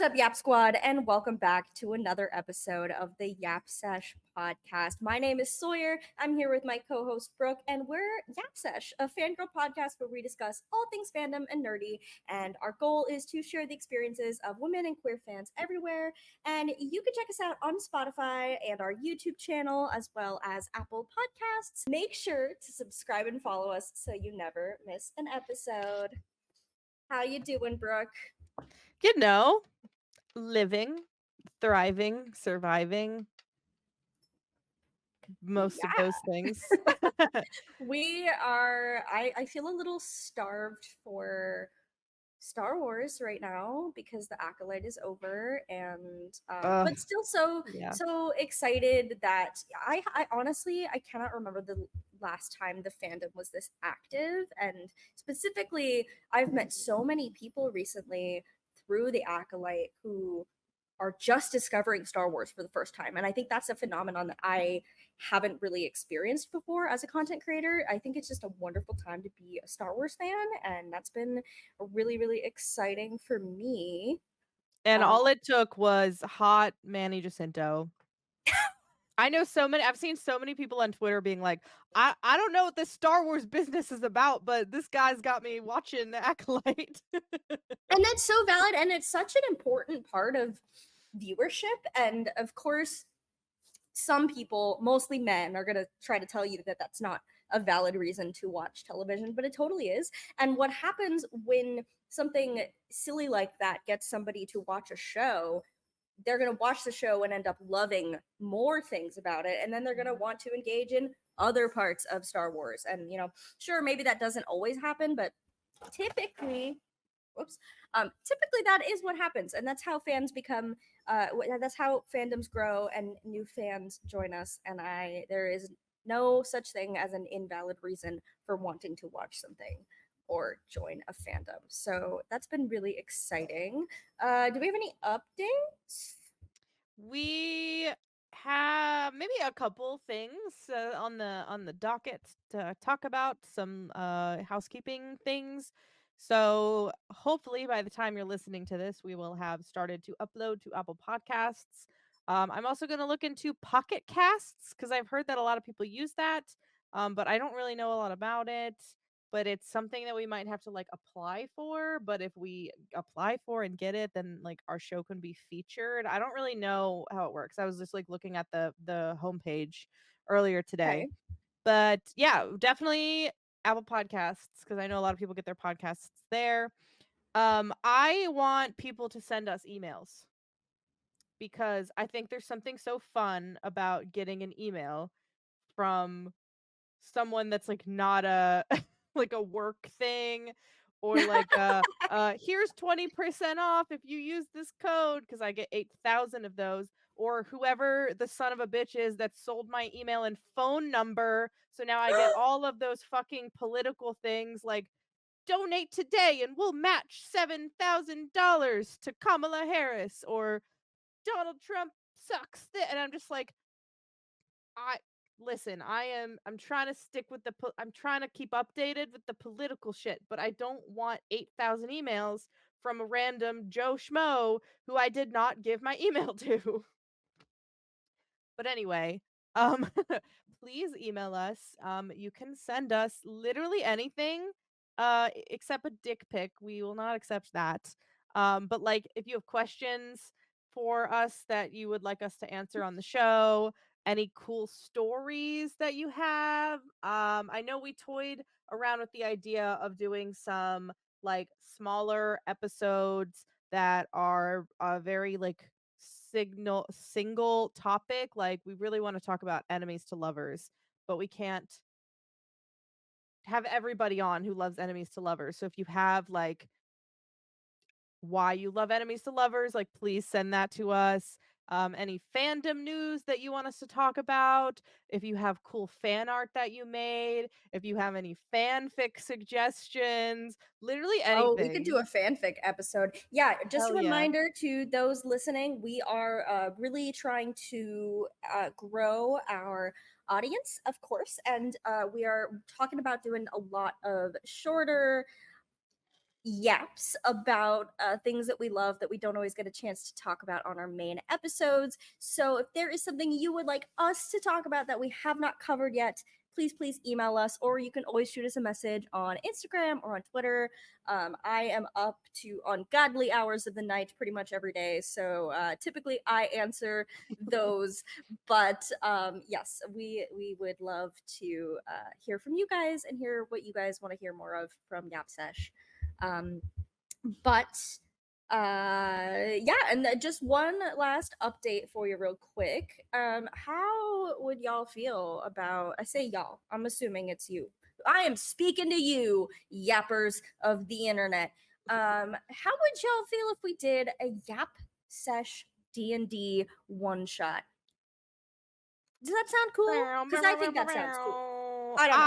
up, Yap Squad, and welcome back to another episode of the Yap Sesh podcast. My name is Sawyer. I'm here with my co-host Brooke, and we're Yap Sesh, a fangirl podcast where we discuss all things fandom and nerdy. And our goal is to share the experiences of women and queer fans everywhere. And you can check us out on Spotify and our YouTube channel, as well as Apple Podcasts. Make sure to subscribe and follow us so you never miss an episode. How you doing, Brooke? You know, living, thriving, surviving, most of those things. We are I feel a little starved for Star Wars right now because the Acolyte is over, and Ugh, but still yeah. so excited that I honestly I cannot remember the last time the fandom was this active. And specifically, I've met so many people recently through the Acolyte who are just discovering Star Wars for the first time. And I think that's a phenomenon that I haven't really experienced before as a content creator. I think it's just a wonderful time to be a Star Wars fan, and that's been really, really exciting for me. And Um, all it took was hot Manny Jacinto. I've seen so many people on Twitter being like, I don't know what this Star Wars business is about, but this guy's got me watching Acolyte. and that's so valid, and it's such an important part of viewership. And of course, some people, mostly men, are going to try to tell you that that's not a valid reason to watch television, but it totally is. And what happens when something silly like that gets somebody to watch a show, they're going to watch the show and end up loving more things about it. And then they're going to want to engage in other parts of Star Wars. And, sure, maybe that doesn't always happen, but typically, whoops, typically that is what happens. And that's how fans become that's how fandoms grow and new fans join us. And there is no such thing as an invalid reason for wanting to watch something or join a fandom. So that's been really exciting. Do we have any updates? We have maybe a couple things on the docket to talk about, some housekeeping things. So hopefully by the time you're listening to this, we will have started to upload to Apple Podcasts. I'm also going to look into Pocket Casts because I've heard that a lot of people use that, but I don't really know a lot about it. But it's something that we might have to like apply for. But if we apply for and get it, then like our show can be featured. I don't really know how it works. I was just like looking at the homepage earlier today. Okay. But yeah, definitely Apple Podcasts because I know a lot of people get their podcasts there. I want people to send us emails because I think there's something so fun about getting an email from someone that's like not a like a work thing, or like here's 20% off if you use this code, because I get 8,000 of those, or whoever the son of a bitch is that sold my email and phone number, so now I get all of those fucking political things like donate today and we'll match $7,000 to Kamala Harris, or Donald Trump sucks, and I'm just like, I listen, I'm trying to stick with I'm trying to keep updated with the political shit, but I don't want 8,000 emails from a random Joe Schmo who I did not give my email to. But anyway, um please email us. You can send us literally anything except a dick pic. We will not accept that. But like if you have questions for us that you would like us to answer on the show, any cool stories that you have. I know we toyed around with the idea of doing some like smaller episodes that are very like single topic. Like we really want to talk about enemies to lovers, but we can't have everybody on who loves enemies to lovers. So if you have like why you love enemies to lovers, like please send that to us. Any fandom news that you want us to talk about, if you have cool fan art that you made, if you have any fanfic suggestions, literally Oh, we could anything. do a fanfic episode. Yeah, just a Hell yeah. reminder to those listening, we are really trying to grow our audience, of course, and we are talking about doing a lot of shorter, yaps about things that we love that we don't always get a chance to talk about on our main episodes. So if there is something you would like us to talk about that we have not covered yet, please email us, or you can always shoot us a message on Instagram or on Twitter. I am up to ungodly hours of the night pretty much every day, so typically I answer those. But yes, we would love to hear from you guys and hear what you guys want to hear more of from Yap Sesh. Um, but yeah, and just one last update for you real quick. How would y'all feel about, I say y'all, I'm assuming it's you, I am speaking to you, yappers of the internet. How would y'all feel if we did a Yap Sesh D&D one shot? Does that sound cool? Because I think that sounds cool. I don't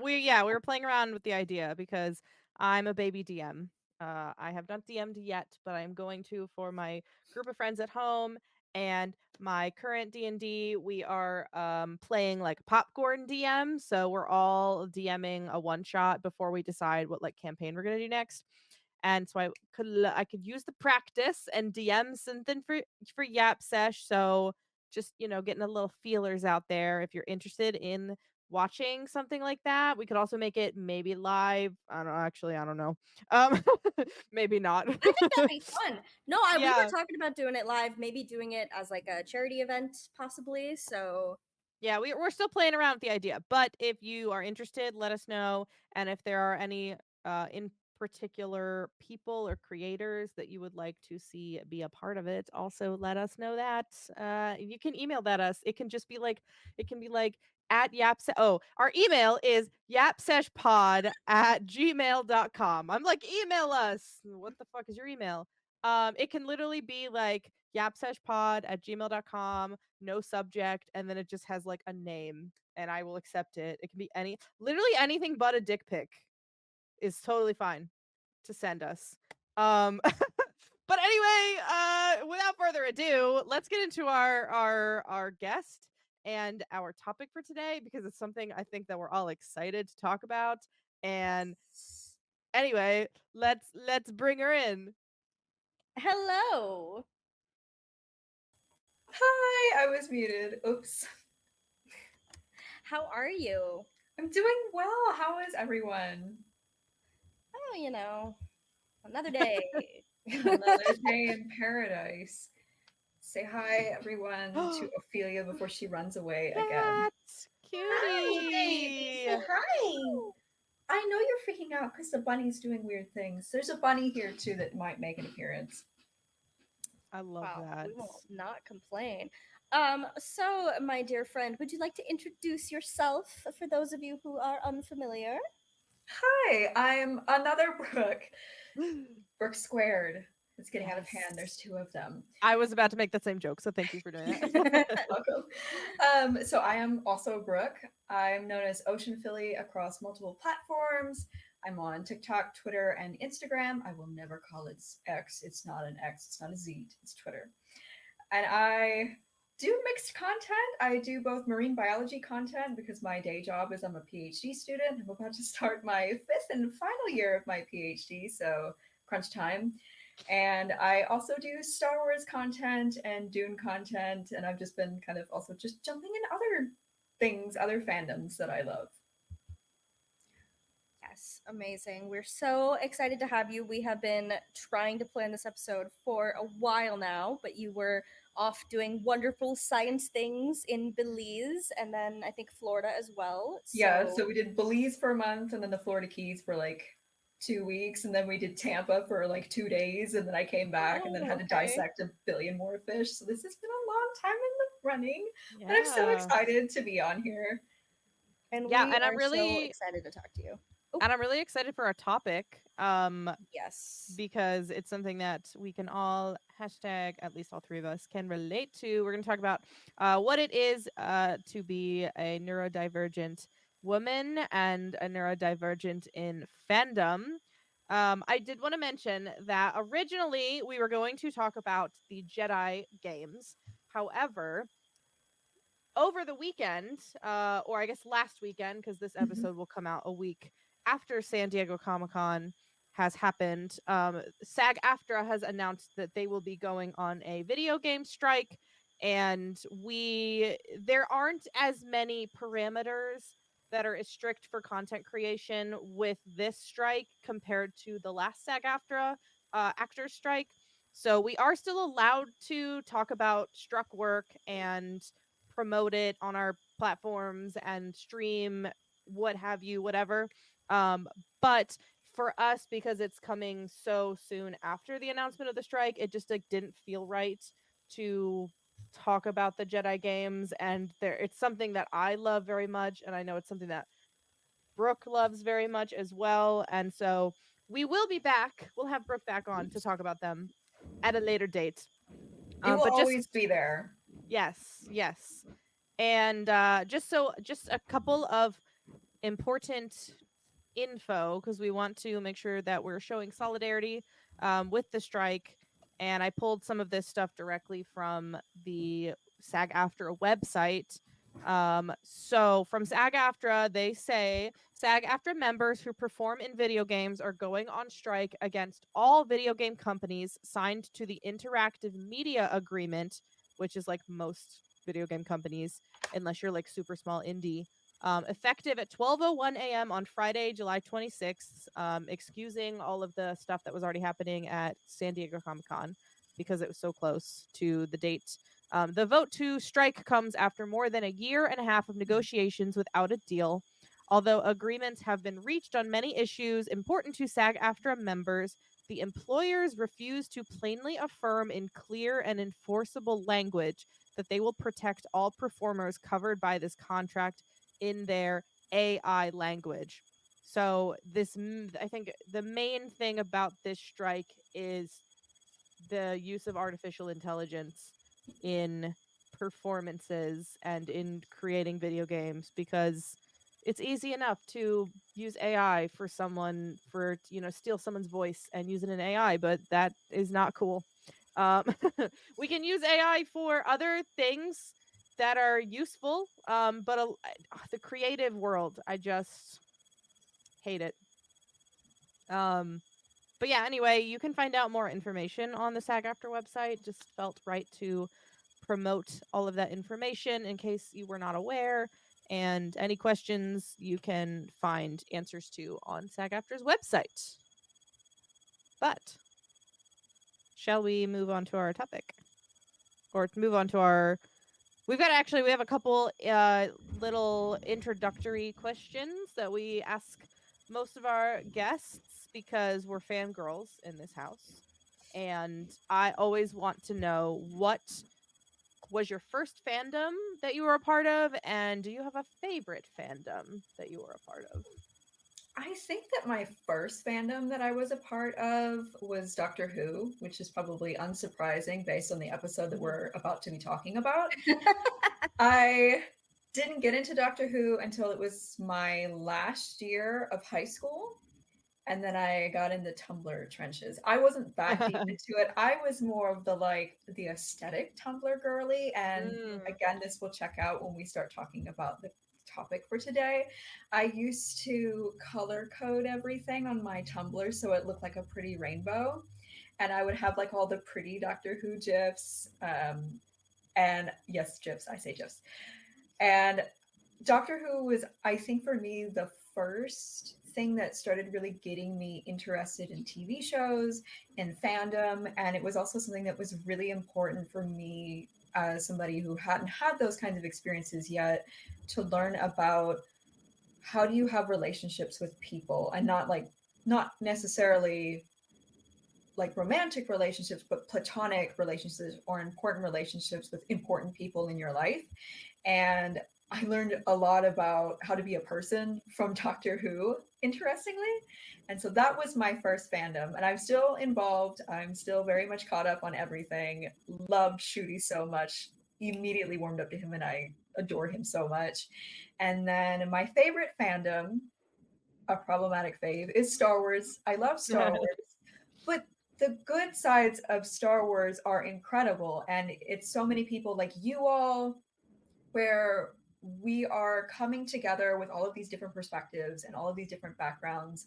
know. We were playing around with the idea because I'm a baby DM. I have not DM'd yet, but I'm going to for my group of friends at home and my current D&D. We are playing like popcorn DM, so we're all DMing a one shot before we decide what like campaign we're gonna do next. And so I could use the practice and DM something for Yap Sesh. So just getting a little feelers out there if you're interested in watching something like that. We could also make it maybe live. I don't know. Um maybe not. I think that'd be fun. No, we were Yeah. talking about doing it live, maybe doing it as like a charity event, possibly. So Yeah, we're still playing around with the idea, but if you are interested, let us know. And if there are any in particular people or creators that you would like to see be a part of it, also let us know that. You can email that us. It can be like at our email is yapseshpod@gmail.com. I'm like, email us. What the fuck is your email? It can literally be like yapseshpod@gmail.com, no subject, and then it just has like a name, and I will accept it. It can be literally anything but a dick pic is totally fine to send us. But anyway, without further ado, let's get into our guest and our topic for today because it's something I think that we're all excited to talk about. And anyway, let's bring her in. hello. Hi, I was muted. Oops. How are you? I'm doing well. How is everyone? Oh, another day. Another day in paradise. Say hi, everyone, to Ophelia before she runs away again. That's Hi, baby. cutie. Say hi. I know you're freaking out because the bunny's doing weird things. There's a bunny here too that might make an appearance. I love Wow, that. we will not complain. So my dear friend, would you like to introduce yourself for those of you who are unfamiliar? Hi, I'm another Brooke. Brooke squared. It's getting out of hand. Yes. There's two of them. I was about to make that same joke, so thank you for doing that. Welcome. So I am also Brooke. I'm known as Ocean Philly across multiple platforms. I'm on TikTok, Twitter, and Instagram. I will never call it X. It's not an X. It's not a Z. It's Twitter. And I do mixed content. I do both marine biology content because my day job is I'm a PhD student. I'm about to start my 5th and final year of my PhD, so crunch time. And I also do Star Wars content and Dune content, and I've just been kind of also just jumping in other things, other fandoms that I love. Yes, amazing. We're so excited to have you. We have been trying to plan this episode for a while now, but you were off doing wonderful science things in Belize and then I think Florida as well. Yeah, so we did Belize for a month and then the Florida Keys for like 2 weeks, and then we did Tampa for like 2 days, and then I came back and then had to dissect a billion more fish. So this has been a long time in the running, but I'm so excited to be on here. And yeah, we and are so excited to talk to you. And I'm really excited for our topic. Yes. Because it's something that we can all hashtag, at least all three of us, can relate to. We're going to talk about what it is to be a neurodivergent woman and a neurodivergent in fandom. I did want to mention that originally we were going to talk about the Jedi games. However, over the weekend, or I guess last weekend, because this episode will come out a week after San Diego Comic-Con, has happened. SAG-AFTRA has announced that they will be going on a video game strike, and there aren't as many parameters that are as strict for content creation with this strike compared to the last SAG-AFTRA actors strike. So we are still allowed to talk about struck work and promote it on our platforms and stream what have you, whatever. But for us, because it's coming so soon after the announcement of the strike, it just like didn't feel right to talk about the Jedi games. And it's something that I love very much, and I know it's something that Brooke loves very much as well. And so we will be back. We'll have Brooke back on to talk about them at a later date. It will But always be there. yes. And just a couple of important info, because we want to make sure that we're showing solidarity with the strike. And I pulled some of this stuff directly from the SAG-AFTRA website. So from SAG-AFTRA, they say SAG-AFTRA members who perform in video games are going on strike against all video game companies signed to the Interactive Media Agreement, which is like most video game companies, unless you're like super small indie. Effective at 12:01 a.m. on Friday, July 26th, excusing all of the stuff that was already happening at San Diego Comic-Con because it was so close to the date. The vote to strike comes after more than a year and a half of negotiations without a deal. Although agreements have been reached on many issues important to SAG-AFTRA members, the employers refuse to plainly affirm in clear and enforceable language that they will protect all performers covered by this contract in their AI language. So I think the main thing about this strike is the use of artificial intelligence in performances and in creating video games, because it's easy enough to use AI for steal someone's voice and use it in AI, but that is not cool. We can use AI for other things that are useful, but the creative world, I just hate it. But yeah, anyway, you can find out more information on the SAG-AFTRA website. Just felt right to promote all of that information in case you were not aware. And any questions you can find answers to on SAG-AFTRA's website. But shall we move on to our topic? Or move on to our... we have a couple little introductory questions that we ask most of our guests, because we're fangirls in this house. And I always want to know, what was your first fandom that you were a part of? And do you have a favorite fandom that you were a part of? I think that my first fandom that I was a part of was Doctor Who, which is probably unsurprising based on the episode that we're about to be talking about. I didn't get into Doctor Who until it was my last year of high school. And then I got in the Tumblr trenches. I wasn't that deep into it. I was more of the aesthetic Tumblr girly. And again, this will check out when we start talking about the topic for today. I used to color code everything on my Tumblr so it looked like a pretty rainbow. And I would have like all the pretty Doctor Who GIFs. And yes, GIFs, I say GIFs. And Doctor Who was, I think for me, the first thing that started really getting me interested in TV shows and fandom. And it was also something that was really important for me as somebody who hadn't had those kinds of experiences yet, to learn about how do you have relationships with people, and not necessarily like romantic relationships, but platonic relationships or important relationships with important people in your life. And I learned a lot about how to be a person from Doctor Who, interestingly. And so that was my first fandom. And I'm still involved. I'm still very much caught up on everything. Loved Shooty so much. Immediately warmed up to him, and I adore him so much. And then my favorite fandom, a problematic fave, is Star Wars. I love Star Wars. But the good sides of Star Wars are incredible. And it's so many people like you all, where we are coming together with all of these different perspectives and all of these different backgrounds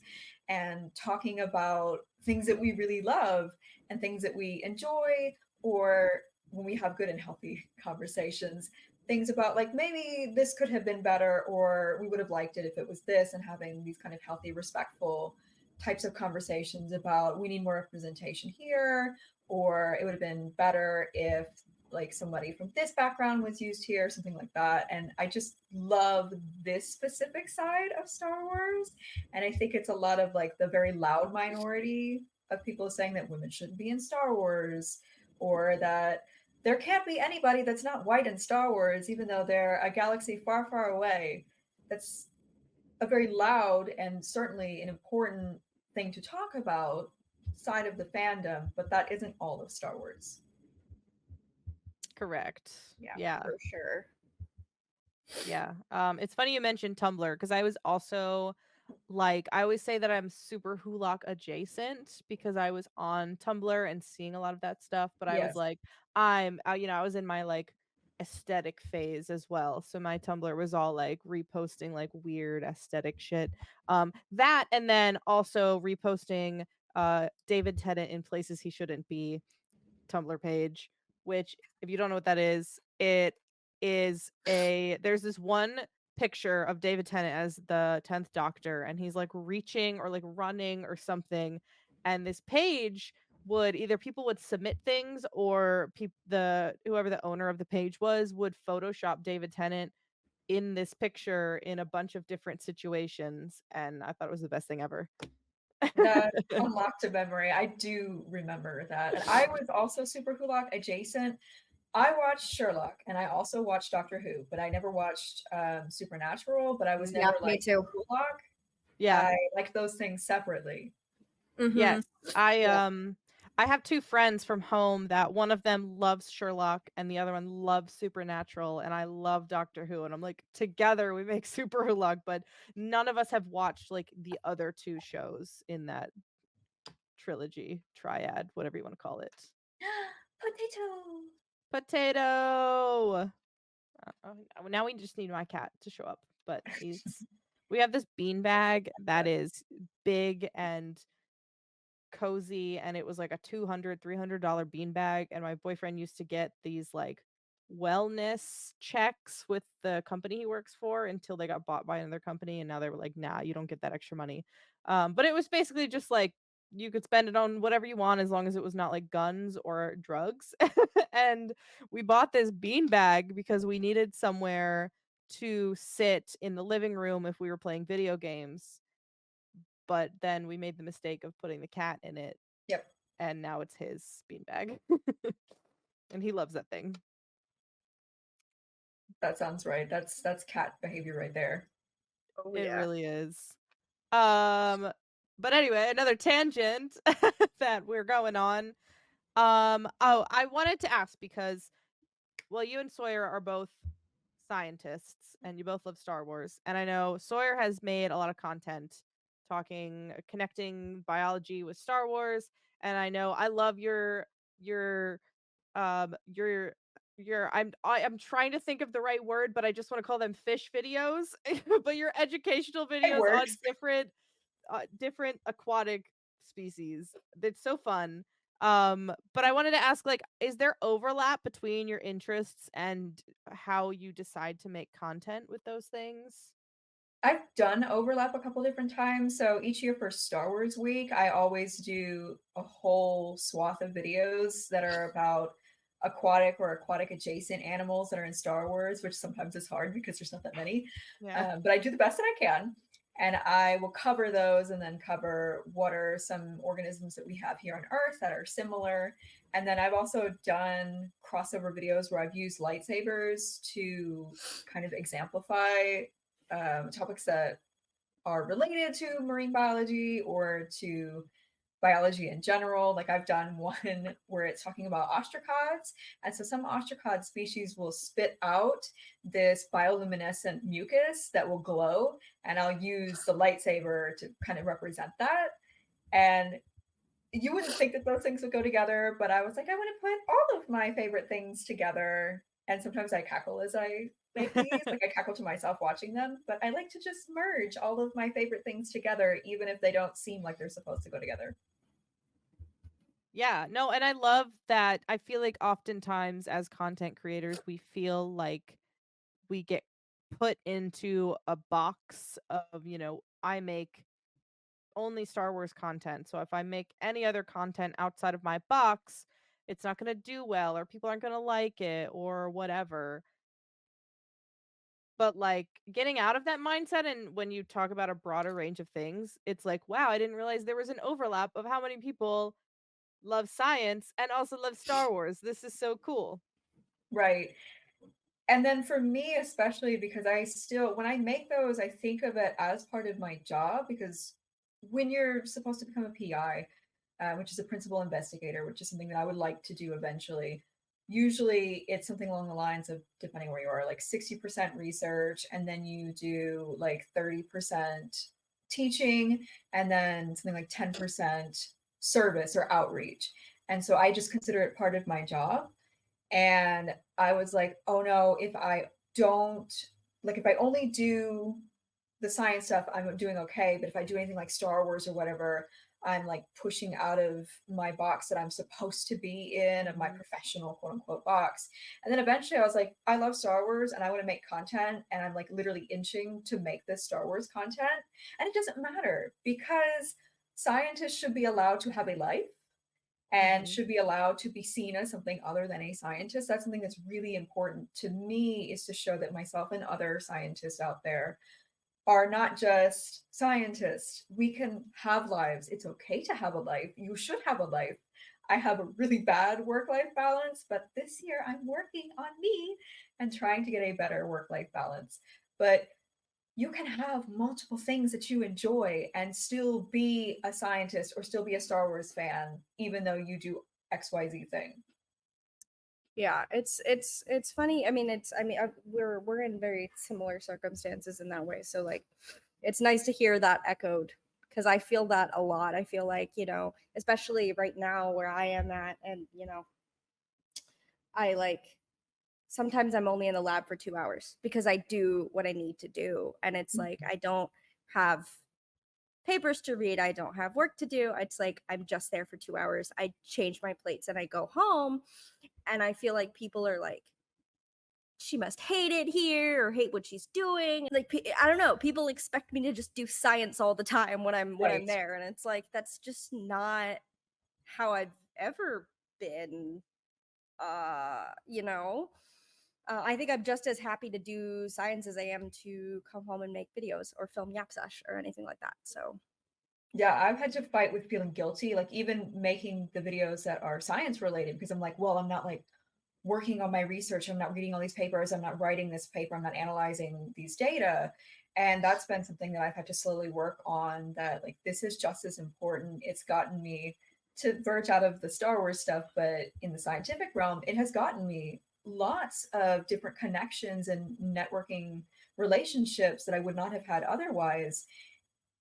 and talking about things that we really love and things that we enjoy, or when we have good and healthy conversations, things about like maybe this could have been better, or we would have liked it if it was this, and having these kind of healthy, respectful types of conversations about we need more representation here, or it would have been better if like somebody from this background was used here, something like that. And I just love this specific side of Star Wars. And I think it's a lot of like the very loud minority of people saying that women shouldn't be in Star Wars, or that there can't be anybody that's not white in Star Wars, even though they're a galaxy far, far away. That's a very loud and certainly an important thing to talk about side of the fandom, but that isn't all of Star Wars. Correct. Yeah, Yeah. for sure. Yeah. It's funny you mentioned Tumblr, because I was also like, I always say that I'm super Hulock adjacent because I was on Tumblr and seeing a lot of that stuff, but I was Yes. like, you know, I was in my like aesthetic phase as well. So my Tumblr was all like reposting like weird aesthetic shit. That, and then also reposting David Tennant in places he shouldn't be Tumblr page, which, if you don't know what that is, it is there's this one picture of David Tennant as the 10th Doctor, and he's like reaching or like running or something, and this page would either people would submit things, or whoever the owner of the page would Photoshop David Tennant in this picture in a bunch of different situations, and I thought it was the best thing ever. That unlocked a memory. I do remember that. And I was also super Hulock adjacent. I watched Sherlock and I also watched Doctor Who, but I never watched Supernatural, but I was never me like too. Hulock. Yeah. I like those things separately. Mhm. Yes. Yeah. I have two friends from home that one of them loves Sherlock and the other one loves Supernatural, and I love Doctor Who, and I'm like, together we make Super Hulock, but none of us have watched like the other two shows in that trilogy, triad, whatever you want to call it. Potato. Potato. Now we just need my cat to show up, but we have this beanbag that is big and cozy, and it was like a $200-$300 beanbag, and my boyfriend used to get these like wellness checks with the company he works for until they got bought by another company, and now they were like, nah, you don't get that extra money. But it was basically just like you could spend it on whatever you want as long as it was not like guns or drugs. And we bought this beanbag because we needed somewhere to sit in the living room if we were playing video games, but then we made the mistake of putting the cat in it. Yep. And now it's his beanbag. And he loves that thing. That sounds right. That's cat behavior right there. Oh, It yeah. really is. But anyway, another tangent that we're going on. I wanted to ask because, well, you and Sawyer are both scientists and you both love Star Wars, and I know Sawyer has made a lot of content connecting biology with Star Wars, and I know I love your um your I'm trying to think of the right word, but I just want to call them fish videos. But your educational It videos on works. different aquatic species. It's so fun. But I wanted to ask, like, is there overlap between your interests and how you decide to make content with those things? I've done overlap a couple different times. So each year for Star Wars Week, I always do a whole swath of videos that are about aquatic or aquatic adjacent animals that are in Star Wars, which sometimes is hard because there's not that many. Yeah. But I do the best that I can. And I will cover those and then cover what are some organisms that we have here on Earth that are similar. And then I've also done crossover videos where I've used lightsabers to kind of exemplify topics that are related to marine biology or to biology in general. Like I've done one where it's talking about ostracods. And so some ostracod species will spit out this bioluminescent mucus that will glow. And I'll use the lightsaber to kind of represent that. And you wouldn't think that those things would go together, but I was like, I want to put all of my favorite things together. And sometimes I cackle as I make these. Like I cackle to myself watching them, but I like to just merge all of my favorite things together, even if they don't seem like they're supposed to go together. Yeah, no, and I love that. I feel like oftentimes as content creators, we feel like we get put into a box of, I make only Star Wars content. So if I make any other content outside of my box, it's not going to do well, or people aren't going to like it, or whatever. But like getting out of that mindset, and when you talk about a broader range of things, it's like, wow, I didn't realize there was an overlap of how many people love science and also love Star Wars. This is so cool. Right. And then for me, especially because when I make those, I think of it as part of my job, because when you're supposed to become a PI, which is a principal investigator, which is something that I would like to do eventually, usually it's something along the lines of, depending where you are, like 60% research, and then you do like 30% teaching, and then something like 10% service or outreach. And so I just consider it part of my job. And I was like, oh no, if I don't, like, if I only do the science stuff, I'm doing okay. But if I do anything like Star Wars or whatever, I'm like pushing out of my box that I'm supposed to be in, of my professional quote unquote box. And then eventually I was like, I love Star Wars and I want to make content. And I'm like literally inching to make this Star Wars content. And it doesn't matter, because scientists should be allowed to have a life and should be allowed to be seen as something other than a scientist. That's something that's really important to me, is to show that myself and other scientists out there are not just scientists. We can have lives. It's okay to have a life. You should have a life. I have a really bad work-life balance, but this year I'm working on me and trying to get a better work-life balance. But you can have multiple things that you enjoy and still be a scientist or still be a Star Wars fan, even though you do XYZ thing. Yeah, it's funny. I mean, we're in very similar circumstances in that way. So like, it's nice to hear that echoed, because I feel that a lot. I feel like, especially right now where I am at, and I like, sometimes I'm only in the lab for 2 hours because I do what I need to do, and it's like I don't have papers to read, I don't have work to do. It's like I'm just there for 2 hours. I change my plates and I go home, and I feel like people are like, she must hate it here or hate what she's doing. Like, I don't know, people expect me to just do science all the time when I'm Right. there, and it's like that's just not how I've ever been. You know, I think I'm just as happy to do science as I am to come home and make videos or film Yap Sesh or anything like that. So Yeah, I've had to fight with feeling guilty, like even making the videos that are science related, because I'm like, well, I'm not like working on my research. I'm not reading all these papers. I'm not writing this paper. I'm not analyzing these data. And that's been something that I've had to slowly work on, that like this is just as important. It's gotten me to verge out of the Star Wars stuff, but in the scientific realm, it has gotten me lots of different connections and networking relationships that I would not have had otherwise.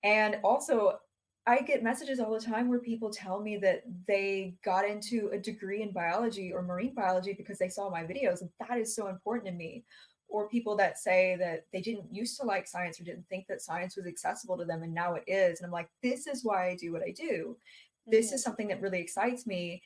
And also, I get messages all the time where people tell me that they got into a degree in biology or marine biology because they saw my videos, and that is so important to me. Or people that say that they didn't used to like science or didn't think that science was accessible to them, and now it is. And I'm like, this is why I do what I do. This is something that really excites me.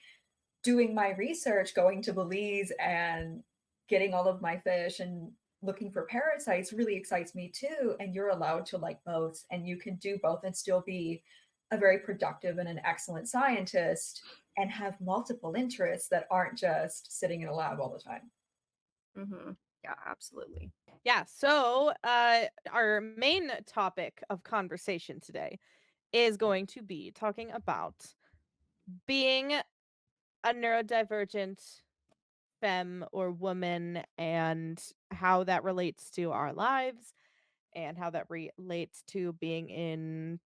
Doing my research, going to Belize and getting all of my fish and looking for parasites really excites me too. And you're allowed to like both, and you can do both and still be a very productive and an excellent scientist and have multiple interests that aren't just sitting in a lab all the time. yeah, absolutely. Yeah, so our main topic of conversation today is going to be talking about being a neurodivergent femme or woman, and how that relates to our lives, and how that relates to being in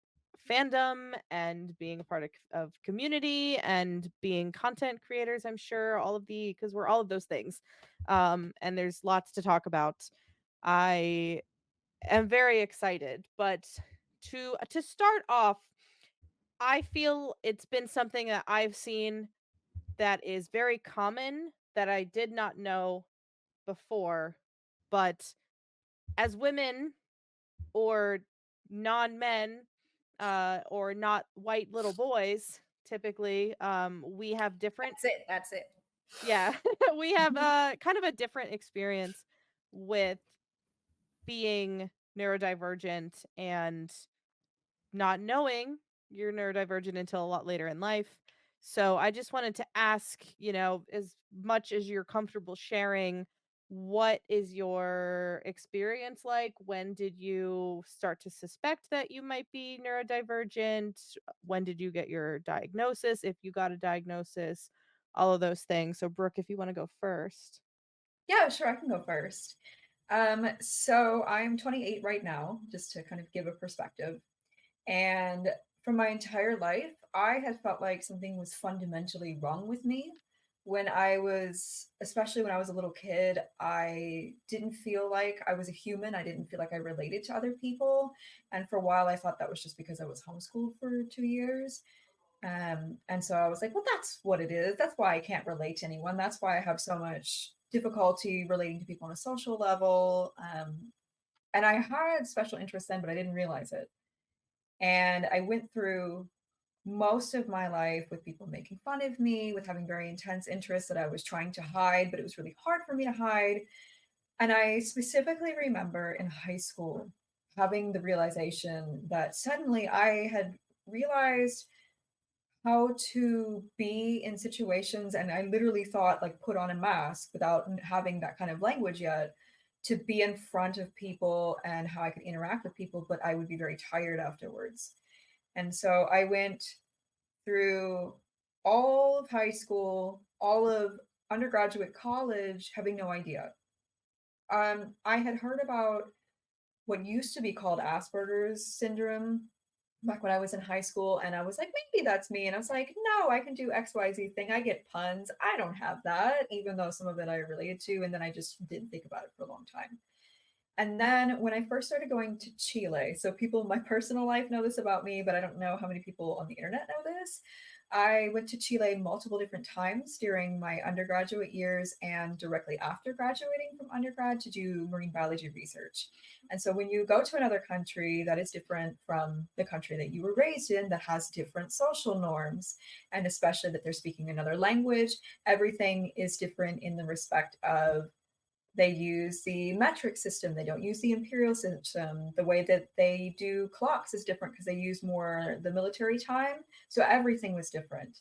fandom and being a part of community and being content creators. I'm sure because we're all of those things, and there's lots to talk about. I am very excited, but to start off, I feel it's been something that I've seen that is very common that I did not know before, But as women or non-men or not white little boys, typically, we have different, That's it. yeah, we have kind of a different experience with being neurodivergent and not knowing you're neurodivergent until a lot later in life. So I just wanted to ask, as much as you're comfortable sharing, what is your experience like? When did you start to suspect that you might be neurodivergent? When did you get your diagnosis? If you got a diagnosis, all of those things. So Brooke, if you want to go first. Yeah, sure, I can go first. So I'm 28 right now, just to kind of give a perspective. And for my entire life, I had felt like something was fundamentally wrong with me. Especially when I was a little kid, I didn't feel like I was a human. I didn't feel like I related to other people. And for a while, I thought that was just because I was homeschooled for 2 years. And so I was like, well, that's what it is. That's why I can't relate to anyone. That's why I have so much difficulty relating to people on a social level. And I had special interests then, but I didn't realize it. And I went through most of my life with people making fun of me, with having very intense interests that I was trying to hide, but it was really hard for me to hide. And I specifically remember in high school having the realization that suddenly I had realized how to be in situations, and I literally thought like put on a mask without having that kind of language yet, to be in front of people and how I could interact with people, but I would be very tired afterwards. And so I went through all of high school, all of undergraduate college, having no idea. I had heard about what used to be called Asperger's syndrome back when I was in high school, and I was like, maybe that's me. And I was like, no, I can do XYZ thing. I get puns. I don't have that, even though some of it I related to. And then I just didn't think about it for a long time. And then when I first started going to Chile, so people in my personal life know this about me, but I don't know how many people on the internet know this. I went to Chile multiple different times during my undergraduate years and directly after graduating from undergrad to do marine biology research. And so when you go to another country that is different from the country that you were raised in, that has different social norms, and especially that they're speaking another language, everything is different in the respect of they use the metric system. They don't use the imperial system. The way that they do clocks is different because they use more the military time. So everything was different.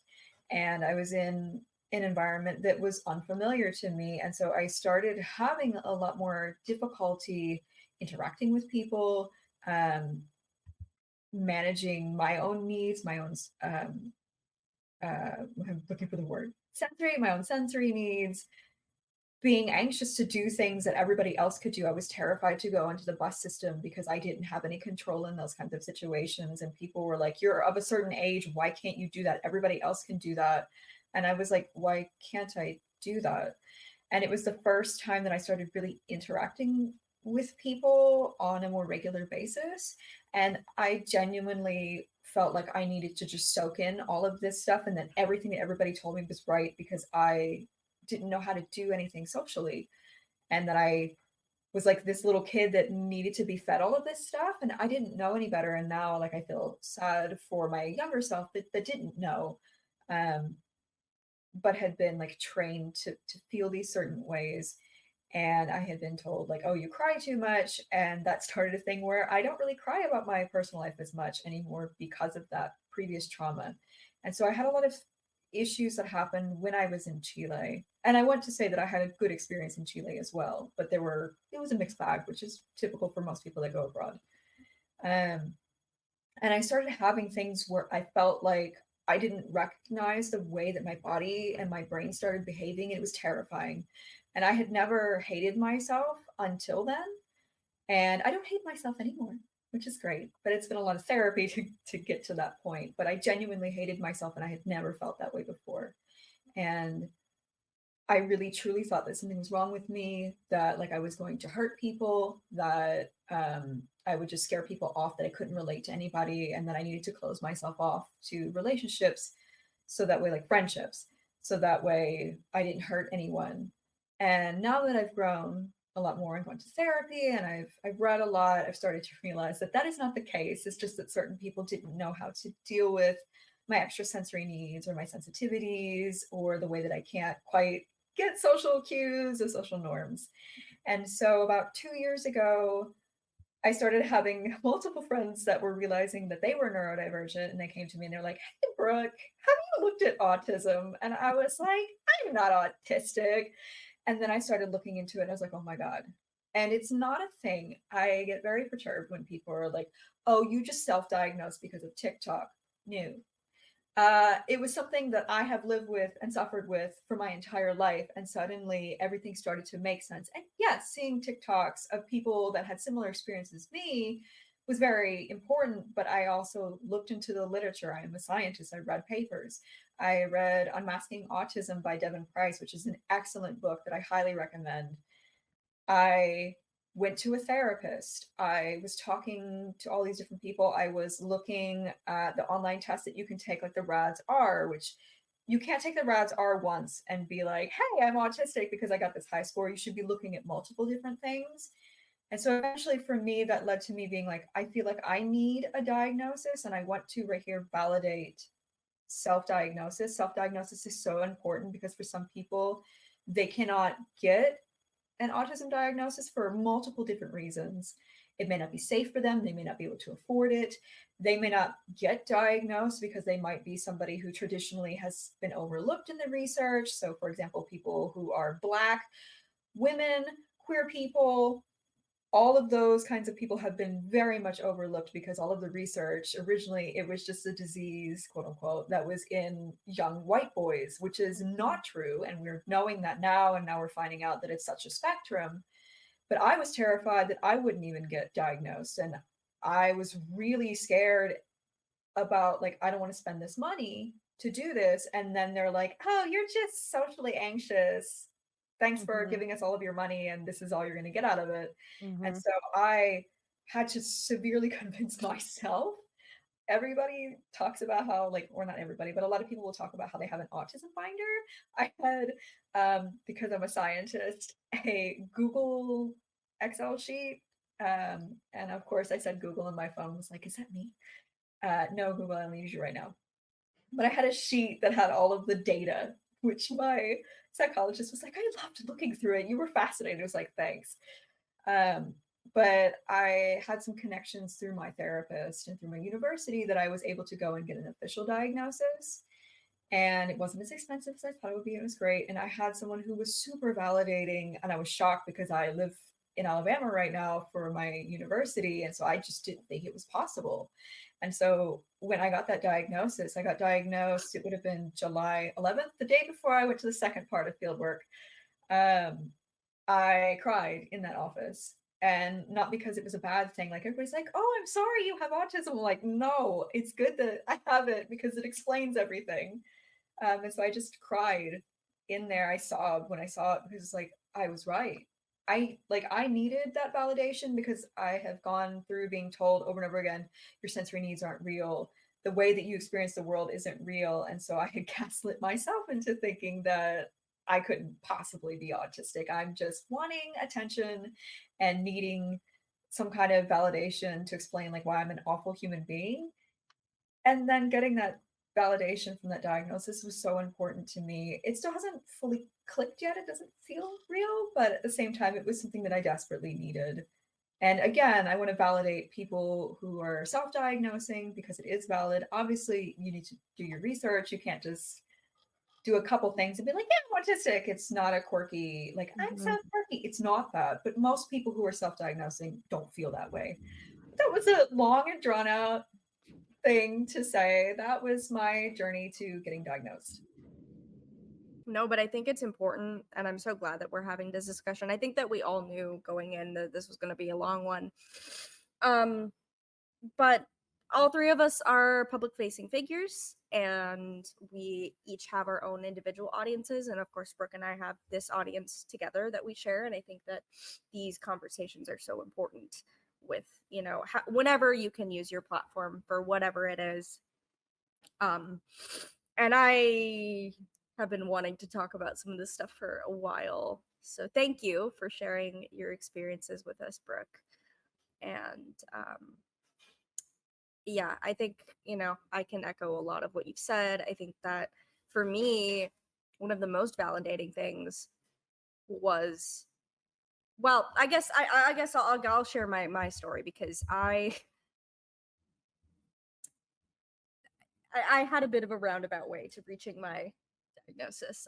And I was in an environment that was unfamiliar to me. And so I started having a lot more difficulty interacting with people, managing my own needs, my own, I'm looking for the word, my own sensory needs, being anxious to do things that everybody else could do. I was terrified to go into the bus system because I didn't have any control in those kinds of situations. And people were like, you're of a certain age. Why can't you do that? Everybody else can do that. And I was like, why can't I do that? And it was the first time that I started really interacting with people on a more regular basis. And I genuinely felt like I needed to just soak in all of this stuff, and then everything that everybody told me was right, because I didn't know how to do anything socially, and that I was like this little kid that needed to be fed all of this stuff, and I didn't know any better. And now like I feel sad for my younger self that didn't know, but had been like trained to feel these certain ways. And I had been told like, oh, you cry too much. And that started a thing where I don't really cry about my personal life as much anymore because of that previous trauma. And so I had a lot of issues that happened when I was in Chile. And I want to say that I had a good experience in Chile as well, but it was a mixed bag, which is typical for most people that go abroad. And I started having things where I felt like I didn't recognize the way that my body and my brain started behaving. And it was terrifying. And I had never hated myself until then. And I don't hate myself anymore, which is great. But it's been a lot of therapy to get to that point. But I genuinely hated myself, and I had never felt that way before. And I really truly thought that something was wrong with me, that like I was going to hurt people, that I would just scare people off, that I couldn't relate to anybody, and that I needed to close myself off to relationships, so that way, like friendships, so that way I didn't hurt anyone. And now that I've grown a lot more and gone to therapy, and I've read a lot. I've started to realize that that is not the case. It's just that certain people didn't know how to deal with my extrasensory needs or my sensitivities or the way that I can't quite get social cues or social norms. And so about 2 years ago, I started having multiple friends that were realizing that they were neurodivergent, and they came to me and they're like, "Hey, Brooke, have you looked at autism?" And I was like, "I'm not autistic." And then I started looking into it and I was like, "Oh my God." And it's not a thing. I get very perturbed when people are like, "Oh, you just self-diagnosed because of TikTok." No. It was something that I have lived with and suffered with for my entire life. And suddenly everything started to make sense. And yes, seeing TikToks of people that had similar experiences as me was very important. But I also looked into the literature. I am a scientist. I read papers. I read Unmasking Autism by Devin Price, which is an excellent book that I highly recommend. I went to a therapist. I was talking to all these different people. I was looking at the online tests that you can take, like the RADS-R, which you can't take the RADS-R once and be like, "Hey, I'm autistic because I got this high score." You should be looking at multiple different things. And so eventually for me, that led to me being like, I feel like I need a diagnosis, and I want to right here validate self-diagnosis. Self-diagnosis is so important because for some people, they cannot get an autism diagnosis for multiple different reasons. It may not be safe for them. They may not be able to afford it. They may not get diagnosed because they might be somebody who traditionally has been overlooked in the research. So, for example, people who are Black, women, queer people, all of those kinds of people have been very much overlooked because all of the research, originally it was just a disease, quote unquote, that was in young white boys, which is not true. And we're knowing that now, and now we're finding out that it's such a spectrum. But I was terrified that I wouldn't even get diagnosed. And I was really scared about, like, I don't want to spend this money to do this. And then they're like, "Oh, you're just socially anxious. Thanks for Mhm. giving us all of your money, and this is all you're going to get out of it." And Mhm. so I had to severely convince myself. Everybody talks about how, like, or not everybody, but a lot of people will talk about how they have an autism binder. I had, because I'm a scientist, a Google Excel sheet. And of course, I said Google, and my phone was like, "Is that me?" No, Google, I only use you right now. But I had a sheet that had all of the data, which my psychologist was like, "I loved looking through it. You were fascinating." I was like, "Thanks." Um, but I had some connections through my therapist and through my university that I was able to go and get an official diagnosis. And it wasn't as expensive as I thought it would be. It was great. And I had someone who was super validating. And I was shocked because I live in Alabama right now for my university. And so I just didn't think it was possible. And so when I got that diagnosis, I got diagnosed, it would have been July 11th, the day before I went to the second part of field work. Um, I cried in that office. And not because it was a bad thing. Like, everybody's like, "Oh, I'm sorry you have autism." I'm like, no, it's good that I have it because it explains everything. And so I just cried in there. I sobbed when I saw it because it's like, I was right. I needed that validation because I have gone through being told over and over again, your sensory needs aren't real. The way that you experience the world isn't real. And so I had gaslit myself into thinking that I couldn't possibly be autistic. I'm just wanting attention and needing some kind of validation to explain, like, why I'm an awful human being. And then getting that validation from that diagnosis was so important to me. It still hasn't fully clicked yet. It doesn't feel real, but at the same time, it was something that I desperately needed. And again, I want to validate people who are self diagnosing because it is valid. Obviously, you need to do your research. You can't just do a couple things and be like, "Yeah, I'm autistic." It's not a quirky, like, "I'm so Mhm. quirky." It's not that. But most people who are self diagnosing don't feel that way. That was a long and drawn out thing to say. That was my journey to getting diagnosed. No, but I think it's important, and I'm so glad that we're having this discussion. I think that we all knew going in that this was going to be a long one. Um, but all three of us are public facing figures, and we each have our own individual audiences. And of course, Brooke and I have this audience together that we share. And I think that these conversations are so important with, whenever you can use your platform for whatever it is. And I have been wanting to talk about some of this stuff for a while. So thank you for sharing your experiences with us, Brooke. And yeah, I think, I can echo a lot of what you've said. I think that for me, one of the most validating things was, well, I guess I'll share my story, because I had a bit of a roundabout way to reaching my diagnosis.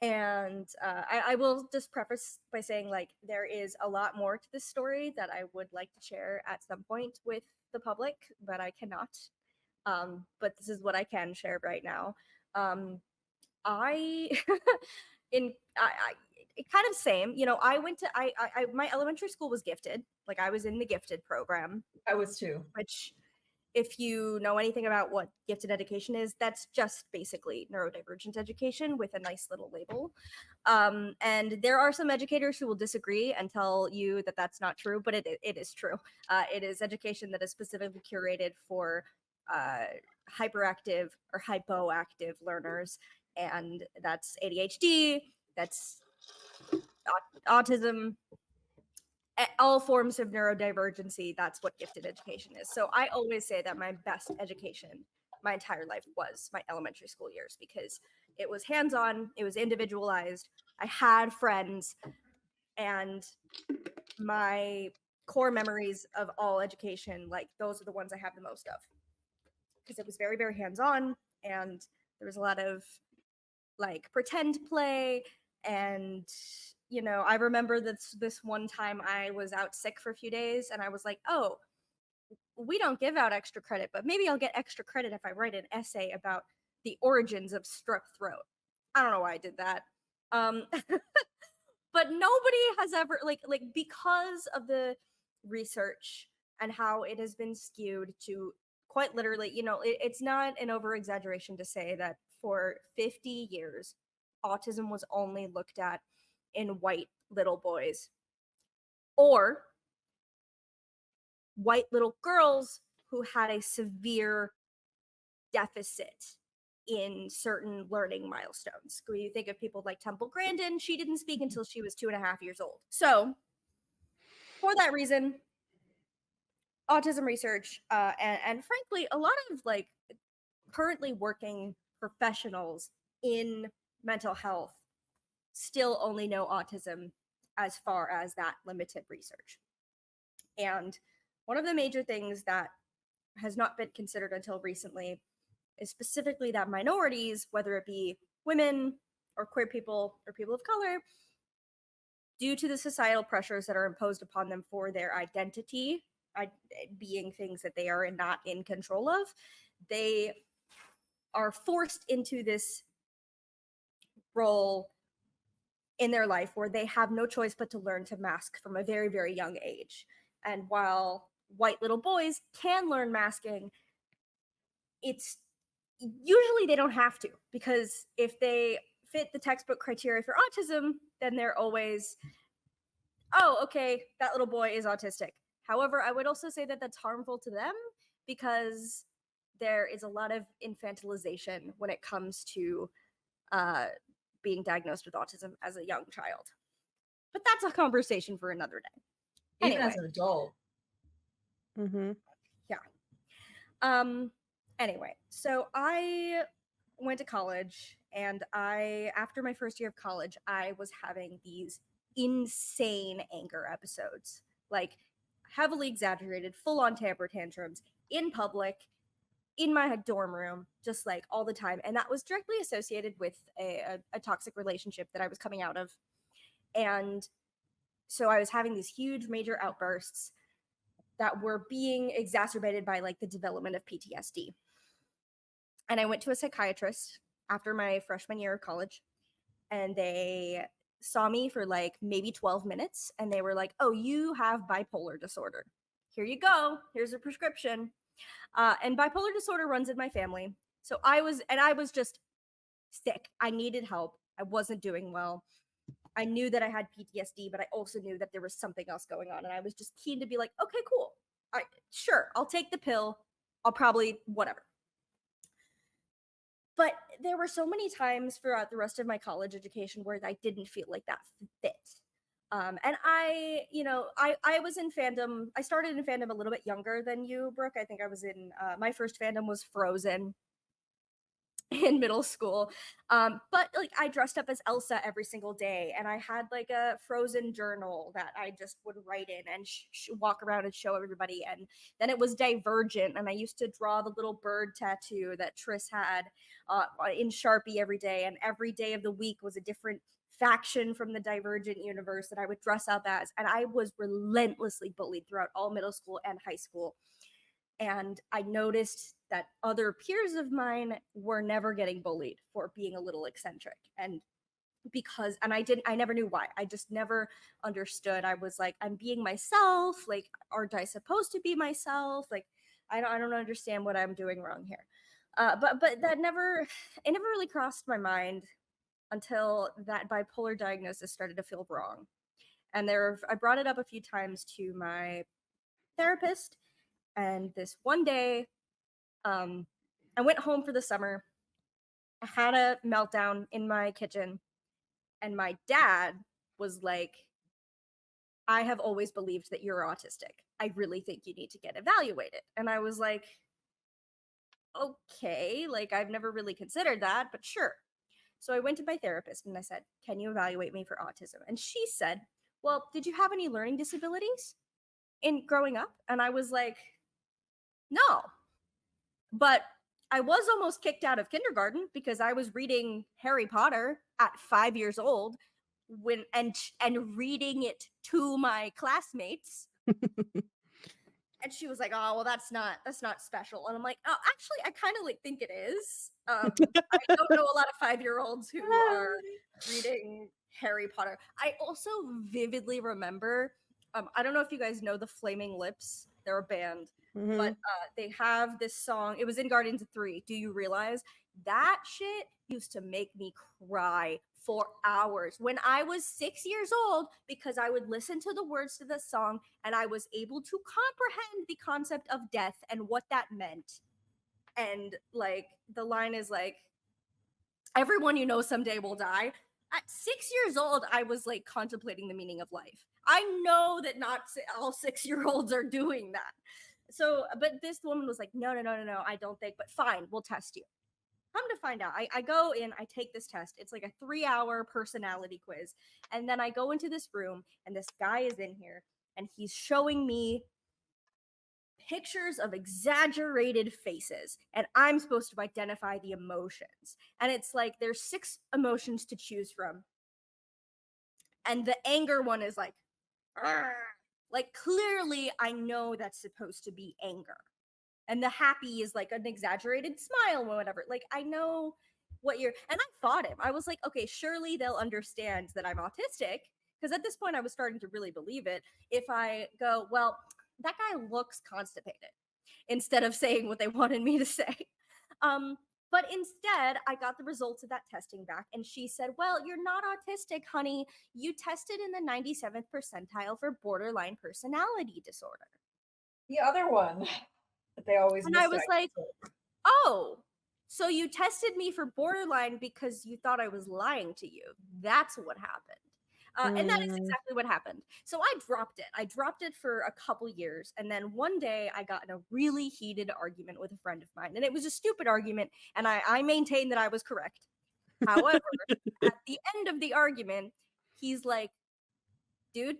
And I will just preface by saying, like, there is a lot more to this story that I would like to share at some point with the public, but I cannot. But this is what I can share right now. I it kind of same. I went to my elementary school was gifted. Like, I was in the gifted program, I was too. which, if you know anything about what gifted education is, that's just basically neurodivergent education with a nice little label. And there are some educators who will disagree and tell you that that's not true, but it is true. It is education that is specifically curated for hyperactive or hypoactive learners, and that's ADHD, that's autism, all forms of neurodivergency. That's what gifted education is. So I always say that my best education my entire life was my elementary school years, because it was hands-on, it was individualized, I had friends, and my core memories of all education, like, those are the ones I have the most of, because it was very, very hands-on, and there was a lot of, like, pretend play. And I remember this one time I was out sick for a few days, and I was like, oh, we don't give out extra credit, but maybe I'll get extra credit if I write an essay about the origins of strep throat. I don't know why I did that. But nobody has ever, like, because of the research and how it has been skewed to, quite literally, it's not an over exaggeration to say that for 50 years autism was only looked at in white little boys, or white little girls who had a severe deficit in certain learning milestones. When you think of people like Temple Grandin, she didn't speak until she was 2.5 years old. So for that reason, autism research, and frankly, a lot of, like, currently working professionals in mental health still only know autism as far as that limited research. And one of the major things that has not been considered until recently is specifically that minorities, whether it be women or queer people or people of color, due to the societal pressures that are imposed upon them for their identity, being things that they are not in control of, they are forced into this role in their life where they have no choice but to learn to mask from a very, very young age. And while white little boys can learn masking, it's usually they don't have to, because if they fit the textbook criteria for autism, then they're always, oh, okay, that little boy is autistic. However, I would also say that that's harmful to them, because there is a lot of infantilization when it comes to being diagnosed with autism as a young child. But that's a conversation for another day. Even Anyway. as an adult. Mm-hmm. Yeah. Anyway, so I went to college, and after my first year of college, I was having these insane anger episodes, like heavily exaggerated, full-on temper tantrums in public, in my dorm room, just like all the time. And that was directly associated with a toxic relationship that I was coming out of. And so I was having these huge major outbursts that were being exacerbated by, like, the development of PTSD. And I went to a psychiatrist after my freshman year of college, and they saw me for like maybe 12 minutes, and they were like, oh, you have bipolar disorder. Here you go. Here's a prescription. And bipolar disorder runs in my family. So I was just sick. I needed help. I wasn't doing well. I knew that I had PTSD, but I also knew that there was something else going on. And I was just keen to be like, okay, cool. Sure, I'll take the pill. I'll probably, whatever. But there were so many times throughout the rest of my college education where I didn't feel like that fit. And I was in fandom. I started in fandom a little bit younger than you, Brooke. I think I was in my first fandom was Frozen in middle school. But like I dressed up as Elsa every single day, and I had like a Frozen journal that I just would write in and walk around and show everybody. And then it was Divergent, and I used to draw the little bird tattoo that Tris had in Sharpie every day, and every day of the week was a different faction from the Divergent universe that I would dress up as. And I was relentlessly bullied throughout all middle school and high school. And I noticed that other peers of mine were never getting bullied for being a little eccentric. And I never knew why. I just never understood. I was like, I'm being myself. Like, aren't I supposed to be myself? Like, I don't understand what I'm doing wrong here. But it never really crossed my mind until that bipolar diagnosis started to feel wrong. And I brought it up a few times to my therapist. And this one day, I went home for the summer. I had a meltdown in my kitchen, and my dad was like, I have always believed that you're autistic. I really think you need to get evaluated. And I was like, okay, like I've never really considered that, but sure. So I went to my therapist and I said, can you evaluate me for autism? And she said, well, did you have any learning disabilities in growing up? And I was like, no. But I was almost kicked out of kindergarten because I was reading Harry Potter at 5 years old and reading it to my classmates. And she was like, "Oh, well, that's not special." And I'm like, "Oh, actually, I kind of like think it is." I don't know a lot of 5-year-olds who are reading Harry Potter. I also vividly remember. I don't know if you guys know the Flaming Lips. They're a band, but they have this song. It was in Guardians of 3. Do you realize that shit used to make me cry for hours when I was 6 years old because I would listen to the words to the song and I was able to comprehend the concept of death and what that meant. And like the line is like, everyone you know someday will die. At 6 years old, I was like contemplating the meaning of life. I know that not all 6-year-olds are doing that. So, but this woman was like, no, I don't think, but fine, we'll test you. Come to find out, I go in, I take this test. It's like a 3-hour personality quiz. And then I go into this room, and this guy is in here, and he's showing me pictures of exaggerated faces, and I'm supposed to identify the emotions. And it's like there's 6 emotions to choose from. And the anger one is like, "Argh." Like clearly I know that's supposed to be anger. And the happy is like an exaggerated smile or whatever. Like I know what you're, and I fought him. I was like, okay, surely they'll understand that I'm autistic. Because at this point I was starting to really believe it. If I go, well, that guy looks constipated, instead of saying what they wanted me to say. But instead, I got the results of that testing back, and she said, well, you're not autistic, honey. You tested in the 97th percentile for borderline personality disorder. The other one that they always And I was misdiagnose. like, oh, so you tested me for borderline because you thought I was lying to you. That's what happened. And that is exactly what happened. So I dropped it. I dropped it for a couple years. And then one day I got in a really heated argument with a friend of mine. And it was a stupid argument. And I maintained that I was correct. However, at the end of the argument, he's like, dude,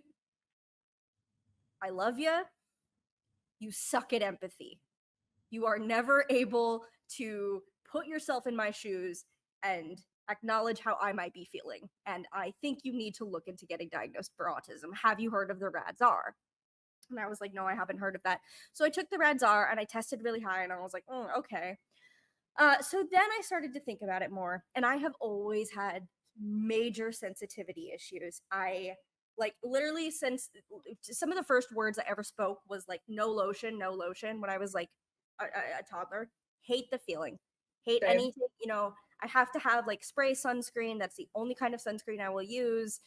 I love you. You suck at empathy. You are never able to put yourself in my shoes and acknowledge how I might be feeling. And I think you need to look into getting diagnosed for autism. Have you heard of the RADS-R? And I was like, no, I haven't heard of that. So I took the RADS-R and I tested really high, and I was like, okay. So then I started to think about it more, and I have always had major sensitivity issues. I like literally since some of the first words I ever spoke was like no lotion when I was like a toddler. Hate the feeling, hate Same. anything, I have to have like spray sunscreen. That's the only kind of sunscreen I will use.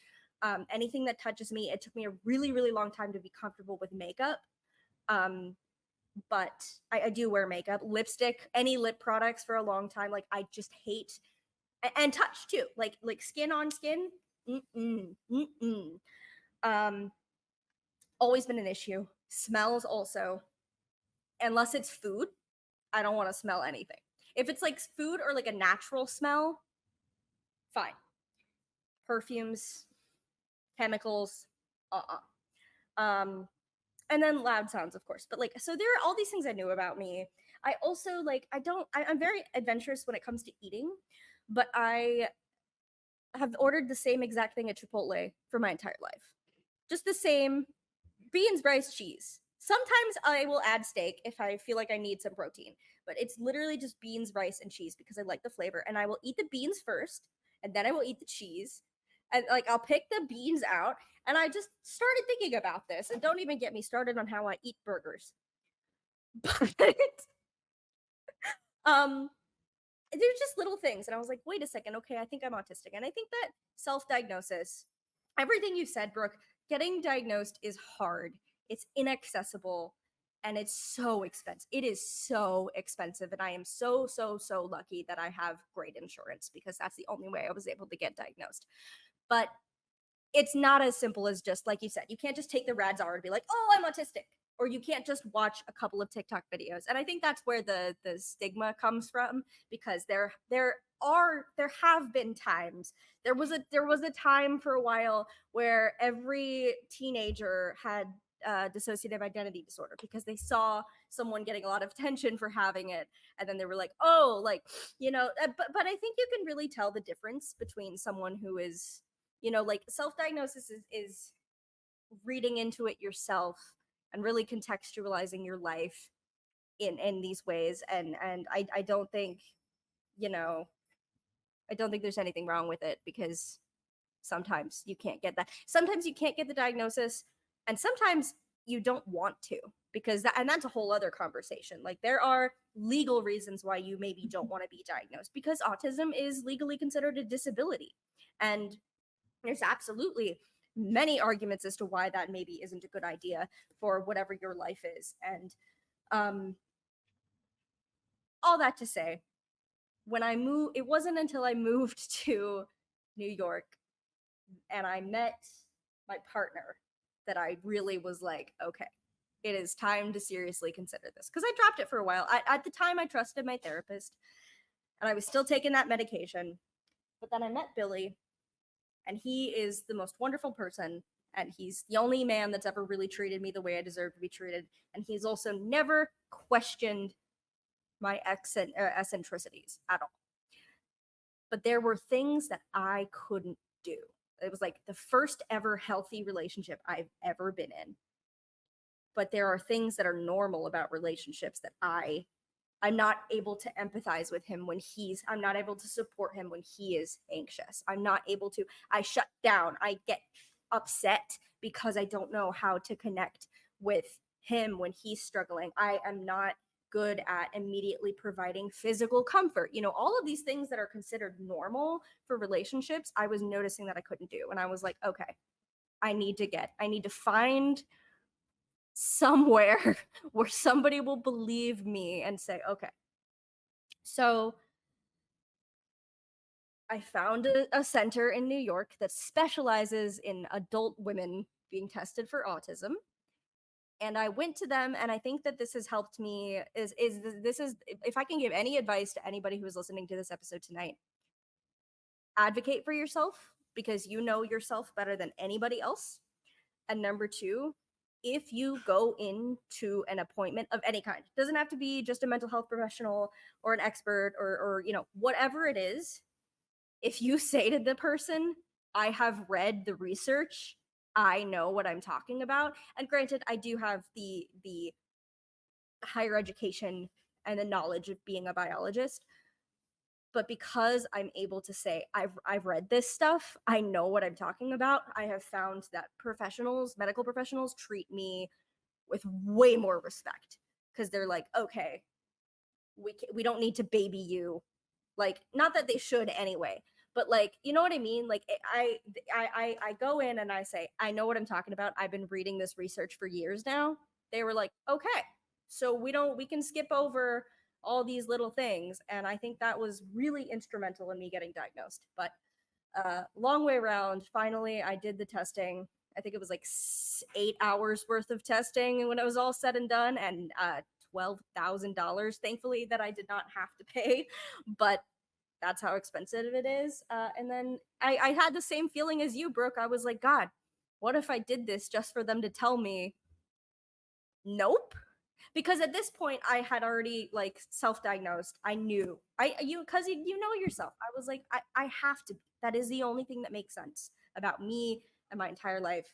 Anything that touches me. It took me a really, really long time to be comfortable with makeup. but I do wear makeup, lipstick, any lip products for a long time. Like I just hate, and touch too, like skin on skin. Always been an issue. Smells also, unless it's food, I don't want to smell anything. If it's like food or like a natural smell, fine. Perfumes, chemicals, and then loud sounds, of course. But like, so there are all these things I knew about me. I also like, I'm very adventurous when it comes to eating, but I have ordered the same exact thing at Chipotle for my entire life. Just the same beans, rice, cheese. Sometimes I will add steak if I feel like I need some protein, but it's literally just beans, rice, and cheese because I like the flavor. And I will eat the beans first, and then I will eat the cheese. And like I'll pick the beans out, and I just started thinking about this. And don't even get me started on how I eat burgers. But there's just little things, and I was like, wait a second, okay, I think I'm autistic. And I think that self-diagnosis, everything you said, Brooke, getting diagnosed is hard. It's inaccessible, and it's so expensive. It is so expensive, and I am so lucky that I have great insurance because that's the only way I was able to get diagnosed. But it's not as simple as just like you said. You can't just take the Radzar and be like, "Oh, I'm autistic," or you can't just watch a couple of TikTok videos. And I think that's where the stigma comes from, because there have been times. There was a time for a while where every teenager had dissociative identity disorder because they saw someone getting a lot of attention for having it, and then they were like, oh, like, but I think you can really tell the difference between someone who is, like, self-diagnosis is reading into it yourself and really contextualizing your life in these ways. And I don't think, I don't think there's anything wrong with it, because sometimes you can't get that. Sometimes you can't get the diagnosis, and sometimes you don't want to, because that's a whole other conversation. Like, there are legal reasons why you maybe don't want to be diagnosed, because autism is legally considered a disability. And there's absolutely many arguments as to why that maybe isn't a good idea for whatever your life is. And all that to say, when I moved, it wasn't until I moved to New York and I met my partner that I really was like, okay, it is time to seriously consider this. Because I dropped it for a while. At the time, I trusted my therapist, and I was still taking that medication. But then I met Billy, and he is the most wonderful person, and he's the only man that's ever really treated me the way I deserve to be treated. And he's also never questioned my eccentricities at all. But there were things that I couldn't do. It was like the first ever healthy relationship I've ever been in. But there are things that are normal about relationships that I'm not able to empathize with him when I'm not able to support him when he is anxious. I'm not able to, I shut down. I get upset because I don't know how to connect with him when he's struggling. I am not good at immediately providing physical comfort. All of these things that are considered normal for relationships, I was noticing that I couldn't do. And I was like, okay, I need to find somewhere where somebody will believe me and say, okay. So I found a center in New York that specializes in adult women being tested for autism. And I went to them, and I think that this has helped me. If I can give any advice to anybody who is listening to this episode tonight, advocate for yourself, because you know yourself better than anybody else. And number two, if you go into an appointment of any kind, it doesn't have to be just a mental health professional or an expert or whatever it is. If you say to the person, I have read the research, I know what I'm talking about. And granted, I do have the higher education and the knowledge of being a biologist. But because I'm able to say, I've read this stuff, I know what I'm talking about, I have found that medical professionals treat me with way more respect, because they're like, okay, we don't need to baby you. Like, not that they should anyway, but like, you know what I mean? Like, I go in and I say, I know what I'm talking about. I've been reading this research for years now. They were like, okay. So we can skip over all these little things. And I think that was really instrumental in me getting diagnosed. But long way around, finally I did the testing. I think it was like 8 hours worth of testing, and when it was all said and done, and $12,000, thankfully, that I did not have to pay, but that's how expensive it is. And then I had the same feeling as you, Brooke. I was like, God, what if I did this just for them to tell me nope? Because at this point I had already like self-diagnosed. I knew because you know yourself. I was like, I have to. That is the only thing that makes sense about me and my entire life.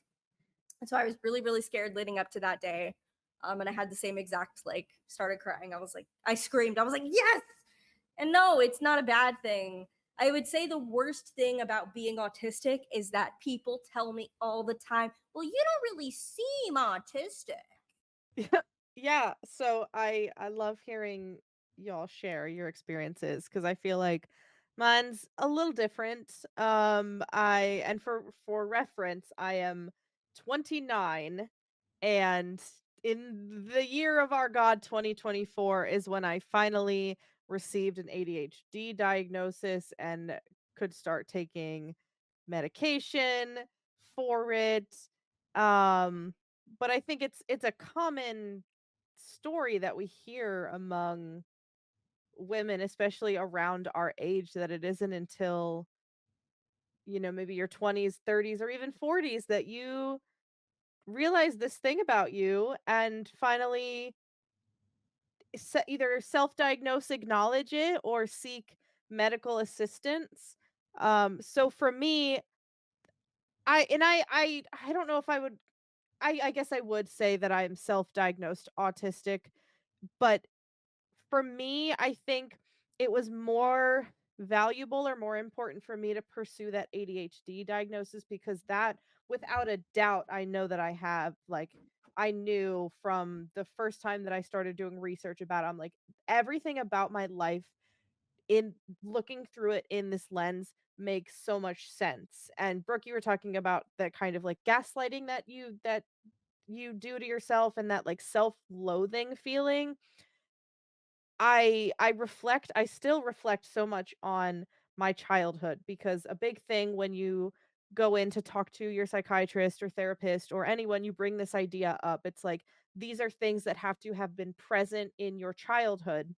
And so I was really, really scared leading up to that day. And I had the same exact, like, started crying. I was like, I screamed. I was like, yes! And no, it's not a bad thing. I would say the worst thing about being autistic is that people tell me all the time, well, you don't really seem autistic. Yeah, so I love hearing y'all share your experiences because I feel like mine's a little different. I and for reference, I am 29, and in the year of our God 2024 is when I finally received an ADHD diagnosis and could start taking medication for it. Um but I think it's a common story that we hear among women, especially around our age, that it isn't until, maybe your 20s, 30s, or even 40s that you realize this thing about you and finally either self-diagnose, acknowledge it, or seek medical assistance. So for me, I don't know if I would I guess I would say that I'm self-diagnosed autistic, but for me, I think it was more valuable or more important for me to pursue that ADHD diagnosis because that, without a doubt, I know that I have. Like, I knew from the first time that I started doing research about it, I'm like, everything about my life in looking through it in this lens makes so much sense. And Brooke, you were talking about that kind of like gaslighting that you do to yourself and that like self-loathing feeling. I still reflect so much on my childhood because a big thing when you go in to talk to your psychiatrist or therapist or anyone, you bring this idea up. It's like these are things that have to have been present in your childhood.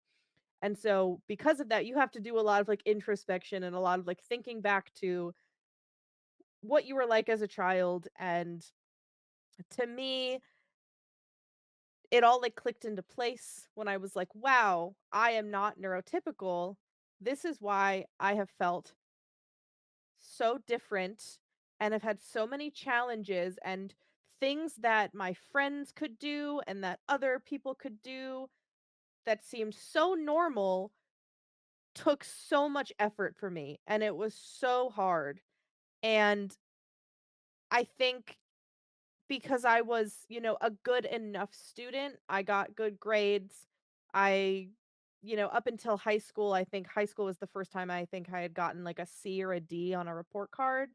And so because of that, you have to do a lot of like introspection and a lot of like thinking back to what you were like as a child. And to me, it all like clicked into place when I was like, wow, I am not neurotypical. This is why I have felt so different and have had so many challenges and things that my friends could do and that other people could do that seemed so normal took so much effort for me and it was so hard. And I think because I was, a good enough student, I got good grades. I, up until high school, I think high school was the first time I think I had gotten like a C or a D on a report card.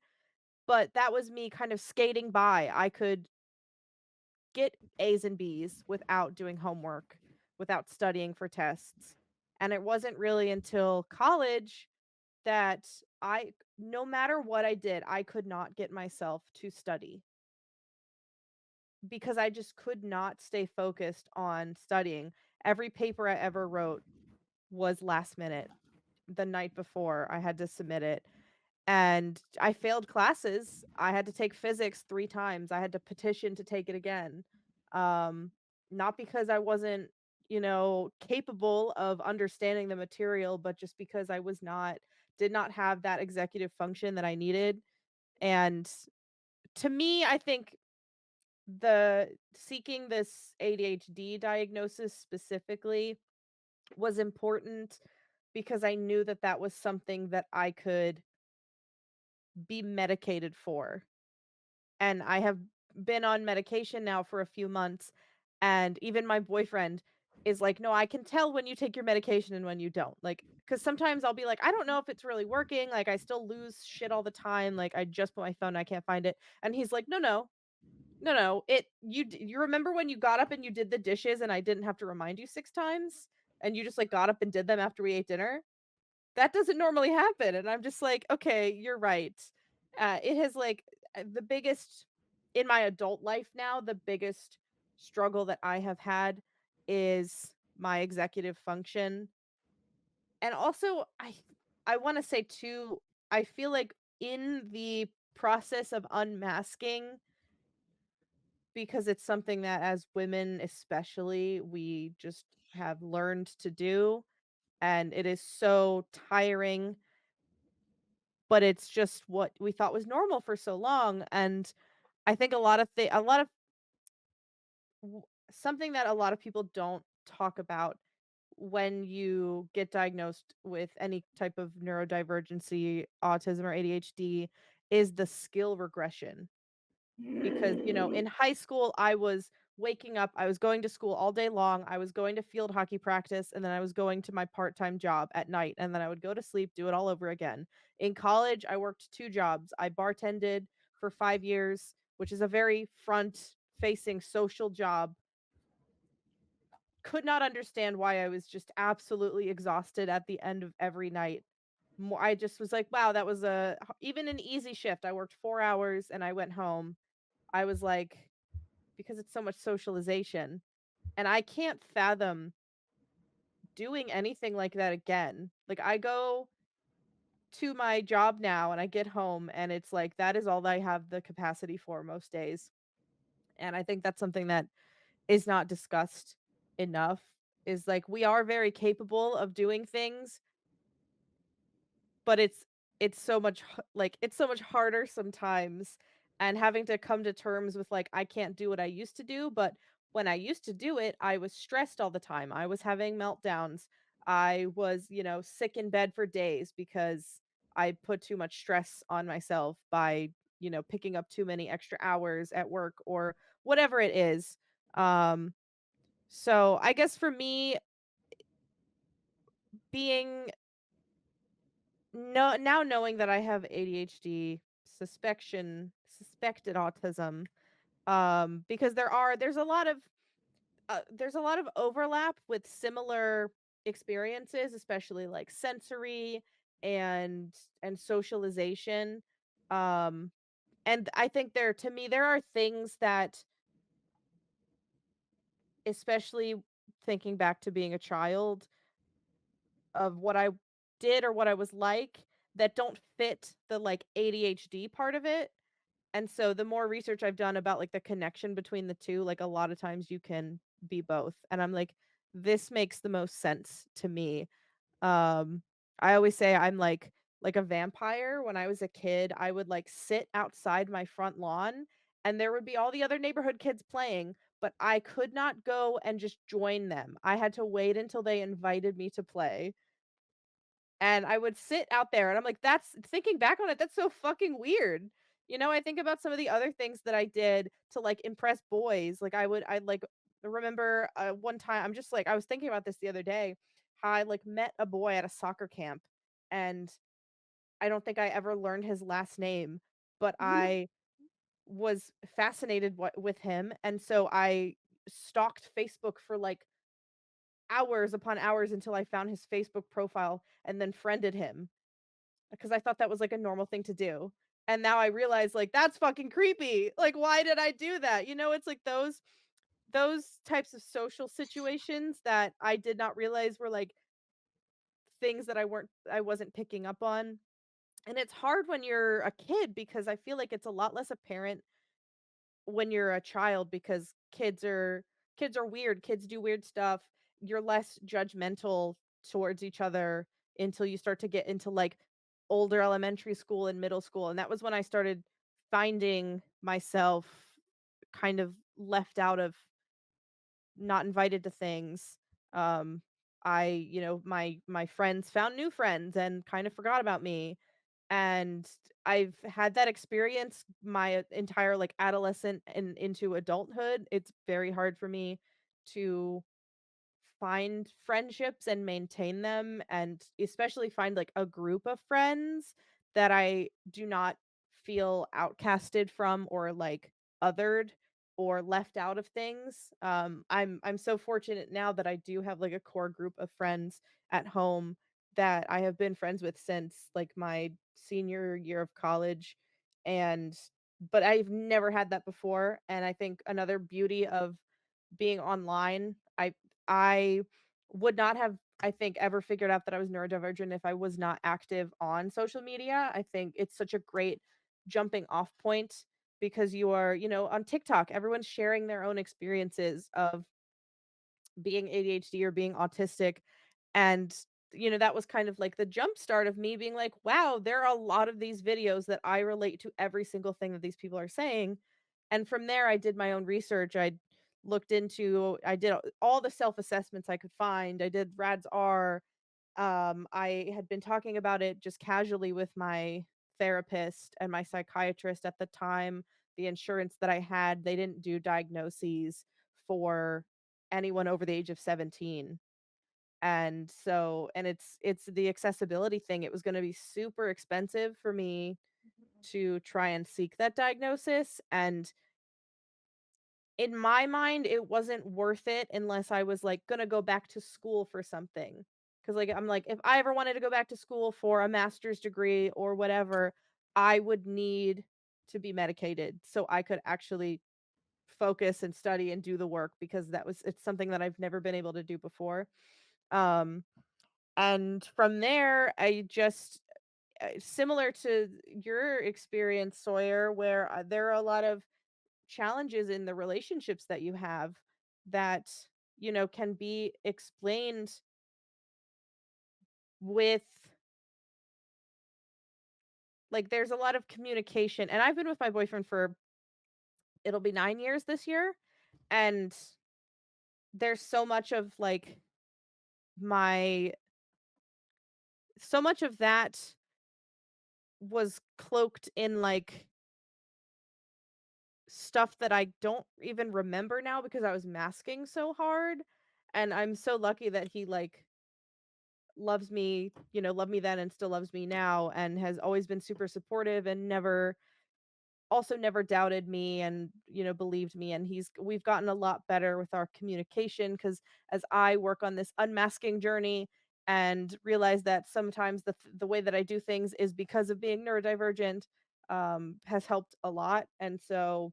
But that was me kind of skating by. I could get A's and B's without doing homework, without studying for tests. And it wasn't really until college that no matter what I did, I could not get myself to study because I just could not stay focused on studying. Every paper I ever wrote was last minute. The night before, I had to submit it. And I failed classes. I had to take physics 3 times. I had to petition to take it again. Um, Not because I wasn't, capable of understanding the material, but just because did not have that executive function that I needed. And to me, I think the seeking this ADHD diagnosis specifically was important because I knew that that was something that I could be medicated for. And I have been on medication now for a few months, and even my boyfriend is like, "No, I can tell when you take your medication and when you don't." Like, cuz sometimes I'll be like, "I don't know if it's really working, like I still lose shit all the time, like I just put my phone, I can't find it." And he's like, "No, no. No, you remember when you got up and you did the dishes and I didn't have to remind you 6 times? And you just, like, got up and did them after we ate dinner? That doesn't normally happen, and I'm just like, "Okay, you're right." It has, like, the biggest in my adult life now, the biggest struggle that I have had is my executive function. And also, I wanna say too, I feel like in the process of unmasking, because it's something that as women especially, we just have learned to do, and it is so tiring, but it's just what we thought was normal for so long. And I think a lot of something that a lot of people don't talk about when you get diagnosed with any type of neurodivergency, autism or ADHD, is the skill regression. Because, in high school, I was waking up, I was going to school all day long, I was going to field hockey practice, and then I was going to my part-time job at night, and then I would go to sleep, do it all over again. In college, I worked 2 jobs. I bartended for 5 years, which is a very front-facing social job. Could not understand why I was just absolutely exhausted at the end of every night. I just was like, "Wow, that was even an easy shift." I worked 4 hours and I went home. I was like, because it's so much socialization. And I can't fathom doing anything like that again. Like, I go to my job now and I get home and it's like that is all I have the capacity for most days. And I think that's something that is not discussed enough, is like we are very capable of doing things, but it's so much it's so much harder sometimes, and having to come to terms with like I can't do what I used to do. But when I used to do it, I was stressed all the time. I was having meltdowns. I was, sick in bed for days because I put too much stress on myself by, picking up too many extra hours at work or whatever it is. Um so I guess for me, being no now knowing that I have ADHD, suspected autism, because there's a lot of overlap with similar experiences, especially like sensory and socialization. Um, and I think to me, there are things that, especially thinking back to being a child, of what I did or what I was like, that don't fit the like ADHD part of it. And so the more research I've done about like the connection between the two, like a lot of times you can be both. And I'm like, this makes the most sense to me. Um I always say I'm like a vampire. When I was a kid, I would like sit outside my front lawn and there would be all the other neighborhood kids playing, but I could not go and just join them. I had to wait until they invited me to play. And I would sit out there and I'm like, that's thinking back on it, that's so fucking weird. I think about some of the other things that I did to like impress boys. Like I like remember one time, I'm just like, I was thinking about this the other day, how I like met a boy at a soccer camp, and I don't think I ever learned his last name, but I was fascinated with him. And so I stalked Facebook for like hours upon hours until I found his Facebook profile and then friended him because I thought that was like a normal thing to do. And now I realize like that's fucking creepy. Like why did I do that? It's like those types of social situations that I did not realize were like things that I wasn't picking up on. And it's hard when you're a kid because I feel like it's a lot less apparent when you're a child, because kids are weird. Kids do weird stuff. You're less judgmental towards each other until you start to get into like older elementary school and middle school. And that was when I started finding myself kind of left out of, not invited to things. Um my friends found new friends and kind of forgot about me, and I've had that experience my entire like adolescent and into adulthood. It's very hard for me to find friendships and maintain them, and especially find like a group of friends that I do not feel outcasted from or like othered. or left out of things. I'm so fortunate now that I do have like a core group of friends at home that I have been friends with since like my senior year of college, and but I've never had that before. And I think another beauty of being online, I would not have, I think, ever figured out that I was neurodivergent if I was not active on social media. I think it's such a great jumping off point because you are, on TikTok, everyone's sharing their own experiences of being ADHD or being autistic. And, that was kind of like the jump start of me being like, wow, there are a lot of these videos that I relate to every single thing that these people are saying. And from there, I did my own research. I did all the self assessments I could find. I did RADS R. I had been talking about it just casually with my therapist and my psychiatrist at the time. The insurance that I had, they didn't do diagnoses for anyone over the age of 17. And so, and it's the accessibility thing. It was going to be super expensive for me to try and seek that diagnosis. And in my mind, it wasn't worth it unless I was like gonna go back to school for something. Cause like I'm like, if I ever wanted to go back to school for a master's degree or whatever, I would need to be medicated so I could actually focus and study and do the work, because it's something that I've never been able to do before. Um and from there, I just similar to your experience, Sawyer, where there are a lot of challenges in the relationships that you have that can be explained with, like, there's a lot of communication. And I've been with my boyfriend for, it'll be 9 years this year, and there's so much of like my so much of that was cloaked in like stuff that I don't even remember now because I was masking so hard. And I'm so lucky that he like loves me, loved me then and still loves me now, and has always been super supportive and never doubted me, and believed me. And we've gotten a lot better with our communication, because as I work on this unmasking journey and realize that sometimes the way that I do things is because of being neurodivergent, has helped a lot. And so,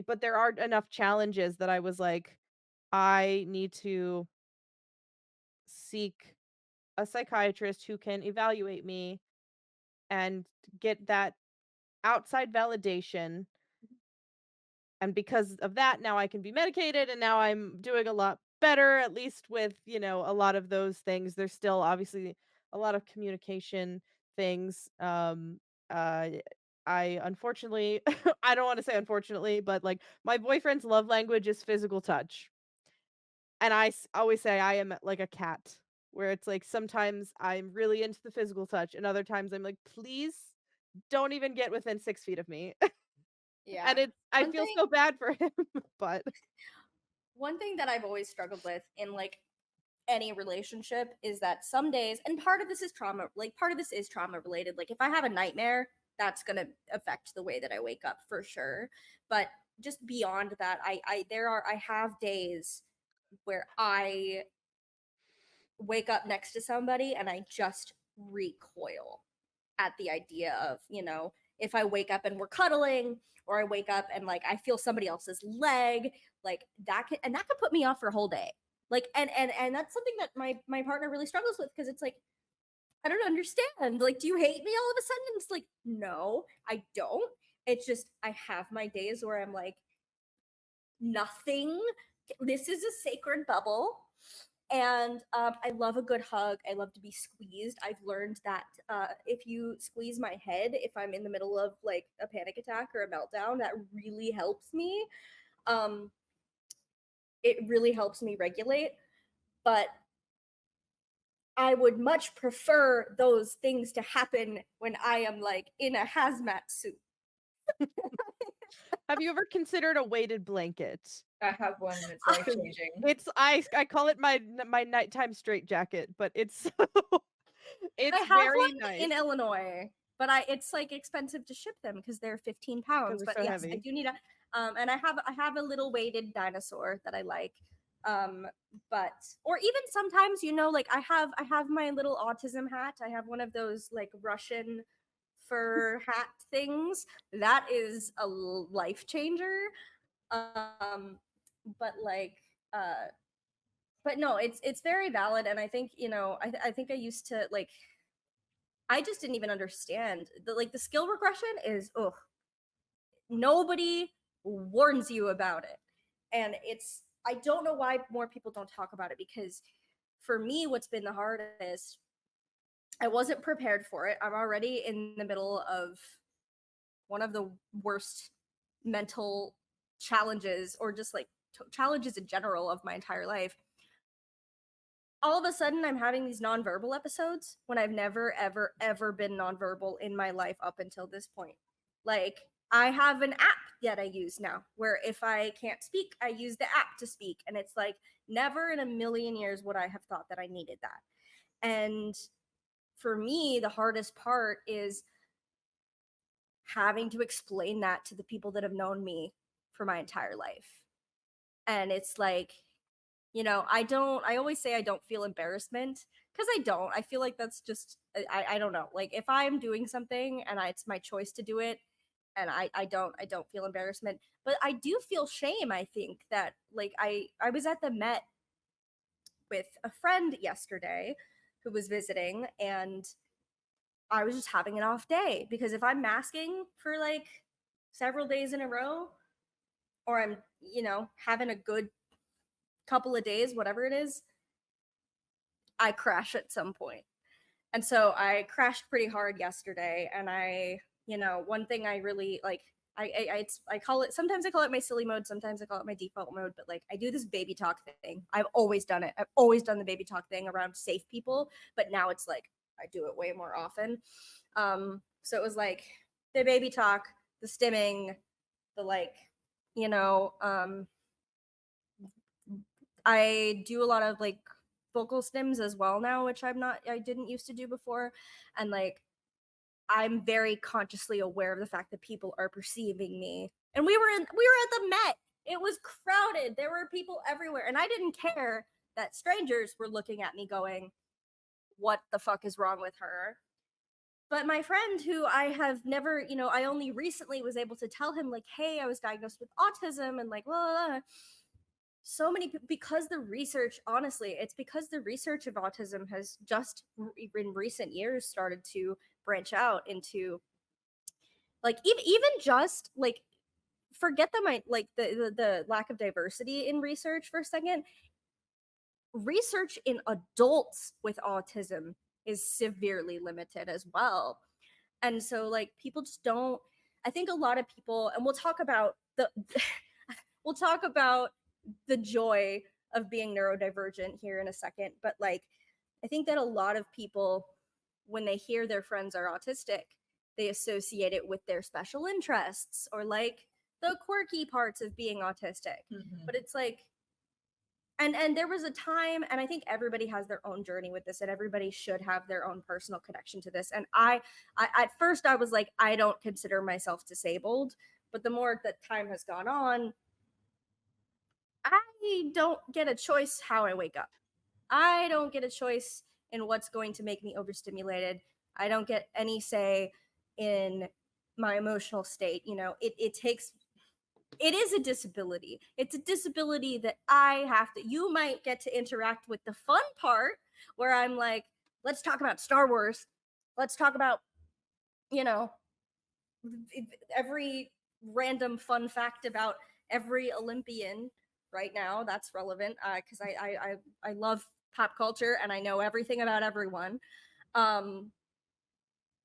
but there are enough challenges that I was like, I need to seek a psychiatrist who can evaluate me and get that outside validation. And because of that, now I can be medicated, and now I'm doing a lot better, at least with, a lot of those things. There's still obviously a lot of communication things. Uh, I unfortunately, I don't want to say unfortunately, but like my boyfriend's love language is physical touch. And always say I am like a cat, where it's like sometimes I'm really into the physical touch, and other times I'm like, please don't even get within 6 feet of me. Yeah. And I One feel thing so bad for him, but one thing that I've always struggled with in like any relationship is that some days, and part of this is trauma, like part of this is trauma related. Like if I have a nightmare, that's gonna affect the way that I wake up for sure. But just beyond that, I have days where I wake up next to somebody and I just recoil at the idea of, if I wake up and we're cuddling, or I wake up and like I feel somebody else's leg, like that could put me off for a whole day. Like and that's something that my partner really struggles with, because it's like, I don't understand. Like, do you hate me all of a sudden? And it's like, no, I don't. It's just I have my days where I'm like, nothing. This is a sacred bubble. And I love a good hug. I love to be squeezed. I've learned that if you squeeze my head, if I'm in the middle of like a panic attack or a meltdown, that really helps me. Um, it really helps me regulate. But I would much prefer those things to happen when I am like in a hazmat suit. have you ever considered a weighted blanket? I have one and it's life changing. It's I call it my nighttime straitjacket, but it's I it's have very one nice in Illinois, but it's like expensive to ship them because they're 15 because pounds. they're But so yes, I heavy. do need a. And I have a little weighted dinosaur that I like. But or even sometimes, you know, like I have my little autism hat. I have one of those like Russian fur hat things. That is a life changer. Um, but like but no, it's very valid, and I think, you know, I think I used to like, I just didn't even understand the skill regression is, ugh, nobody warns you about it. And it's, I don't know why more people don't talk about it, because for me, what's been the hardest, I wasn't prepared for it. I'm already in the middle of one of the worst mental challenges, or just like challenges in general of my entire life. All of a sudden, I'm having these nonverbal episodes when I've never, ever, ever been nonverbal in my life up until this point. Like, I have an app that I use now where if I can't speak, I use the app to speak. And it's like, never in a million years would I have thought that I needed that. And for me, the hardest part is having to explain that to the people that have known me for my entire life. And it's like, you know, I always say I don't feel embarrassment, because I don't. I feel like that's just, I don't know. Like, if I'm doing something and it's my choice to do it, and I don't feel embarrassment, but I do feel shame. I think that, like, I was at the Met with a friend yesterday who was visiting, and I was just having an off day, because if I'm masking for like several days in a row, or I'm, you know, having a good couple of days, whatever it is, I crash at some point. And so I crashed pretty hard yesterday. And I, you know, one thing I really like, I call it, sometimes I call it my silly mode, sometimes I call it my default mode, but like I do this baby talk thing. I've always done it. I've always done the baby talk thing around safe people, but now it's like I do it way more often. So it was like the baby talk, the stimming, the like, you know, I do a lot of like vocal stims as well now, which I didn't used to do before. And like, I'm very consciously aware of the fact that people are perceiving me. And we were at the Met. It was crowded. There were people everywhere. And I didn't care that strangers were looking at me going, what the fuck is wrong with her? But my friend, who I have never, you know, I only recently was able to tell him, like, hey, I was diagnosed with autism, and like, blah, blah, blah. So many, because the research, honestly, it's because the research of autism has just in recent years started to branch out into like, even just like, forget the lack of diversity in research for a second. Research in adults with autism is severely limited as well. And so like, people just don't, I think a lot of people, and we'll talk about the we'll talk about the joy of being neurodivergent here in a second, but like, I think that a lot of people, when they hear their friends are autistic, they associate it with their special interests or like the quirky parts of being autistic. Mhm. But it's like, and there was a time, and I think everybody has their own journey with this, and everybody should have their own personal connection to this. And I at first I was like, I don't consider myself disabled, but the more that time has gone on, I don't get a choice how I wake up. I don't get a choice in what's going to make me overstimulated. I don't get any say in my emotional state. You know, it takes, it is a disability. It's a disability that I have to, you might get to interact with the fun part where I'm like, let's talk about Star Wars. Let's talk about, you know, every random fun fact about every Olympian right now that's relevant, because I love pop culture and I know everything about everyone.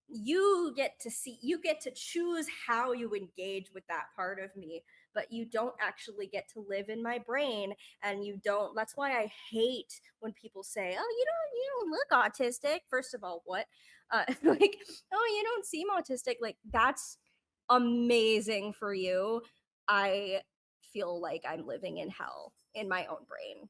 You get to see, you get to choose how you engage with that part of me, but you don't actually get to live in my brain. And you don't, that's why I hate when people say, oh, you don't look autistic. First of all, what? Like, oh, you don't seem autistic. Like, that's amazing for you. I feel like I'm living in hell in my own brain.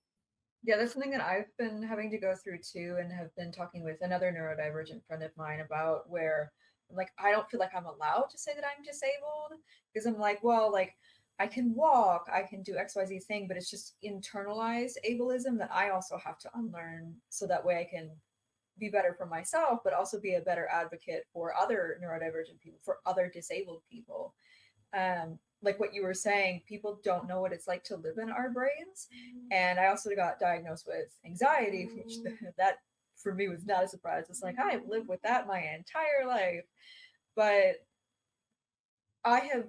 Yeah, that's something that I've been having to go through too, and have been talking with another neurodivergent friend of mine about, where I'm like, I don't feel like I'm allowed to say that I'm disabled, because I'm like, well, like I can walk, I can do XYZ thing, but it's just internalized ableism that I also have to unlearn so that way I can be better for myself, but also be a better advocate for other neurodivergent people, for other disabled people. Like what you were saying, people don't know what it's like to live in our brains. And I also got diagnosed with anxiety, which that for me was not a surprise. It's like I've lived with that my entire life. But I have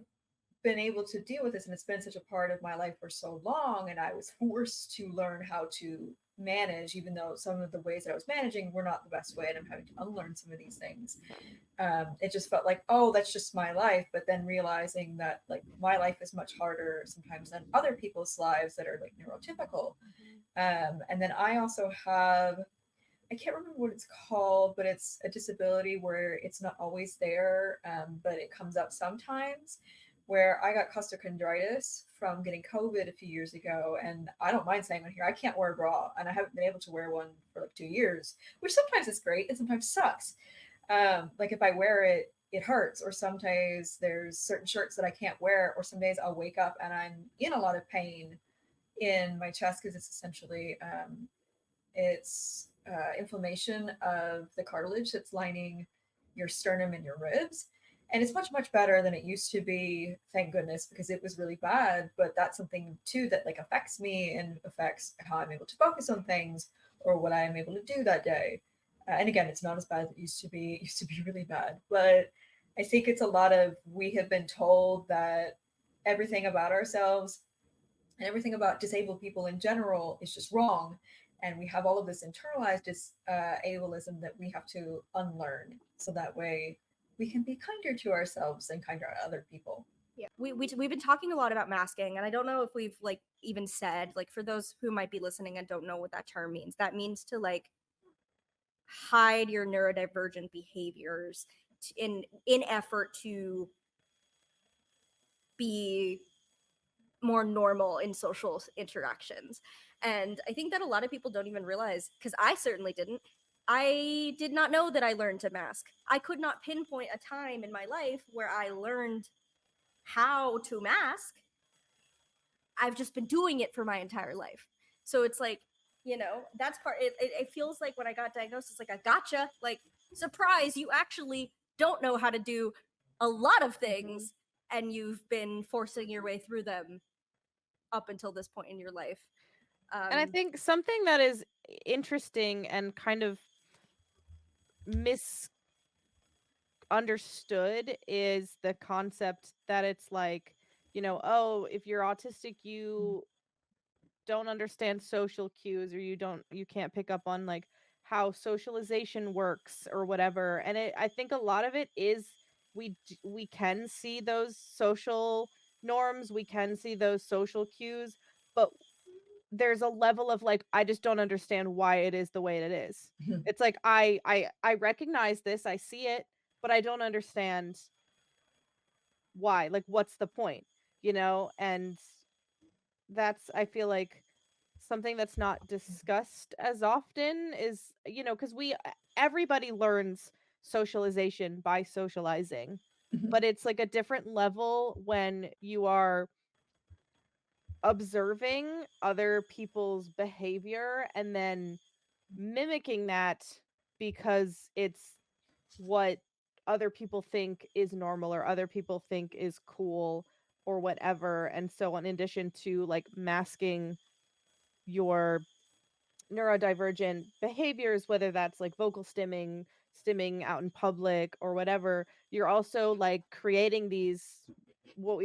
been able to deal with this, and it's been such a part of my life for so long, and I was forced to learn how to manage, even though some of the ways that I was managing were not the best way, and I'm having to unlearn some of these things. It just felt like, oh, that's just my life, but then realizing that like my life is much harder sometimes than other people's lives that are like neurotypical. And then I also have, I can't remember what it's called, but it's a disability where it's not always there, but it comes up sometimes, where I got costochondritis from getting COVID a few years ago. And I don't mind saying on here, I can't wear a bra, and I haven't been able to wear one for like 2 years, which sometimes is great and sometimes sucks. Like if I wear it, it hurts, or sometimes there's certain shirts that I can't wear, or some days I'll wake up and I'm in a lot of pain in my chest because it's essentially it's inflammation of the cartilage that's lining your sternum and your ribs. And it's much, much better than it used to be, thank goodness, because it was really bad. But that's something too that like affects me and affects how I'm able to focus on things or what I'm able to do that day. And again, it's not as bad as it used to be. It used to be really bad. But I think it's a lot of, we have been told that everything about ourselves and everything about disabled people in general is just wrong. And we have all of this internalized ableism that we have to unlearn. So that way we can be kinder to ourselves and kinder to other people. Yeah, we've been talking a lot about masking, and I don't know if we've like even said, like, for those who might be listening and don't know what that term means, that means to like hide your neurodivergent behaviors in effort to be more normal in social interactions. And I think that a lot of people don't even realize, because I certainly didn't, I did not know that I learned to mask. I could not pinpoint a time in my life where I learned how to mask. I've just been doing it for my entire life. So it's like, you know, that's part, it feels like when I got diagnosed, it's like, I gotcha, like, surprise, you actually don't know how to do a lot of things, and you've been forcing your way through them up until this point in your life. And I think something that is interesting and kind of misunderstood is the concept that it's like, you know, oh, if you're autistic, you don't understand social cues, or you can't pick up on like how socialization works or whatever. And I think a lot of it is we can see those social norms, we can see those social cues, but there's a level of like, I just don't understand why it is the way it is. It's like I recognize this, I see it, but I don't understand why. Like, what's the point, you know? And that's, I feel like, something that's not discussed as often is, you know, because everybody learns socialization by socializing, but it's like a different level when you are observing other people's behavior and then mimicking that because it's what other people think is normal or other people think is cool or whatever. And so in addition to like masking your neurodivergent behaviors, whether that's like vocal stimming out in public or whatever, you're also like creating these what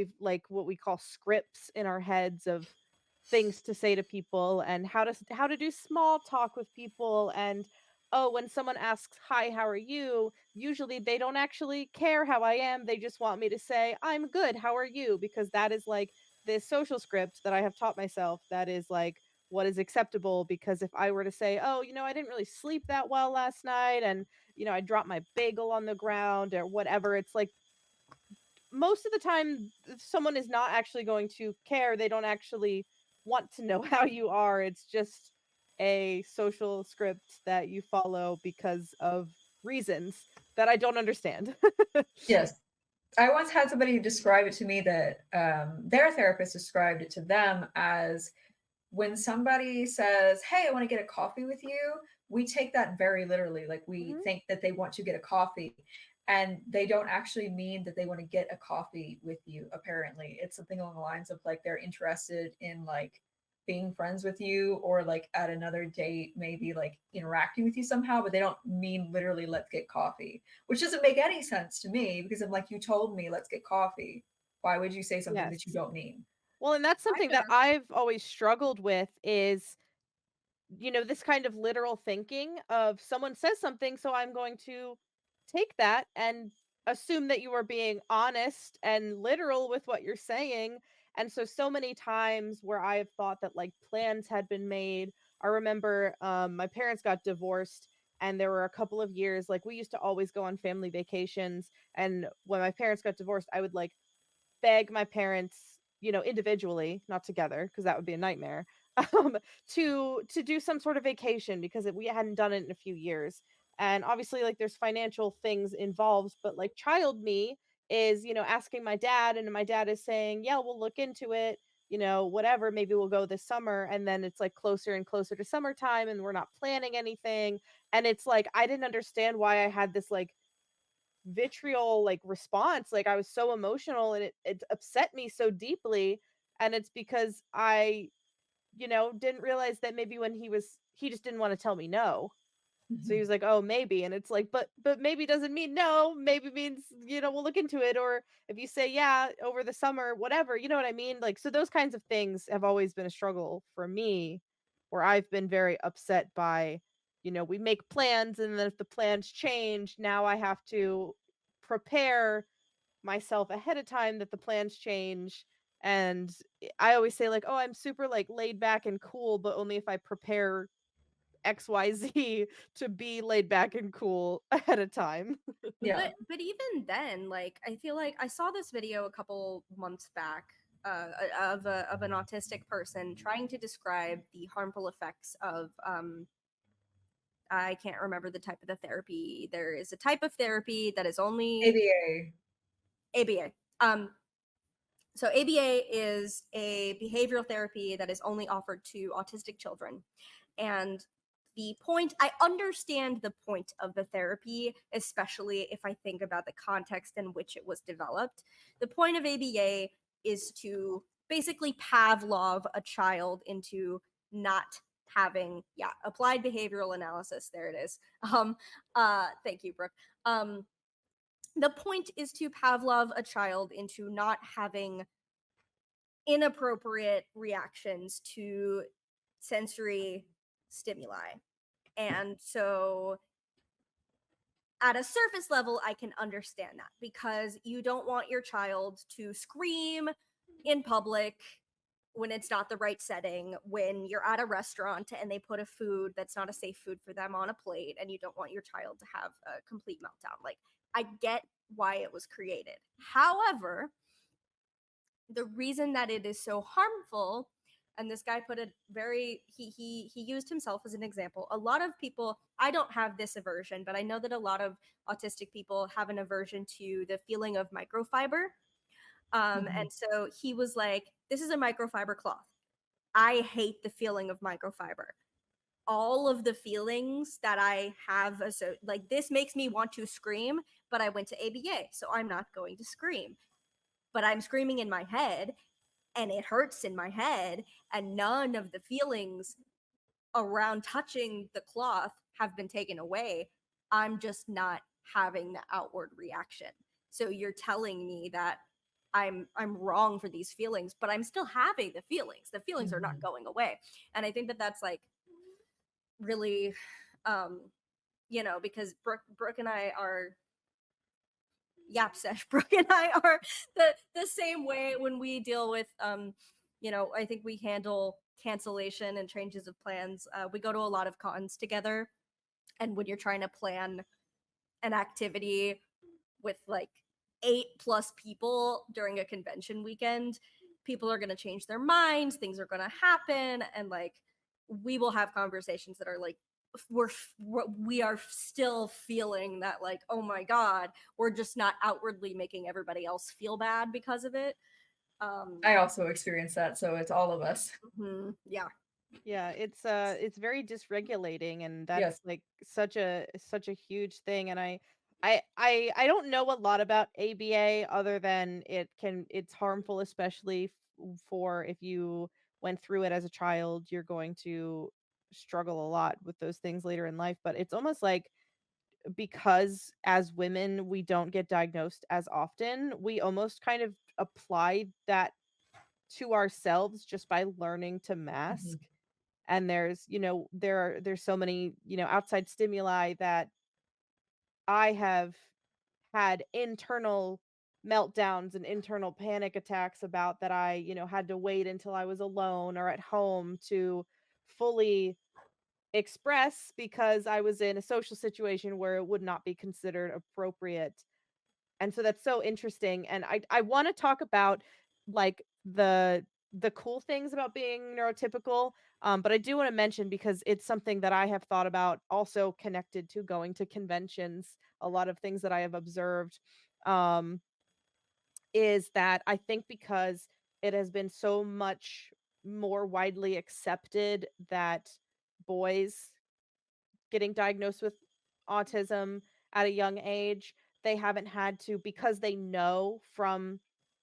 we call scripts in our heads of things to say to people and how to do small talk with people. And oh, when someone asks, hi, how are you, usually they don't actually care how I am, they just want me to say I'm good, how are you, because that is like this social script that I have taught myself that is like what is acceptable. Because if I were to say, oh, you know, I didn't really sleep that well last night, and you know, I dropped my bagel on the ground or whatever, it's like most of the time someone is not actually going to care, they don't actually want to know how you are. It's just a social script that you follow because of reasons that I don't understand. Yes. I once had somebody describe it to me that their therapist described it to them as when somebody says, "Hey, I want to get a coffee with you," we take that very literally. Like we Mhm. think that they want to get a coffee, and they don't actually mean that they want to get a coffee with you. Apparently, it's something along the lines of like they're interested in like being friends with you, or like at another date, maybe like interacting with you somehow, but they don't mean literally let's get coffee, which doesn't make any sense to me because I'm like, you told me let's get coffee. Why would you say something Yes. that you don't mean? Well, and that's something that Kinda. I've always struggled with is, this kind of literal thinking of someone says something, so I'm going to take that and assume that you are being honest and literal with what you're saying. And so many times where I've thought that like plans had been made. I remember my parents got divorced, and there were a couple of years like we used to always go on family vacations, and when my parents got divorced, I would like beg my parents, individually, not together, because that would be a nightmare, um, to do some sort of vacation because we hadn't done it in a few years. And obviously, like, there's financial things involved, but like, child me is, asking my dad, and my dad is saying, "Yeah, we'll look into it." Whatever, maybe we'll go this summer. And then it's like closer and closer to summertime, and we're not planning anything. And it's like, I didn't understand why I had this like vitriol like response. Like I was so emotional, and it upset me so deeply. And it's because I, didn't realize that maybe when he just didn't want to tell me no. So he Mhm. was like, "Oh, maybe." And it's like, but maybe doesn't mean no. Maybe means, we'll look into it. Or if you say yeah over the summer, whatever, you know what I mean? Like, so those kinds of things have always been a struggle for me, where I've been very upset by, we make plans, and then if the plans change, now I have to prepare myself ahead of time that the plans change. And I always say like, "Oh, I'm super like laid back and cool, but only if I prepare XYZ to be laid back and cool ahead of time." Yeah. But even then, like I feel like I saw this video a couple months back of an autistic person trying to describe the harmful effects of I can't remember the type of the therapy. There is a type of therapy that is only ABA. ABA. So ABA is a behavioral therapy that is only offered to autistic children. And the point, I understand the point of the therapy, especially if I think about the context in which it was developed. The point of ABA is to basically Pavlov a child into not having, yeah, applied behavioral analysis. There it is. Thank you, Brooke. Um, the point is to Pavlov a child into not having inappropriate reactions to sensory stimuli. And so at a surface level, I can understand that because you don't want your child to scream in public when it's not the right setting, when you're at a restaurant and they put a food that's not a safe food for them on a plate, and you don't want your child to have a complete meltdown. Like, I get why it was created. However, the reason that it is so harmful, and this guy put it very, he used himself as an example. A lot of people, I don't have this aversion, but I know that a lot of autistic people have an aversion to the feeling of microfiber. Mhm. And so he was like, this is a microfiber cloth. I hate the feeling of microfiber. All of the feelings that I have, so like this makes me want to scream, but I went to ABA, so I'm not going to scream. But I'm screaming in my head, and it hurts in my head, and none of the feelings around touching the cloth have been taken away. I'm just not having the outward reaction. So you're telling me that I'm wrong for these feelings, but I'm still having the feelings. The feelings are not Mhm. going away. And I think that that's like really um because Brooke and I are yap sesh. Brooke and I are the same way when we deal with I think we handle cancellation and changes of plans. We go to a lot of cons together, and when you're trying to plan an activity with like 8+ people during a convention weekend, people are going to change their minds, things are going to happen, and like we will have conversations that are like we are still feeling that, like, oh my god, we're just not outwardly making everybody else feel bad because of it. I also experienced that, so it's all of us. Yeah. Yeah, it's very dysregulating, and that's Yes. like such a huge thing. And I don't know a lot about ABA other than it's harmful, especially for if you went through it as a child, you're going to struggle a lot with those things later in life. But it's almost like because as women we don't get diagnosed as often, we almost kind of apply that to ourselves just by learning to mask. Mhm. And there's, there's so many, outside stimuli that I have had internal meltdowns and internal panic attacks about, that I, had to wait until I was alone or at home to fully express, because I was in a social situation where it would not be considered appropriate. And so that's so interesting, and I want to talk about like the cool things about being neurotypical, but I do want to mention, because it's something that I have thought about, also connected to going to conventions. A lot of things that I have observed, um, is that I think because it has been so much more widely accepted that boys getting diagnosed with autism at a young age, they haven't had to, because they know from,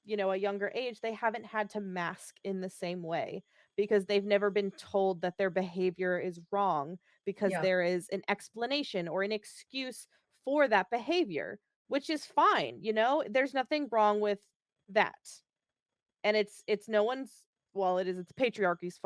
a younger age, they haven't had to mask in the same way, because they've never been told that their behavior is wrong, because Yeah. there is an explanation or an excuse for that behavior, which is fine, there's nothing wrong with that. And it's no one's, well, it's patriarchy's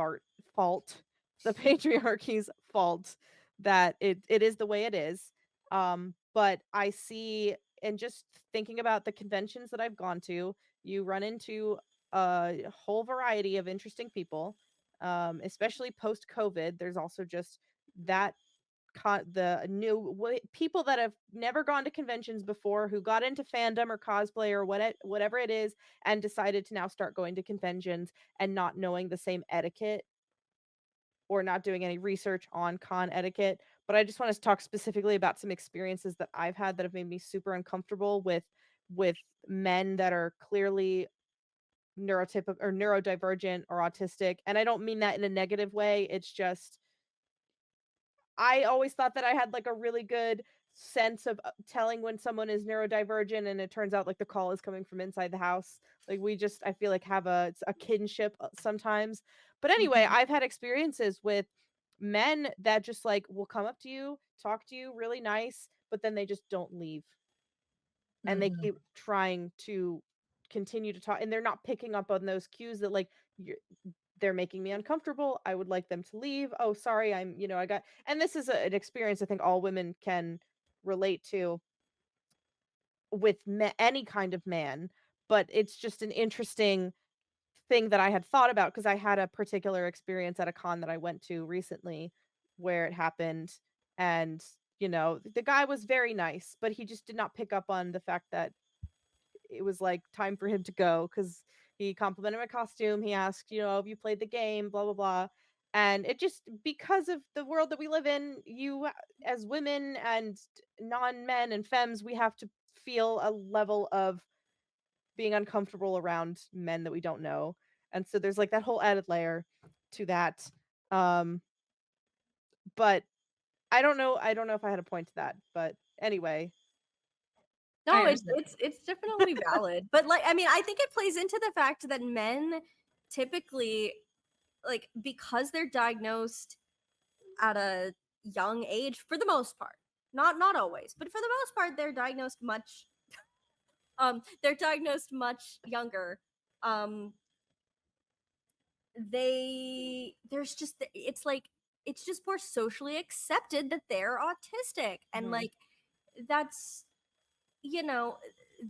fault, the patriarchy's fault, that it is the way it is. But I see, and just thinking about the conventions that I've gone to, you run into a whole variety of interesting people, especially post COVID. There's also just that the new people that have never gone to conventions before, who got into fandom or cosplay or whatever it is, and decided to now start going to conventions and not knowing the same etiquette, or not doing any research on con etiquette. But I just want to talk specifically about some experiences that I've had that have made me super uncomfortable with men that are clearly neurotypical or neurodivergent or autistic. And I don't mean that in a negative way. It's just, I always thought that I had like a really good sense of telling when someone is neurodivergent, and it turns out like the call is coming from inside the house. Like we just, I feel like, have a kinship sometimes. But anyway, Mhm. I've had experiences with men that just like will come up to you, talk to you really nice, but then they just don't leave, and they Mhm. keep trying to continue to talk, and they're not picking up on those cues that like you're, they're making me uncomfortable. I would like them to leave. Oh, sorry, I got, and this is an experience I think all women can relate to with any kind of man, but it's just an interesting thing that I had thought about, because I had a particular experience at a con that I went to recently where it happened. And, the guy was very nice, but he just did not pick up on the fact that it was like time for him to go, because he complimented my costume. He asked, have you played the game, blah blah blah. And it just, because of the world that we live in, you as women and non-men and femmes, we have to feel a level of being uncomfortable around men that we don't know. And so there's like that whole added layer to that. um but I don't know if I had a point to that, but anyway. I No, understand. it's definitely valid. But like, I mean, I think it plays into the fact that men typically, like, because they're diagnosed at a young age for the most part. Not always, but for the most part they're diagnosed much younger. Um there's just it's like it's just more socially accepted that they're autistic, and Mhm. like that's, you know,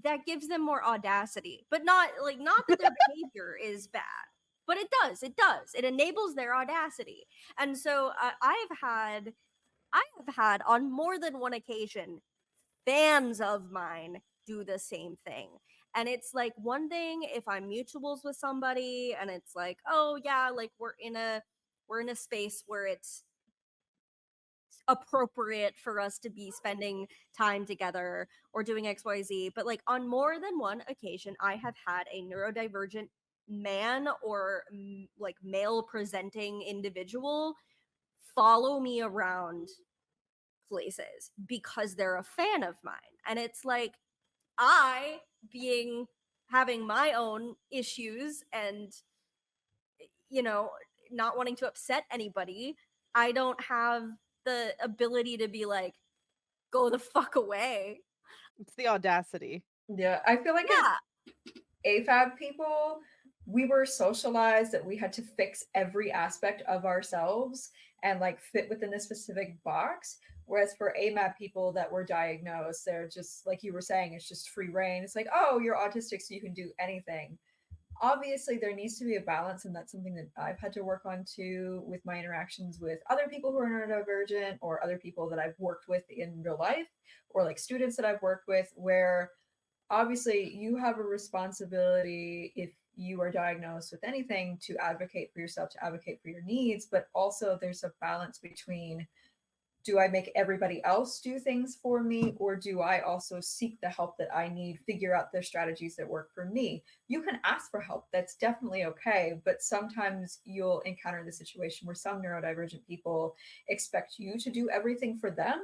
that gives them more audacity, but not that their behavior is bad, but it enables their audacity. And so I have had on more than one occasion fans of mine do the same thing. And it's like one thing if I'm mutuals with somebody and it's like, oh yeah, like we're in a space where it's appropriate for us to be spending time together or doing XYZ. But like on more than one occasion, I have had a neurodivergent man or like male presenting individual follow me around places because they're a fan of mine. And it's like, I being having my own issues and, you know, not wanting to upset anybody, I don't have the ability to be like, go the fuck away. It's the audacity. Yeah, I feel like Yeah. as AFAB people, we were socialized that we had to fix every aspect of ourselves and like fit within a specific box. Whereas for AMAP people that were diagnosed, they're just like you were saying, it's just free reign. It's like, oh, you're autistic, so you can do anything. Obviously, there needs to be a balance, and that's something that I've had to work on too with my interactions with other people who are neurodivergent or other people that I've worked with in real life or like students that I've worked with, where obviously you have a responsibility if you are diagnosed with anything to advocate for yourself, to advocate for your needs, but also there's a balance between, do I make everybody else do things for me, or do I also seek the help that I need, figure out the strategies that work for me? You can ask for help, that's definitely okay, but sometimes you'll encounter the situation where some neurodivergent people expect you to do everything for them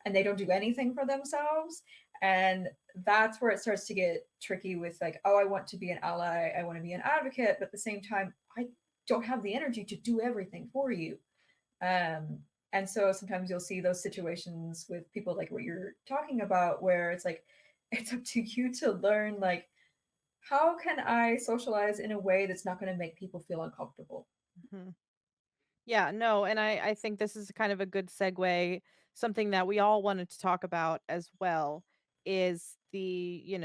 and they don't do anything for themselves. And that's where it starts to get tricky with like, oh, I want to be an ally, I want to be an advocate, but at the same time, I don't have the energy to do everything for you. Um, and so sometimes you'll see those situations with people like what you're talking about, where it's like, it's up to you to learn, like, how can I socialize in a way that's not going to make people feel uncomfortable? Mhm. Yeah, no, and I think this is kind of a good segue. Something that we all wanted to talk about as well is the,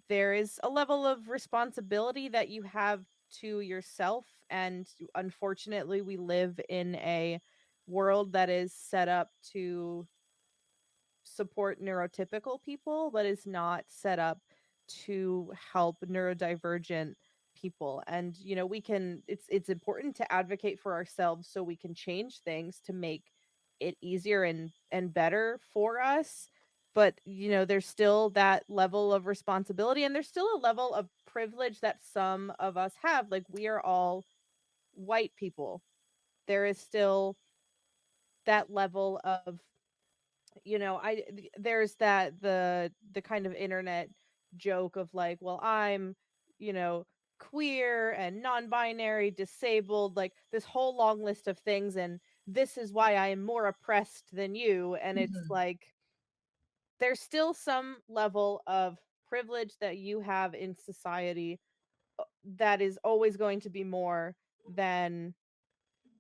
there is a level of responsibility that you have to yourself. And unfortunately, we live in a world that is set up to support neurotypical people, but is not set up to help neurodivergent people. And we can, it's important to advocate for ourselves so we can change things to make it easier and better for us. But there's still that level of responsibility, and there's still a level of privilege that some of us have. Like, we are all white people. There is still that level of, there's that the kind of internet joke of like, well, I'm, you know queer and non-binary, disabled, like this whole long list of things, and this is why I am more oppressed than you. And it's Mhm. like, there's still some level of privilege that you have in society, that is always going to be more than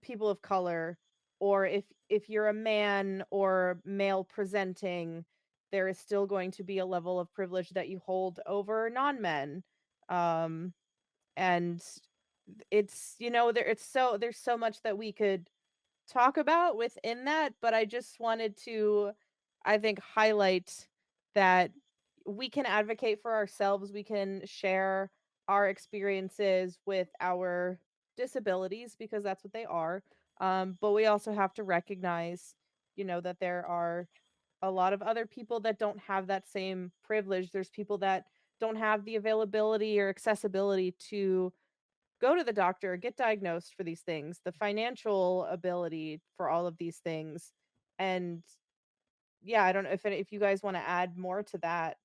people of color. Or if you're a man or male presenting, there is still going to be a level of privilege that you hold over non-men. um and it's, there's so much that we could talk about within that, but I just wanted to, I think, highlight that we can advocate for ourselves, we can share our experiences with our disabilities, because that's what they are. But we also have to recognize, that there are a lot of other people that don't have that same privilege. There's people that don't have the availability or accessibility to go to the doctor, get diagnosed for these things, the financial ability for all of these things. And yeah, I don't know if you guys want to add more to that.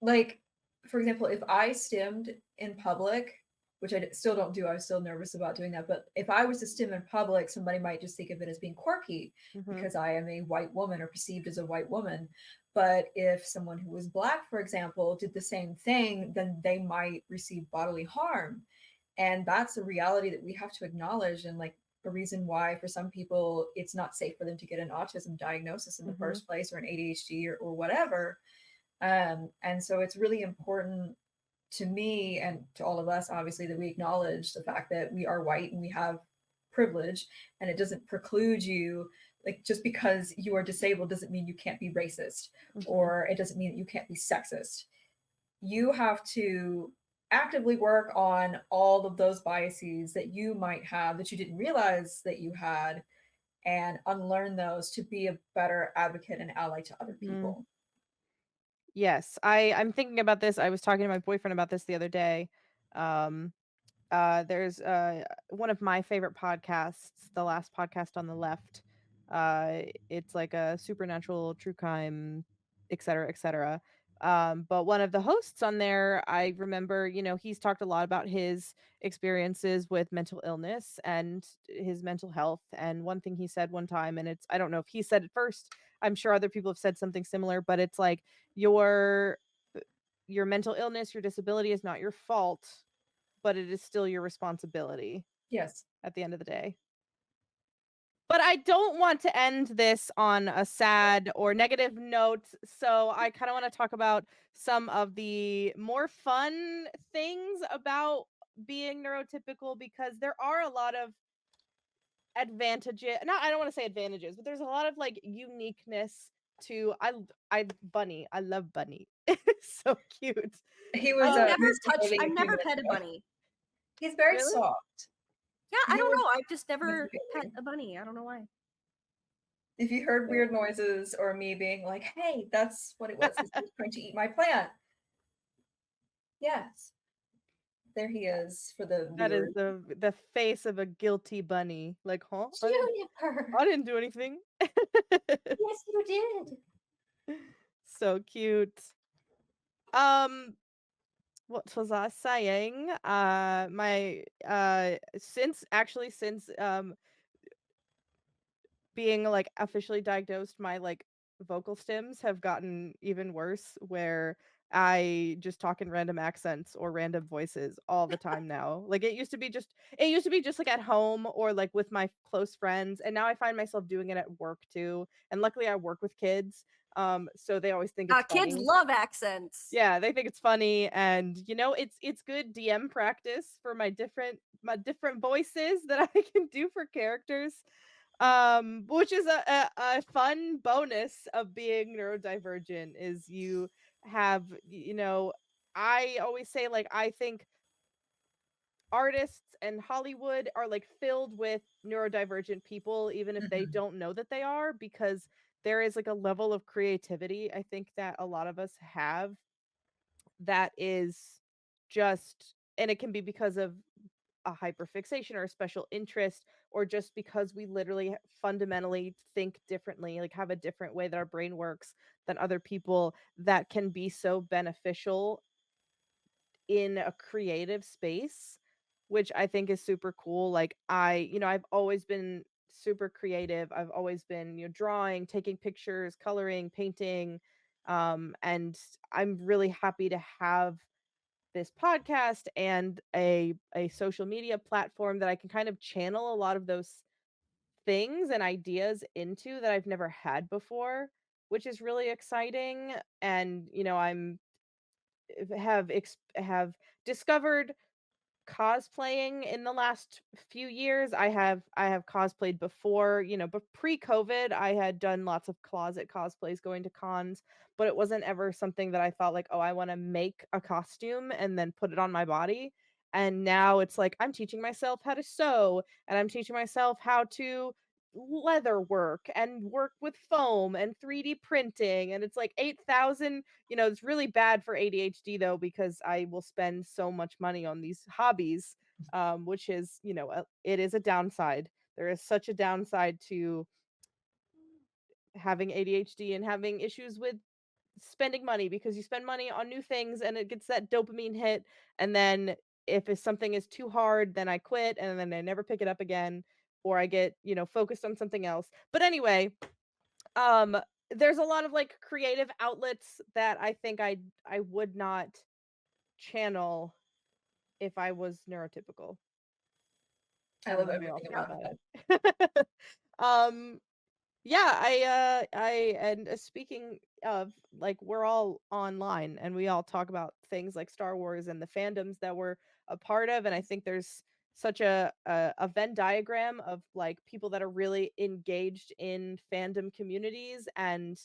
Like, for example, if I stimmed in public, which still don't do, I was still nervous about doing that. But if I was to stim in public, somebody might just think of it as being quirky Hmm. because I am a white woman or perceived as a white woman. But if someone who was Black, for example, did the same thing, then they might receive bodily harm. And that's a reality that we have to acknowledge. And like, a reason why for some people it's not safe for them to get an autism diagnosis in the Hmm. first place, or an ADHD, or whatever. And so it's really important to me and to all of us, obviously, that we acknowledge the fact that we are white and we have privilege, and it doesn't preclude you. Like, just because you are disabled doesn't mean you can't be racist, Hmm. or it doesn't mean that you can't be sexist. You have to actively work on all of those biases that you might have that you didn't realize that you had, and unlearn those to be a better advocate and ally to other people. Yes, I'm thinking about this. I was talking to my boyfriend about this the other day. Um, there's one of my favorite podcasts, the last podcast on the left. It's like a supernatural true crime, et cetera, et cetera. But one of the hosts on there, I remember, he's talked a lot about his experiences with mental illness and his mental health. And one thing he said one time, and I don't know if he said it first, I'm sure other people have said something similar, but it's like your mental illness, your disability is not your fault, but it is still your responsibility Yes. at the end of the day. But I don't want to end this on a sad or negative note, so I kind of want to talk about some of the more fun things about being neurotypical, because there are a lot of advantages. I don't want to say advantages, but there's a lot of like uniqueness to Bunny. I love Bunny. It's so cute. He was I've he was behaving a I've few never minutes pet a ago. bunny. He's very Really? soft. Yeah, I He don't was know. I've just never pet misbehaving. a bunny. I don't know why. If you heard weird noises or me being like, hey, that's what it was. He was trying to eat my plant. Yes. There he is for the That is viewers. the face of a guilty bunny. Like, huh? Juniper. I didn't do anything. Yes, you did. So cute. What was I saying? My since being like officially diagnosed, my like vocal stems have gotten even worse, where I just talk in random accents or random voices all the time now. Like it used to be just like at home or like with my close friends, and now I find myself doing it at work too. And luckily I work with kids. So they always think it's Kids funny. love accents. Yeah, they think it's funny, and it's good DM practice for my different voices that I can do for characters, which is a fun bonus of being neurodivergent. Is you have, I always say, like, I think artists and Hollywood are like filled with neurodivergent people, even if they Mhm. don't know that they are, because there is like a level of creativity I think that a lot of us have that is just, and it can be because of a hyperfixation or a special interest, or just because we literally fundamentally think differently, like have a different way that our brain works than other people, that can be so beneficial in a creative space, which I think is super cool. Like I've always been super creative. I've always been, drawing, taking pictures, coloring, painting. And I'm really happy to have this podcast and a social media platform that I can kind of channel a lot of those things and ideas into that I've never had before, which is really exciting. And I'm have discovered cosplaying in the last few years. I have cosplayed before, but pre-COVID I had done lots of closet cosplays, going to cons, but it wasn't ever something that I thought like, oh, I want to make a costume and then put it on my body. And now it's like I'm teaching myself how to sew, and I'm teaching myself how to leather work and work with foam and 3D printing, and it's like 8,000. It's really bad for ADHD though, because I will spend so much money on these hobbies, which is, it is a downside. There is such a downside to having ADHD and having issues with spending money, because you spend money on new things and it gets that dopamine hit. And then if something is too hard, then I quit and then I never pick it up again, or I get, focused on something else. But anyway, um there's a lot of like creative outlets that I think I would not channel if I was neurotypical. I I love don't know how y'all everything feel about that. about it. Yeah, and speaking of, like, we're all online and we all talk about things like Star Wars and the fandoms that we're a part of, and I think there's such a Venn diagram of like people that are really engaged in fandom communities and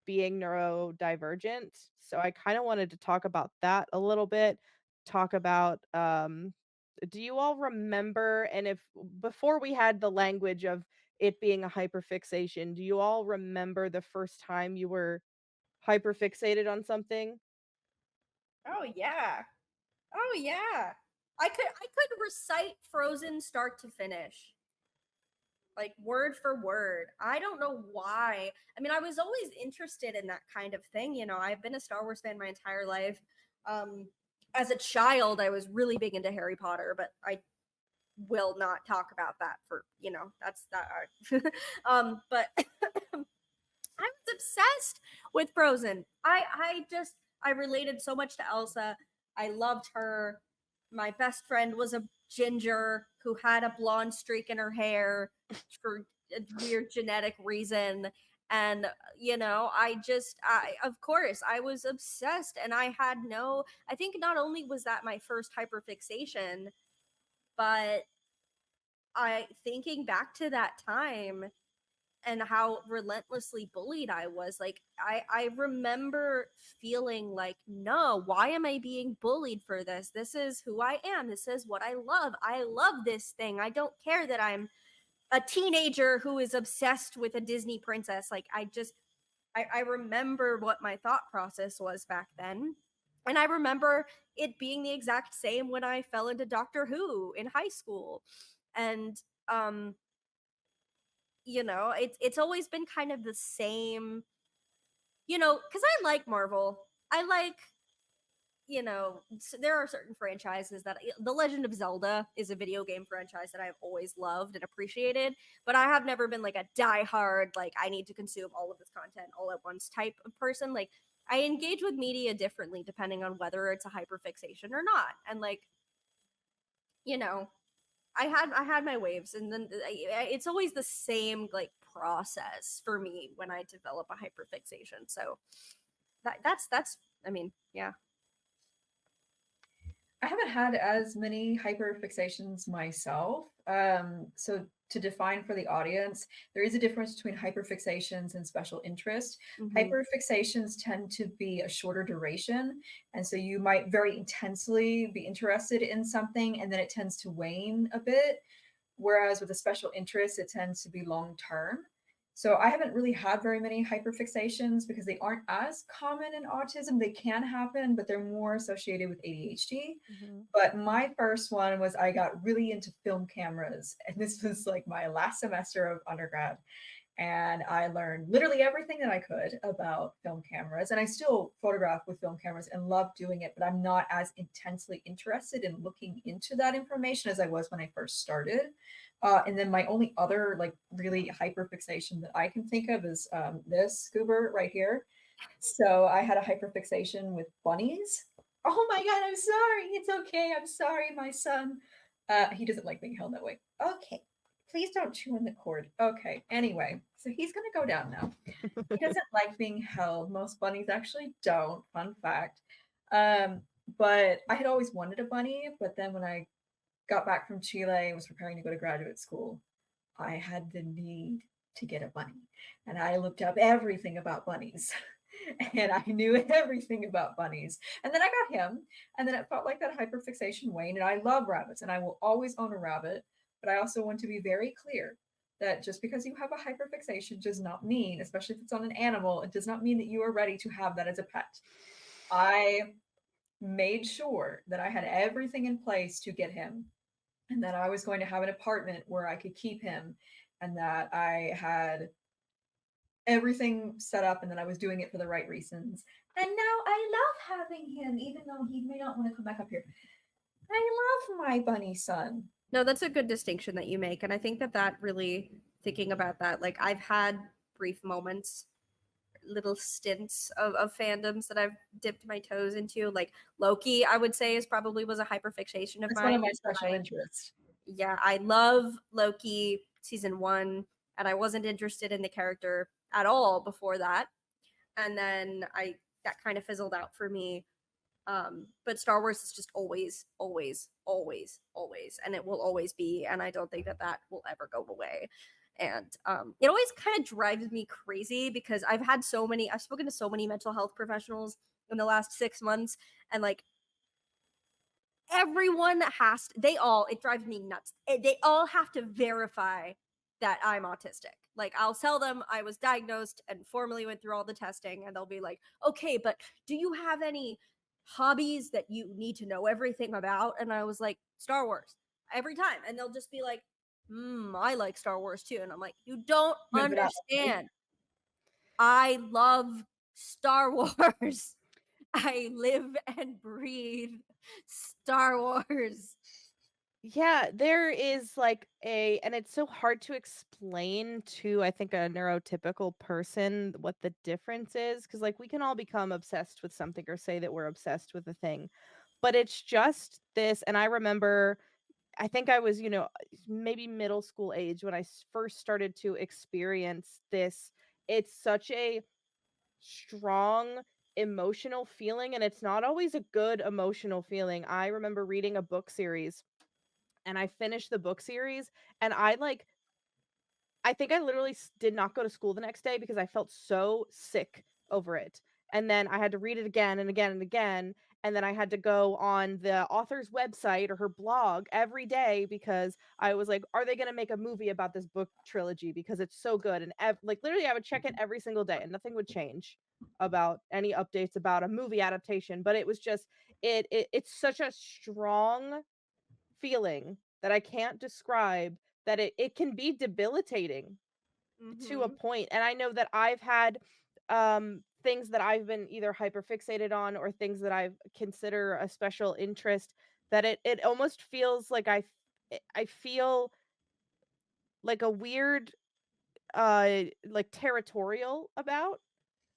being neurodivergent. So I kind of wanted to talk about that a little bit. Talk about, do you all remember, and if before we had the language of it being a hyperfixation. Do you all remember the first time you were hyperfixated on something? Oh yeah. Oh yeah. I could recite Frozen start to finish. Like word for word. I don't know why. I mean, I was always interested in that kind of thing, you know. I've been a Star Wars fan my entire life. As a child, I was really big into Harry Potter, but I will not talk about that for, you know, that's that but I was obsessed with Frozen. I related so much to Elsa. I loved her. My best friend was a ginger who had a blonde streak in her hair for a weird genetic reason. And you know, I of course I was obsessed, and I had no, I think not only was that my first hyperfixation, but I, thinking back to that time and how relentlessly bullied I was, like I remember feeling like, no, why am I being bullied for this? This is who I am. This is what I love. I love this thing. I don't care that I'm a teenager who is obsessed with a Disney princess. Like I remember what my thought process was back then. And I remember it being the exact same when I fell into Doctor Who in high school. And um you know, it's always been kind of the same, you know, because I like Marvel. I like, you know, there are certain franchises that The Legend of Zelda is a video game franchise that I've always loved and appreciated, but I have never been like a diehard, like I need to consume all of this content all at once type of person. Like I engage with media differently depending on whether it's a hyperfixation or not. And like, you know, I had my waves, and then it's always the same like process for me when I develop a hyperfixation. So that's I mean, yeah. I haven't had as many hyperfixations myself. So to define for the audience, there is a difference between hyperfixations and special interest. Mhm. Hyperfixations tend to be a shorter duration. And so you might very intensely be interested in something and then it tends to wane a bit. Whereas with a special interest, it tends to be long term. So I haven't really had very many hyperfixations because they aren't as common in autism. They can happen, but they're more associated with ADHD. Mm-hmm. But my first one was I got really into film cameras. And this was like my last semester of undergrad. And I learned literally everything that I could about film cameras. And I still photograph with film cameras and love doing it, but I'm not as intensely interested in looking into that information as I was when I first started. And then my only other like really hyperfixation that I can think of is this goober right here. So I had a hyperfixation with bunnies. Oh my God, I'm sorry. It's okay. I'm sorry, my son. He doesn't like being held that way. Okay. Please don't chew on the cord. Okay. Anyway, so he's going to go down now. He doesn't like being held. Most bunnies actually don't. Fun fact. But I had always wanted a bunny. But then when I got back from Chile and was preparing to go to graduate school, I had the need to get a bunny. And I looked up everything about bunnies. And I knew everything about bunnies. And then I got him. And then it felt like that hyperfixation waned. And I love rabbits and I will always own a rabbit. But I also want to be very clear that just because you have a hyperfixation does not mean, especially if it's on an animal, it does not mean that you are ready to have that as a pet. I made sure that I had everything in place to get him and that I was going to have an apartment where I could keep him and that I had everything set up and that I was doing it for the right reasons. And now I love having him, even though he may not want to come back up here. I love my bunny son. No, that's a good distinction that you make. And I think that really, thinking about that, like I've had brief moments, little stints of fandoms that I've dipped my toes into. Like Loki, I would say, was a hyperfixation of It's mine. one of my special interests. Yeah, I love Loki season 1, and I wasn't interested in the character at all before that. And then that kind of fizzled out for me. But Star Wars is just always, always, always, always, and it will always be. And I don't think that will ever go away. And it always kind of drives me crazy because I've spoken to so many mental health professionals in the last 6 months, and like everyone it drives me nuts. They all have to verify that I'm autistic. Like, I'll tell them I was diagnosed and formally went through all the testing, and they'll be like, okay, but do you have any hobbies that you need to know everything about? And I was like, Star Wars, every time. And they'll just be like, I like Star Wars too. And I'm like, you don't understand. I love Star Wars. I live and breathe Star Wars. Yeah, there is like and it's so hard to explain to, I think, a neurotypical person what the difference is. Because, like, we can all become obsessed with something or say that we're obsessed with a thing, but it's just this. And I remember, I think I was, maybe middle school age when I first started to experience this. It's such a strong emotional feeling, and it's not always a good emotional feeling. I remember reading a book series, and I finished the book series, and I think I literally did not go to school the next day because I felt so sick over it. And then I had to read it again and again and again. And then I had to go on the author's website or her blog every day because I was like, are they going to make a movie about this book trilogy? Because it's so good. And like, literally, I would check it every single day and nothing would change about any updates about a movie adaptation. But it was just, it's such a strong feeling that I can't describe, that it can be debilitating to a Mm-hmm. point. And I know that I've had things that I've been either hyperfixated on or things that I consider a special interest, that it almost feels like I feel like a weird like territorial about,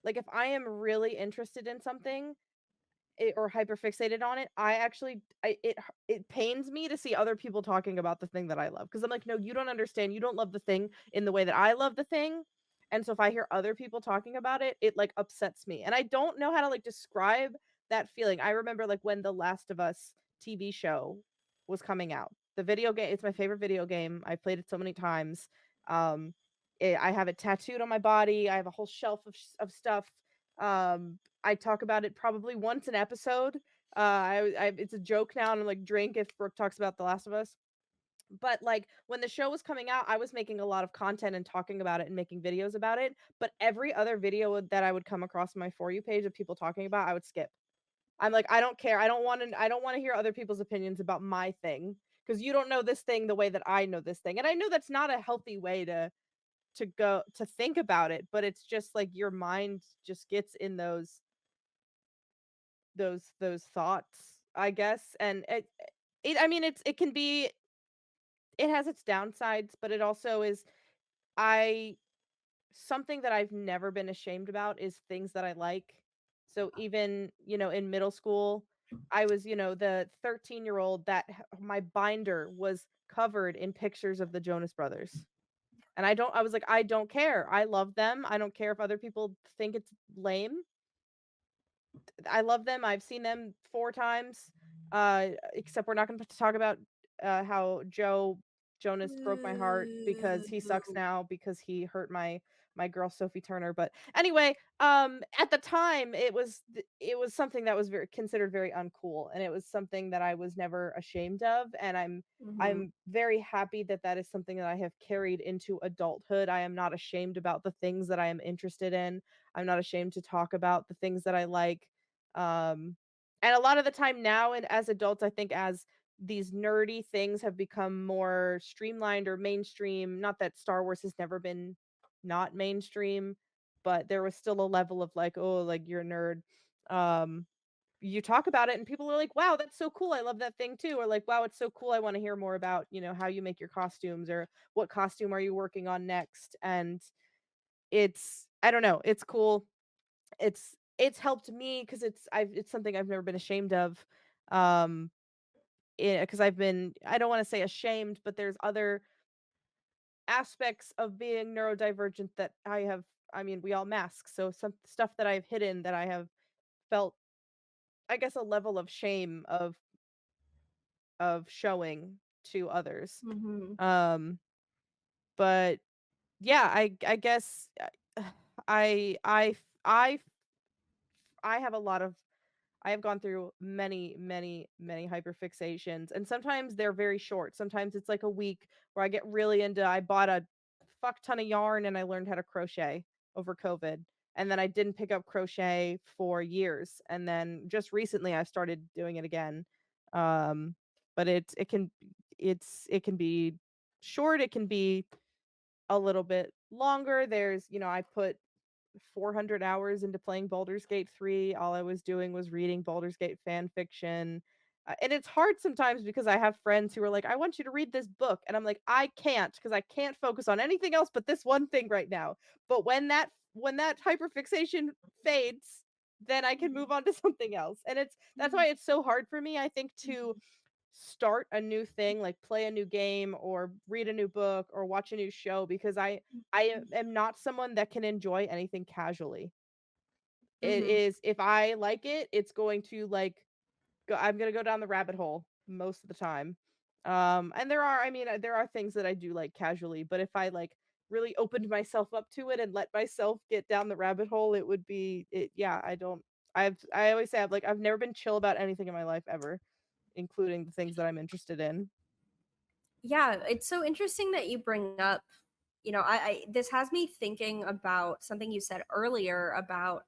like, if I am really interested in something, or hyperfixated on it, I actually it pains me to see other people talking about the thing that I love, because I'm like, no, you don't understand. You don't love the thing in the way that I love the thing. And so if I hear other people talking about it, it like upsets me. And I don't know how to like describe that feeling. I remember like when the Last of Us TV show was coming out. The video game, it's my favorite video game. I played it so many times. Um I have it tattooed on my body. I have a whole shelf of stuff. I talk about it probably once an episode. It's a joke now, and I'm like, drink if Brooke talks about The Last of Us. But like when the show was coming out, I was making a lot of content and talking about it and making videos about it. But every other video that I would come across my For You page of people talking about, I would skip. I'm like, I don't care. I don't want to hear other people's opinions about my thing, because you don't know this thing the way that I know this thing. And I know that's not a healthy way to go to think about it, but it's just like your mind just gets in those thoughts, I guess. And I mean, it can be, it has its downsides, but it also is, I something that I've never been ashamed about is things that I like. So even, in middle school, I was, the 13-year-old that my binder was covered in pictures of the Jonas Brothers. And I was like, I don't care. I love them. I don't care if other people think it's lame. I love them. I've seen them 4 times. Except we're not going to talk about how Joe Jonas broke my heart because he sucks now because he hurt my girl Sophie Turner. But anyway, at the time it was something that was very considered very uncool, and it was something that I was never ashamed of, and Mm-hmm. I'm very happy that that is something that I have carried into adulthood. I am not ashamed about the things that I am interested in. I'm not ashamed to talk about the things that I like. um and a lot of the time now, and as adults, I think, as these nerdy things have become more streamlined or mainstream, not that Star Wars has never been not mainstream, but there was still a level of like, oh, like, you're a nerd. um you talk about it and people are like, wow, that's so cool, I love that thing too. Or like, wow, it's so cool, I want to hear more about, how you make your costumes, or what costume are you working on next. And I don't know, it's cool. It's helped me because it's something I've never been ashamed of. Um, because I don't want to say ashamed, but there's other aspects of being neurodivergent that I mean, we all mask. So some stuff that I've hidden that I have felt, I guess, a level of shame of showing to others. Mm-hmm. Um, but yeah, I guess I I I I have a lot of I have gone through many, many, many hyperfixations, and sometimes they're very short. Sometimes it's like a week where I get really into. I bought fuck ton of yarn and I learned how to crochet over COVID. And then I didn't pick up crochet for years. And then just recently I started doing it again. But it can be short, it can be a little bit longer. There's, I put 400 hours into playing Baldur's Gate 3. All I was doing was reading Baldur's Gate fan fiction. And it's hard sometimes because I have friends who are like, I want you to read this book. And I'm like, I can't because I can't focus on anything else but this one thing right now. But when that hyperfixation fades, then I can move on to something else. And that's why it's so hard for me, I think, to start a new thing, like play a new game or read a new book or watch a new show, because I am not someone that can enjoy anything casually. It Mhm. is, if I like it, it's going to like go, I'm going to go down the rabbit hole most of the time. And there are things that I do like casually, but if I like really opened myself up to it and let myself get down the rabbit hole, it would be it yeah, I always say I've never been chill about anything in my life ever, including the things that I'm interested in. Yeah, it's so interesting that you bring up, this has me thinking about something you said earlier about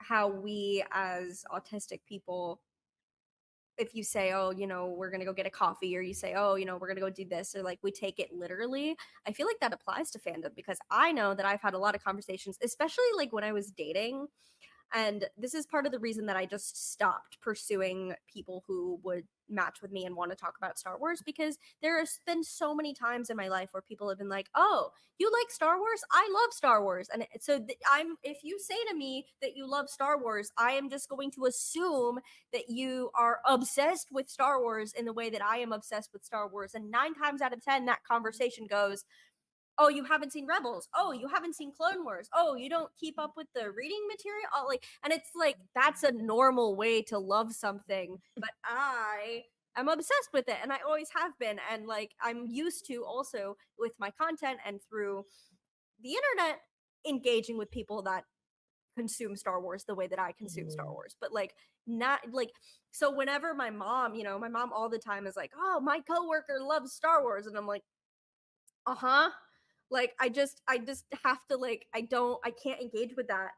how we as autistic people, if you say, oh, we're going to go get a coffee, or you say, oh, we're going to go do this, or like we take it literally. I feel like that applies to fandom because I know that I've had a lot of conversations, especially like when I was dating. And this is part of the reason that I just stopped pursuing people who would match with me and want to talk about Star Wars, because there has been so many times in my life where people have been like, "Oh, you like Star Wars? I love Star Wars." And so if you say to me that you love Star Wars, I am just going to assume that you are obsessed with Star Wars in the way that I am obsessed with Star Wars. And 9 times out of 10 that conversation goes, oh, you haven't seen Rebels. Oh, you haven't seen Clone Wars. Oh, you don't keep up with the reading material. Oh, like, and it's like that's a normal way to love something, but I am obsessed with it, and I always have been. And like, I'm used to also with my content and through the internet engaging with people that consume Star Wars the way that I consume Star Wars. But like, not like, so whenever my mom all the time is like, oh, my coworker loves Star Wars, and I'm like, uh-huh, like I just have to, like, I can't engage with that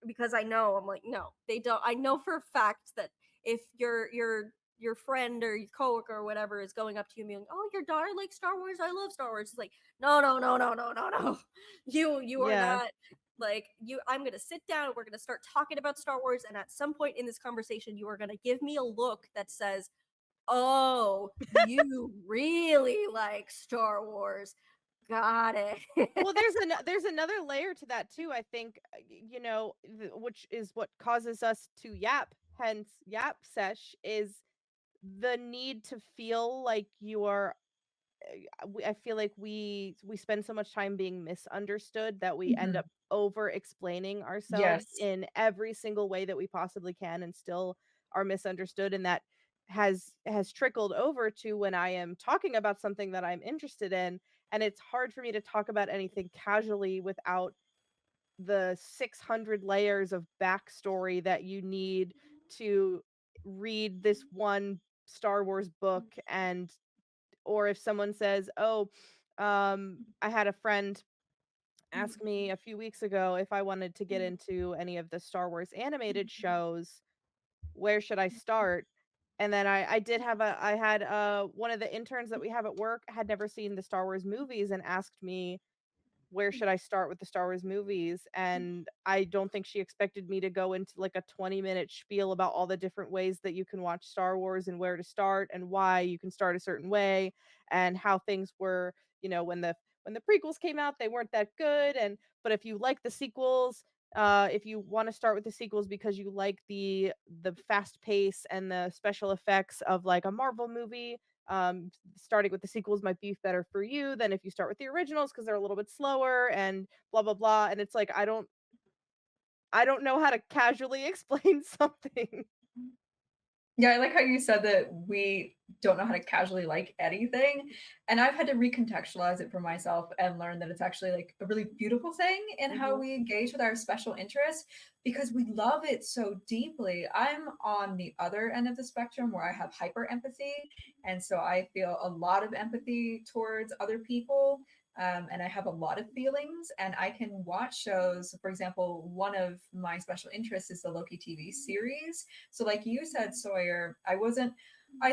because I'm like, no, they don't. I know for a fact that if your friend or your coworker or whatever is going up to you and being like, oh, your daughter likes Star Wars, I love Star Wars, it's like, no, no, no, no, no, no, no. You are Yeah. not, like, I'm gonna sit down, we're gonna start talking about Star Wars, and at some point in this conversation you are gonna give me a look that says, oh, you really like Star Wars. Got it. Well, there's another layer to that too. I think, which is what causes us to yap. Hence, yap sesh is the need to feel like you are. I feel like we spend so much time being misunderstood that we end Mhm. up over explaining ourselves Yes. in every single way that we possibly can, and still are misunderstood. And that has trickled over to when I am talking about something that I'm interested in, and it's hard for me to talk about anything casually without the 600 layers of backstory that you need to read this one Star Wars book. And or if someone says, oh, I had a friend ask me a few weeks ago if I wanted to get into any of the Star Wars animated shows, where should I start? And then I had one of the interns that we have at work had never seen the Star Wars movies and asked me, where should I start with the Star Wars movies? And I don't think she expected me to go into like a 20-minute spiel about all the different ways that you can watch Star Wars and where to start and why you can start a certain way, and how things were, when the prequels came out, they weren't that good. And but if you like the sequels, if you want to start with the sequels because you like the fast pace and the special effects of like a Marvel movie, starting with the sequels might be better for you than if you start with the originals because they're a little bit slower and blah blah blah. And it's like I don't know how to casually explain something. Yeah, I like how you said that we don't know how to casually like anything. And I've had to recontextualize it for myself and learn that it's actually like a really beautiful thing in how Mhm. we engage with our special interests because we love it so deeply. I'm on the other end of the spectrum where I have hyper empathy. And so I feel a lot of empathy towards other people. and I have a lot of feelings, and I can watch shows. For example, one of my special interests is the Loki TV series. So, like you said, Sawyer, I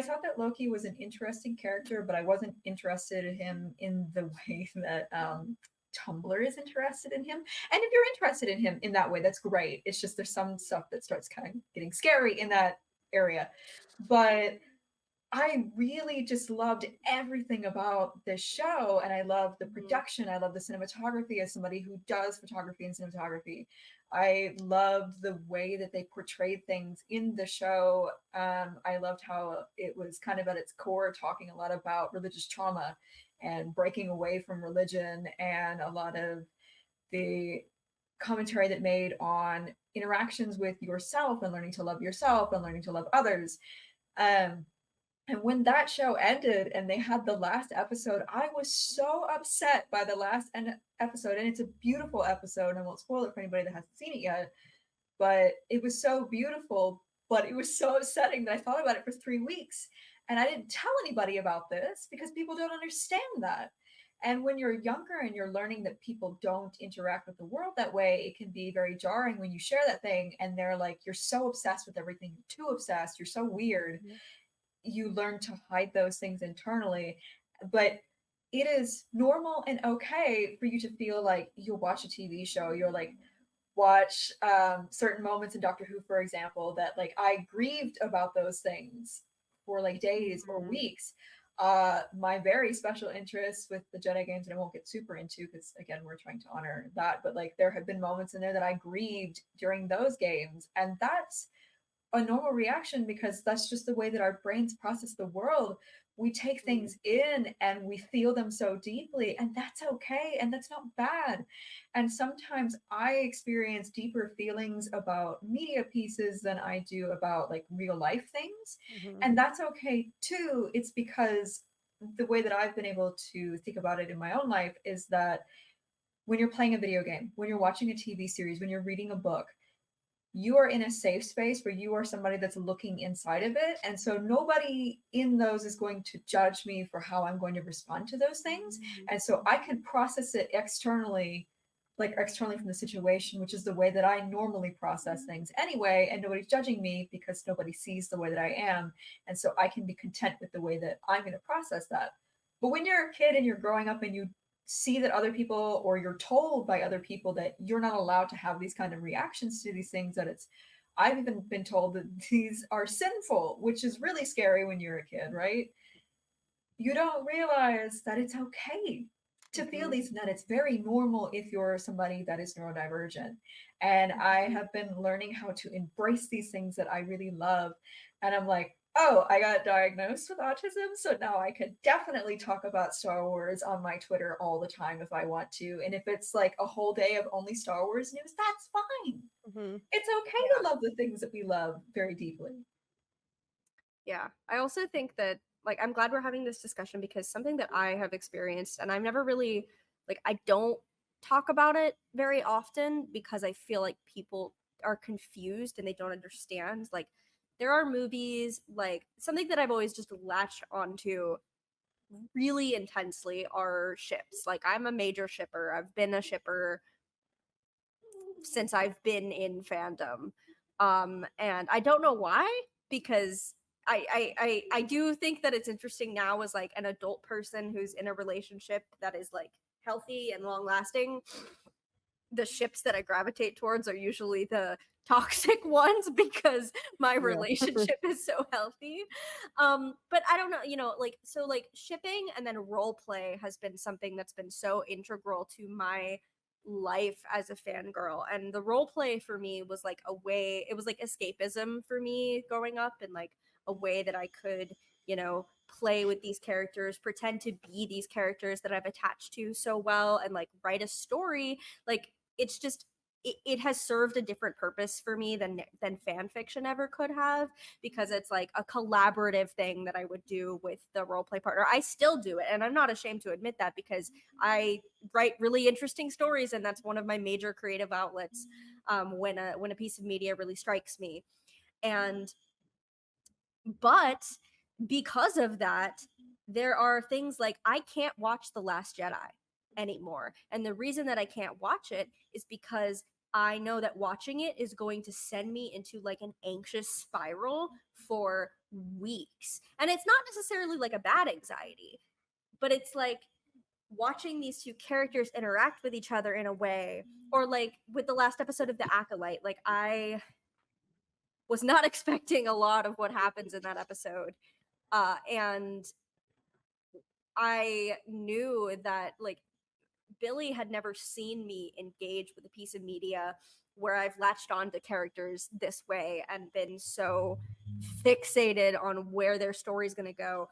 thought that Loki was an interesting character, but I wasn't interested in him in the way that Tumblr is interested in him. And if you're interested in him in that way, that's great. It's just there's some stuff that starts kind of getting scary in that area. But I really just loved everything about this show, and I love the production. I love the cinematography as somebody who does photography and cinematography. I loved the way that they portrayed things in the show. I loved how it was kind of at its core talking a lot about religious trauma and breaking away from religion, and a lot of the commentary that made on interactions with yourself and learning to love yourself and learning to love others. Um, and when that show ended and they had the last episode, I was so upset by the last episode. And it's a beautiful episode. And I won't spoil it for anybody that hasn't seen it yet. But it was so beautiful. But it was so upsetting that I thought about it for 3 weeks. And I didn't tell anybody about this because people don't understand that. And when you're younger and you're learning that people don't interact with the world that way, it can be very jarring when you share that thing and they're like, you're so obsessed with everything, you're too obsessed, you're so weird. You learn to hide those things internally. But it is normal and okay for you to feel like you'll watch a TV show, you're like, watch certain moments in Doctor Who, for example, that like I grieved about those things for like days or weeks. My very special interest with the Jedi games, and I won't get super into because again, we're trying to honor that, but like there have been moments in there that I grieved during those games, and that's a normal reaction because that's just the way that our brains process the world. We take things in and we feel them so deeply, and that's okay, and that's not bad. And sometimes I experience deeper feelings about media pieces than I do about like real life things, and that's okay too. It's because the way that I've been able to think about it in my own life is that when you're playing a video game, when you're watching a TV series, when you're reading a book, you are in a safe space where you are somebody that's looking inside of it. And so nobody in those is going to judge me for how I'm going to respond to those things. And so I can process it externally, like externally from the situation, which is the way that I normally process things anyway. And nobody's judging me because nobody sees the way that I am. And so I can be content with the way that I'm going to process that. But when you're a kid and you're growing up and you see that other people, or you're told by other people that you're not allowed to have these kind of reactions to these things, that it's, I've even been told that these are sinful, which is really scary when you're a kid, right? You don't realize that it's okay to feel these, and that it's very normal if you're somebody that is neurodivergent. And I have been learning how to embrace these things that I really love. And I'm like, oh, I got diagnosed with autism, so now I could definitely talk about Star Wars on my Twitter all the time if I want to. And if it's like a whole day of only Star Wars news, that's fine. It's okay to love the things that we love very deeply. Yeah. I also think that, like, I'm glad we're having this discussion because something that I have experienced, and I've never really, like, I don't talk about it very often because I feel like people are confused and they don't understand. Like, there are movies, like, something that I've always just latched onto really intensely are ships. Like, I'm a major shipper. I've been a shipper since I've been in fandom. And I don't know why, because I do think that it's interesting now as like an adult person who's in a relationship that is like healthy and long lasting. The ships that I gravitate towards are usually the toxic ones because my relationship is so healthy. But I don't know, like, so like shipping and then role play has been something that's been so integral to my life as a fangirl. And the role play for me was like a way, it was like escapism for me growing up, and like a way that I could, play with these characters, pretend to be these characters that I've attached to so well, and like write a story. Like, it's just, it has served a different purpose for me than fan fiction ever could have, because it's like a collaborative thing that I would do with the role play partner. I still do it, and I'm not ashamed to admit that, because I write really interesting stories, and that's one of my major creative outlets when a piece of media really strikes me. But because of that, there are things like I can't watch The Last Jedi anymore. And the reason that I can't watch it is because I know that watching it is going to send me into like an anxious spiral for weeks. And it's not necessarily like a bad anxiety, but it's like watching these two characters interact with each other in a way, or like with the last episode of The Acolyte, like I was not expecting a lot of what happens in that episode. And I knew that like Billy had never seen me engage with a piece of media where I've latched on to characters this way and been so fixated on where their story's going to go.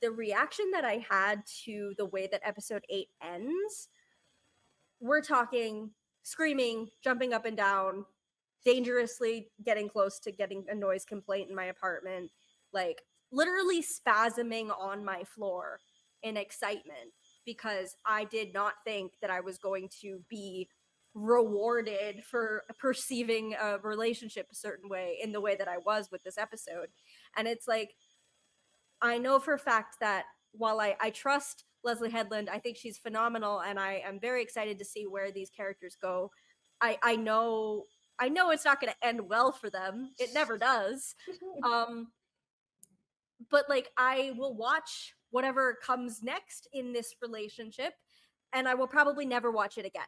The reaction that I had to the way that episode 8 ends, we're talking screaming, jumping up and down, dangerously getting close to getting a noise complaint in my apartment, like literally spasming on my floor in excitement because I did not think that I was going to be rewarded for perceiving a relationship a certain way in the way that I was with this episode. And it's like, I know for a fact that while I trust Leslie Headland, I think she's phenomenal, and I am very excited to see where these characters go. I know it's not going to end well for them. It never does. But like I will watch whatever comes next in this relationship, and I will probably never watch it again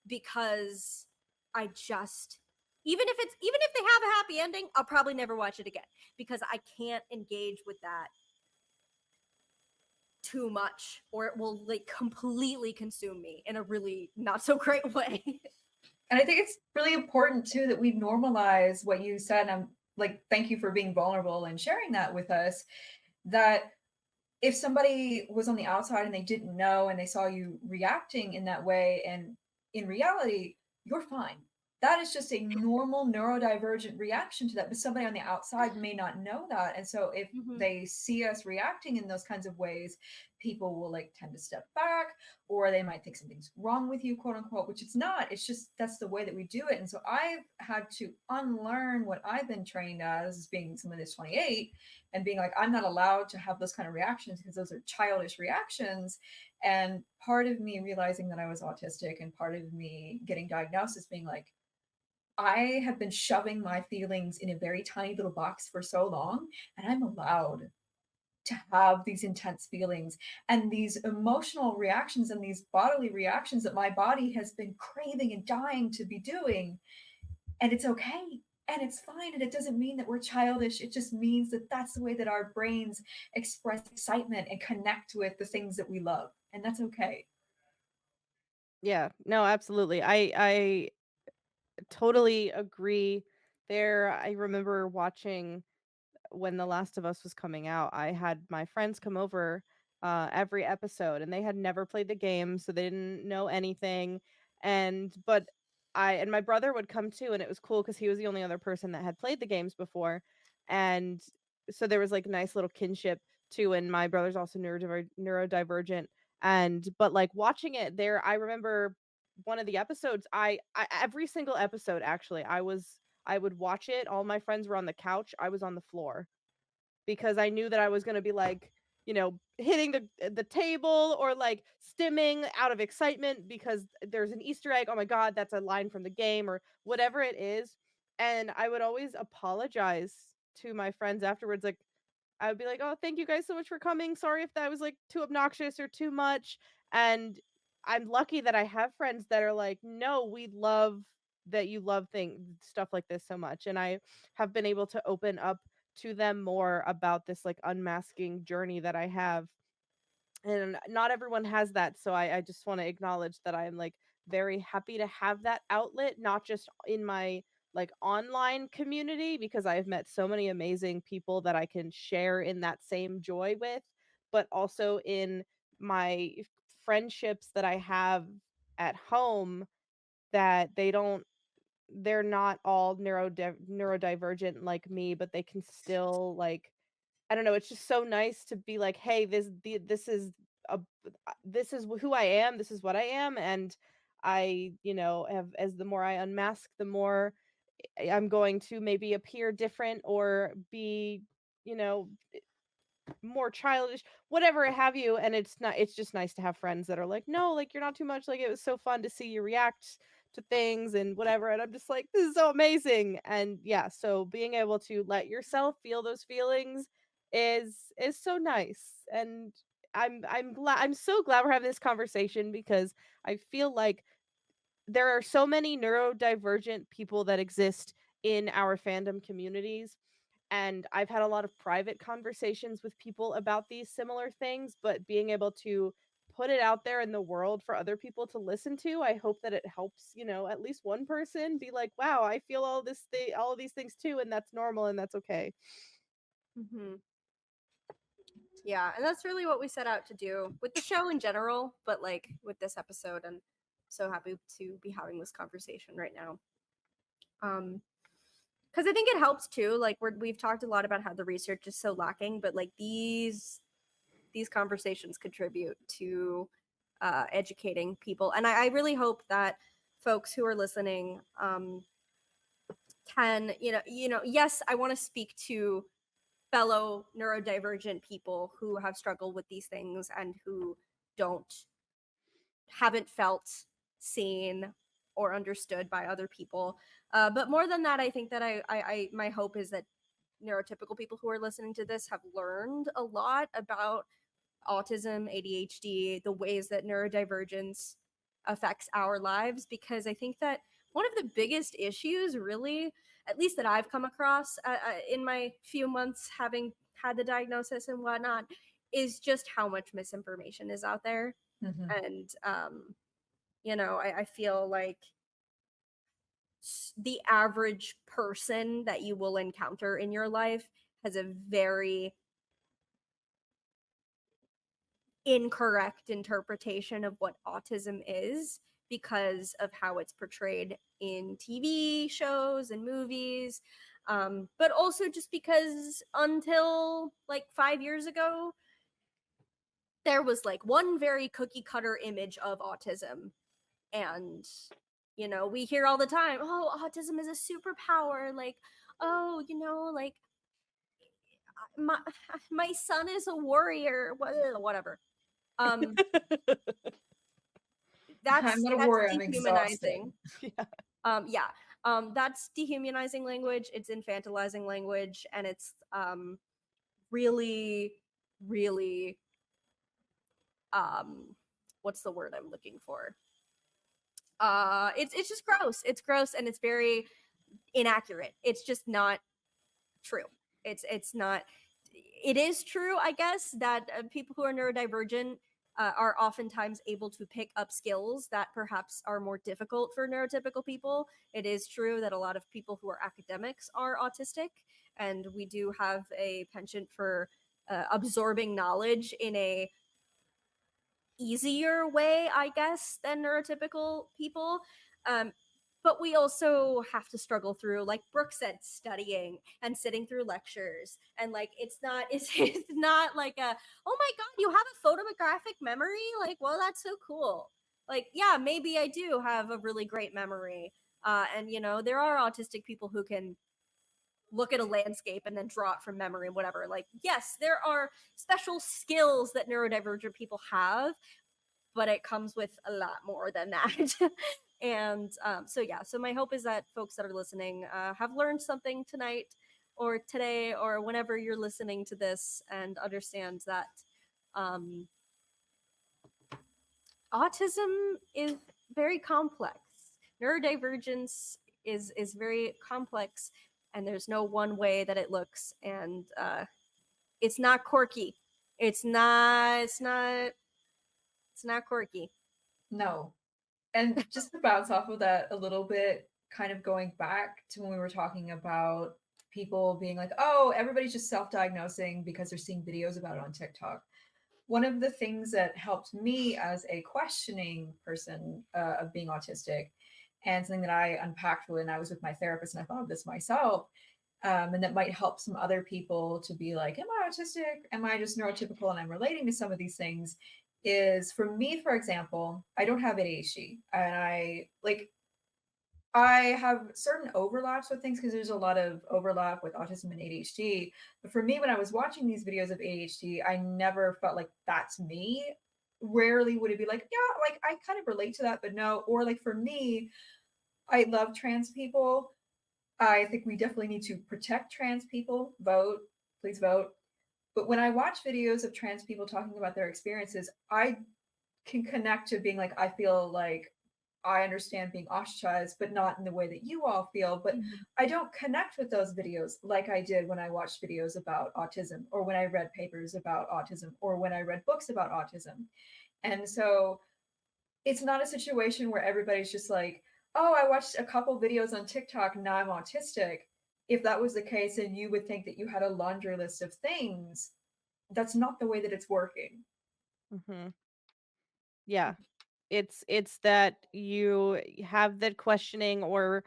because I just even if they have a happy ending, I'll probably never watch it again because I can't engage with that too much or it will like completely consume me in a really not so great way. And I think it's really important too that we normalize what you said. I'm like, thank you for being vulnerable and sharing that with us. That if somebody was on the outside and they didn't know and they saw you reacting in that way, and in reality, you're fine. That is just a normal neurodivergent reaction to that, but somebody on the outside may not know that. And so if they see us reacting in those kinds of ways, people will like tend to step back, or they might think something's wrong with you, quote unquote, which it's not. It's just that's the way that we do it. And so I've had to unlearn what I've been trained as being someone that's 28 and being like, I'm not allowed to have those kind of reactions because those are childish reactions. And part of me realizing that I was autistic and part of me getting diagnosed as being like, I have been shoving my feelings in a very tiny little box for so long, and I'm allowed to have these intense feelings and these emotional reactions and these bodily reactions that my body has been craving and dying to be doing. And it's okay. And it's fine. And it doesn't mean that we're childish. It just means that that's the way that our brains express excitement and connect with the things that we love. And that's okay. Yeah, no, absolutely. I totally agree there. I remember watching when The Last of Us was coming out. I had my friends come over every episode, and they had never played the game, so they didn't know anything. But I and my brother would come too, and it was cool because he was the only other person that had played the games before, and so there was like nice little kinship too. And my brother's also neurodivergent, and but like watching it there, I remember one of the episodes. I every single episode actually, I would watch it. All my friends were on the couch. I was on the floor because I knew that I was going to be like, hitting the table or like stimming out of excitement because there's an Easter egg. Oh my God, that's a line from the game or whatever it is. And I would always apologize to my friends afterwards. Like, I would be like, "Oh, thank you guys so much for coming. Sorry if that was like too obnoxious or too much." And I'm lucky that I have friends that are like, "No, we love that you love stuff like this so much." And I have been able to open up to them more about this like unmasking journey that I have. And not everyone has that. So I just want to acknowledge that I'm like very happy to have that outlet, not just in my like online community, because I've met so many amazing people that I can share in that same joy with, but also in my friendships that I have at home that they're not all neurodivergent like me, but they can still like, I don't know, it's just so nice to be like, hey, a this is who I am, this is what I am, and I, have as the more I unmask, the more I'm going to maybe appear different or be, you know, more childish, whatever have you. And it's just nice to have friends that are like, no, like you're not too much. Like it was so fun to see you react to things and whatever. And I'm just like, this is so amazing. And yeah, so being able to let yourself feel those feelings is so nice. And I'm so glad we're having this conversation because I feel like there are so many neurodivergent people that exist in our fandom communities, and I've had a lot of private conversations with people about these similar things, but being able to put it out there in the world for other people to listen to, I hope that it helps, at least one person be like, wow, I feel all of these things too, and that's normal and that's okay. Mm-hmm. Yeah, and that's really what we set out to do with the show in general, but like with this episode, and so happy to be having this conversation right now. Because I think it helps too. Like we've talked a lot about how the research is so lacking, but like these conversations contribute to educating people, and I really hope that folks who are listening can yes, I want to speak to fellow neurodivergent people who have struggled with these things and who haven't felt seen or understood by other people. But more than that, I think that I my hope is that neurotypical people who are listening to this have learned a lot about autism, ADHD, the ways that neurodivergence affects our lives, because I think that one of the biggest issues, really, at least that I've come across in my few months having had the diagnosis and whatnot, is just how much misinformation is out there. Mm-hmm. And, I feel like the average person that you will encounter in your life has a very incorrect interpretation of what autism is because of how it's portrayed in TV shows and movies. But also just because until like 5 years ago, there was like one very cookie cutter image of autism. And, we hear all the time, oh, autism is a superpower. Like, oh, like my, my son is a warrior, whatever. Um, I'm not a that's warrior. I'm exhausted. dehumanizing. Yeah. That's dehumanizing language. It's infantilizing language, and it's really, really what's the word I'm looking for? It's just gross. It's gross, and it's very inaccurate. It's just not true. It's not. It is true, I guess, that people who are neurodivergent are oftentimes able to pick up skills that perhaps are more difficult for neurotypical people. It is true that a lot of people who are academics are autistic, and we do have a penchant for absorbing knowledge in a easier way, I guess, than neurotypical people. Um, but we also have to struggle through, like Brooke said, studying and sitting through lectures. And like, it's not like oh my God, you have a photographic memory? Like, well, that's so cool. Like, yeah, maybe I do have a really great memory. And there are autistic people who can look at a landscape and then draw it from memory and whatever. Like, yes, there are special skills that neurodivergent people have, but it comes with a lot more than that. And so my hope is that folks that are listening have learned something tonight or today or whenever you're listening to this, and understand that autism is very complex. Neurodivergence is very complex, and there's no one way that it looks, and it's not quirky. It's not quirky. No. And just to bounce off of that a little bit, kind of going back to when we were talking about people being like, oh, everybody's just self-diagnosing because they're seeing videos about it on TikTok. One of the things that helped me as a questioning person of being autistic, and something that I unpacked when I was with my therapist, and I thought of this myself, and that might help some other people to be like, am I autistic? Am I just neurotypical? And I'm relating to some of these things. Is for me, for example, I don't have ADHD, and I like I have certain overlaps with things because there's a lot of overlap with autism and ADHD. But for me, when I was watching these videos of ADHD, I never felt like that's me. Rarely would it be like, yeah, like I kind of relate to that, but no. Or like for me, I love trans people. I think we definitely need to protect trans people. Vote, please vote. But when I watch videos of trans people talking about their experiences, I can connect to being like, I feel like I understand being ostracized, but not in the way that you all feel. But Mhm. I don't connect with those videos like I did when I watched videos about autism, or when I read papers about autism, or when I read books about autism. And so it's not a situation where everybody's just like, oh, I watched a couple videos on TikTok, now I'm autistic. If that was the case, and you would think that you had a laundry list of things, that's not the way that it's working. Mhm. Yeah. It's that you have that questioning or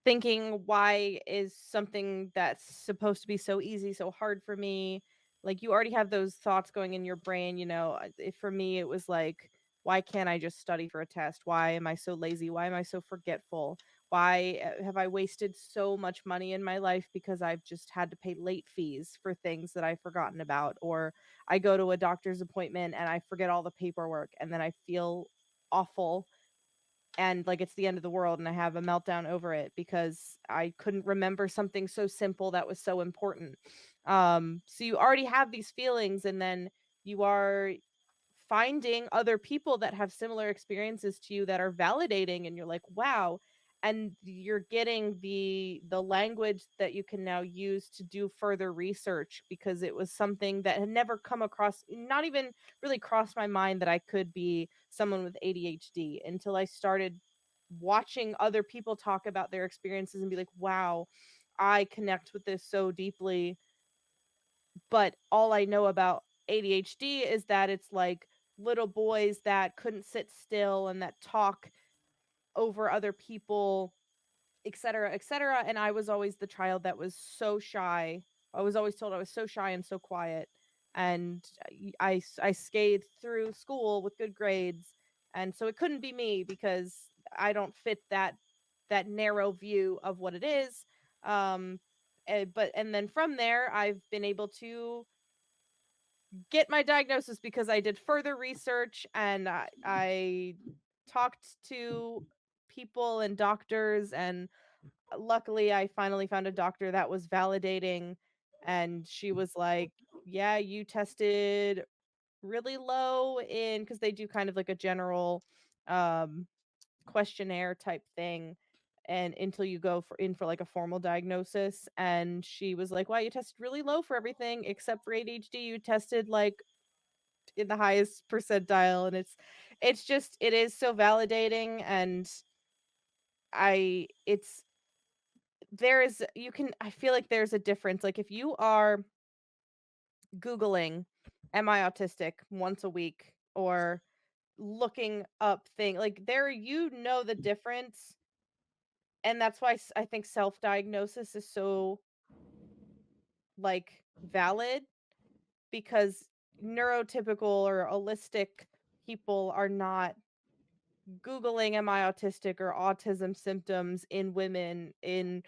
thinking, why is something that's supposed to be so easy so hard for me? Like, you already have those thoughts going in your brain, for me it was like, why can't I just study for a test? Why am I so lazy? Why am I so forgetful? Why have I wasted so much money in my life because I've just had to pay late fees for things that I've forgotten about? Or I go to a doctor's appointment and I forget all the paperwork and then I feel awful and like it's the end of the world and I have a meltdown over it because I couldn't remember something so simple that was so important. So you already have these feelings, and then you are finding other people that have similar experiences to you that are validating, and you're like, wow. And you're getting the language that you can now use to do further research, because it was something that had never come across, not even really crossed my mind, that I could be someone with ADHD until I started watching other people talk about their experiences and be like, wow, I connect with this so deeply. But all I know about ADHD is that it's like little boys that couldn't sit still and that talk over other people, etc., etc. And I was always the child that was so shy. I was always told I was so shy and so quiet. And I scathed through school with good grades. And so it couldn't be me because I don't fit that narrow view of what it is. And then from there, I've been able to get my diagnosis because I did further research, and I talked to people and doctors, and luckily I finally found a doctor that was validating, and she was like, yeah, you tested really low in, because they do kind of like a general um questionnaire type thing, and until you go for like a formal diagnosis. And she was like, wow, you tested really low for everything except for ADHD. You tested like in the highest percentile. And it is so validating. And I it's there is you can I feel like there's a difference. Like, if you are googling, am I autistic, once a week, or looking up thing, like, there, the difference. And that's why I think self-diagnosis is so, like, valid, because neurotypical or holistic people are not googling, am I autistic, or autism symptoms in women, in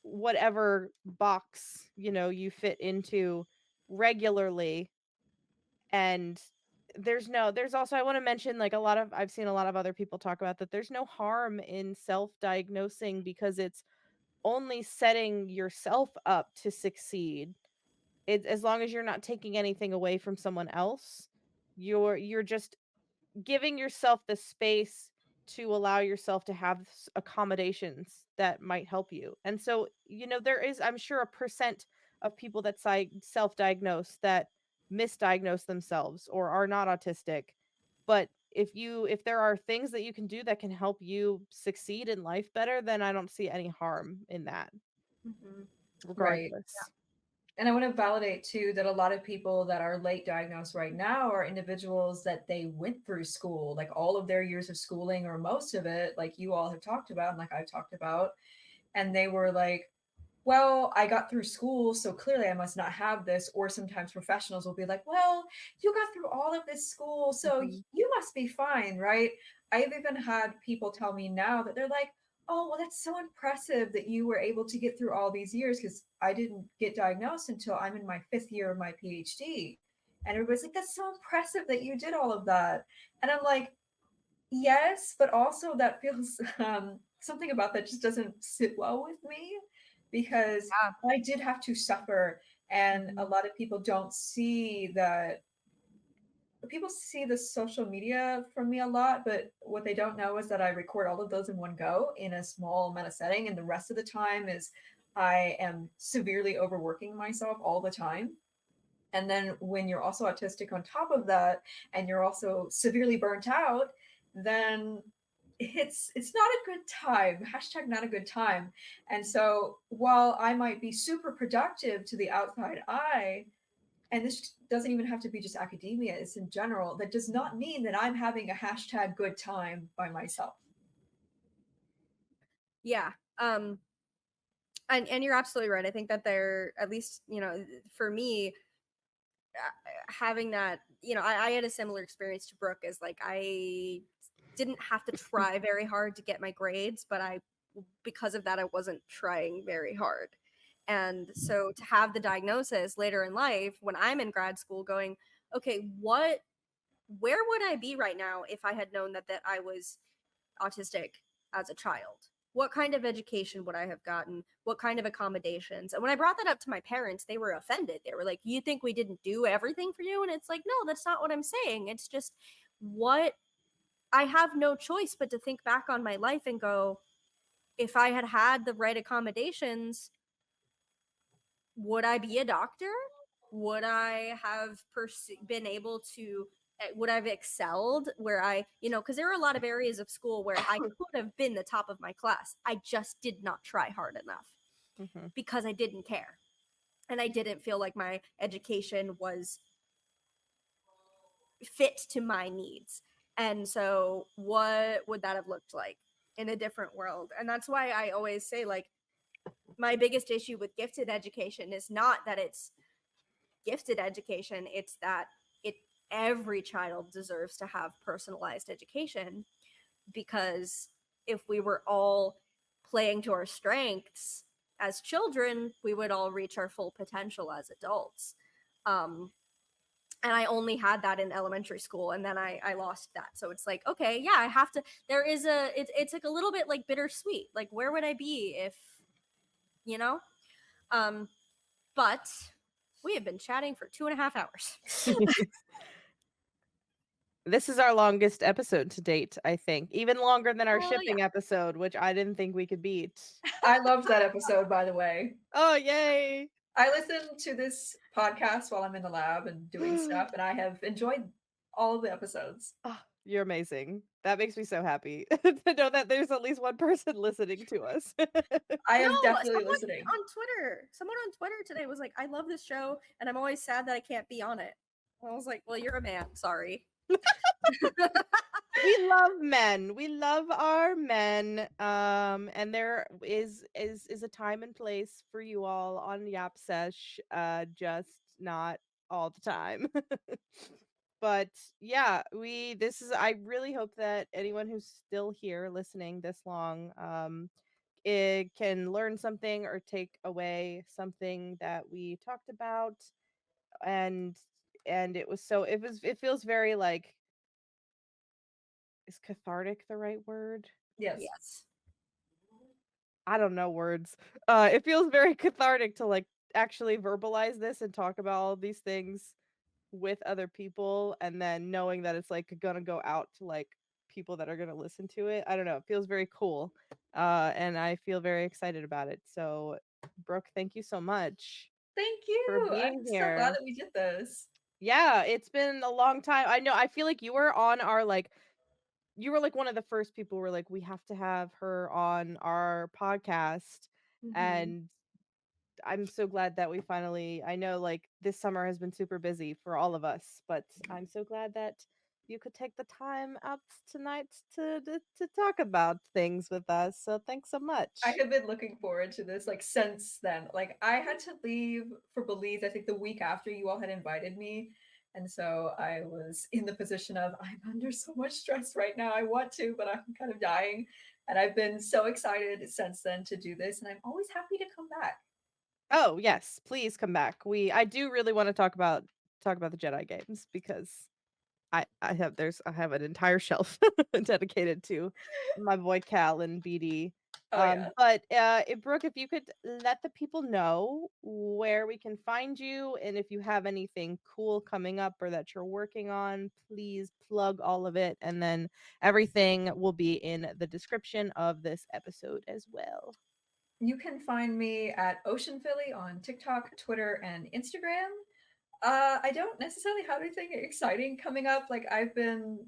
whatever box you fit into, regularly. And there's also, I want to mention, like, I've seen a lot of other people talk about that there's no harm in self-diagnosing, because it's only setting yourself up to succeed. As long as you're not taking anything away from someone else, you're just giving yourself the space to allow yourself to have accommodations that might help you. And so, there is, I'm sure, a percent of people that self-diagnose that misdiagnose themselves or are not autistic. But if there are things that you can do that can help you succeed in life better, then I don't see any harm in that, Mhm. Right. regardless. And I want to validate too that a lot of people that are late diagnosed right now are individuals that they went through school, like all of their years of schooling or most of it, like you all have talked about and like I've talked about. And they were like, well, I got through school, so clearly I must not have this. Or sometimes professionals will be like, well, you got through all of this school, so Mhm. you must be fine, right? I've even had people tell me now that they're like, oh, well, that's so impressive that you were able to get through all these years because I didn't get diagnosed until I'm in my 5th year of my PhD. And everybody's like, that's so impressive that you did all of that. And I'm like, yes, but also that feels something about that just doesn't sit well with me because Yeah. I did have to suffer, and a Mhm. lot of people don't see that. People see the social media from me a lot, but what they don't know is that I record all of those in one go in a small amount of setting, and the rest of the time is I am severely overworking myself all the time. And then when you're also autistic on top of that, and you're also severely burnt out, then it's not a good time. Hashtag not a good time. And so while I might be super productive to the outside eye, and this doesn't even have to be just academia, it's in general, that does not mean that I'm having a hashtag good time by myself. Yeah. And you're absolutely right. I think that they're, at least, for me, having that, I had a similar experience to Brooke, as like I didn't have to try very hard to get my grades, but because of that, I wasn't trying very hard. And so to have the diagnosis later in life, when I'm in grad school, going, okay, where would I be right now if I had known that I was autistic as a child? What kind of education would I have gotten? What kind of accommodations? And when I brought that up to my parents, they were offended. They were like, you think we didn't do everything for you? And it's like, no, that's not what I'm saying. It's just, what I have no choice but to think back on my life and go, if I had had the right accommodations, would I be a doctor? Would I have been able to, would I've excelled where because there were a lot of areas of school where I could have been the top of my class. I just did not try hard enough Mhm. because I didn't care. And I didn't feel like my education was fit to my needs. And so what would that have looked like in a different world? And that's why I always say, like, my biggest issue with gifted education is not that it's gifted education, it's that it every child deserves to have personalized education, because if we were all playing to our strengths as children, we would all reach our full potential as adults. um and I only had that in elementary school, and then I lost that. So it's like, okay, yeah, I have to, there is it's like a little bit like bittersweet, like where would I be if, you know um but we have been chatting for 2.5 hours. This is our longest episode to date, I think. Even longer than our Yeah. shipping episode, which I didn't think we could beat. I loved that episode, by the way. Oh, yay. I listen to this podcast while I'm in the lab and doing stuff, and I have enjoyed all of the episodes. Ah, you're amazing. That makes me so happy to know that there's at least one person listening to us. I No, am definitely someone listening. on Twitter today was like, I love this show and I'm always sad that I can't be on it. And I was like, well, you're a man, sorry. We love men. We love our men. And there is a time and place for you all on Yap Sesh. Just not all the time. But yeah, I really hope that anyone who's still here listening this long, it can learn something or take away something that we talked about. And it feels very like, is cathartic the right word? Yes. Yes. I don't know words. It feels very cathartic to like actually verbalize this and talk about all these things with other people, and then knowing that it's like gonna go out to like people that are gonna listen to it. I don't know. It feels very cool. And I feel very excited about it. So, Brooke, thank you so much Thank for you. being I'm so glad here. that we did this. Yeah, it's been a long time. I know. I feel like you were on our like you were like one of the first people who were like, we have to have her on our podcast. Mm-hmm. And I'm so glad that we finally, I know like this summer has been super busy for all of us, but I'm so glad that you could take the time out tonight to talk about things with us. So thanks so much. I have been looking forward to this like since then. Like I had to leave for Belize, I think the week after you all had invited me. And so I was in the position of I'm under so much stress right now. I want to, but I'm kind of dying. And I've been so excited since then to do this. And I'm always happy to come back. Oh yes, please come back. I do really want to talk about the Jedi games because I have an entire shelf dedicated to my boy Cal and BD. Oh yeah. But Brooke, if you could let the people know where we can find you, and if you have anything cool coming up or that you're working on, please plug all of it, and then everything will be in the description of this episode as well. You can find me at Ocean Philly on TikTok, Twitter, and Instagram. I don't necessarily have anything exciting coming up. Like I've been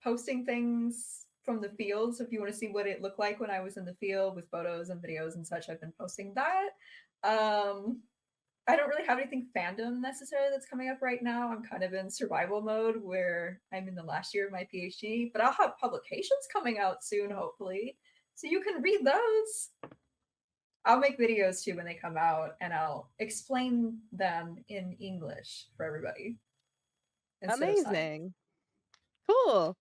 posting things from the field. So if you want to see what it looked like when I was in the field with photos and videos and such, I've been posting that. I don't really have anything fandom necessarily that's coming up right now. I'm kind of in survival mode where I'm in the last year of my PhD, but I'll have publications coming out soon, hopefully. So you can read those. I'll make videos too when they come out, and I'll explain them in English for everybody. Amazing. Cool.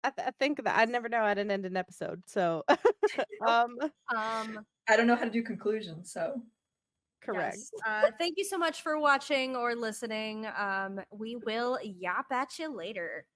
I think that I'd never know how to end an episode. So, I don't know how to do conclusions, so correct. Yes. Thank you so much for watching or listening. We will yap at you later.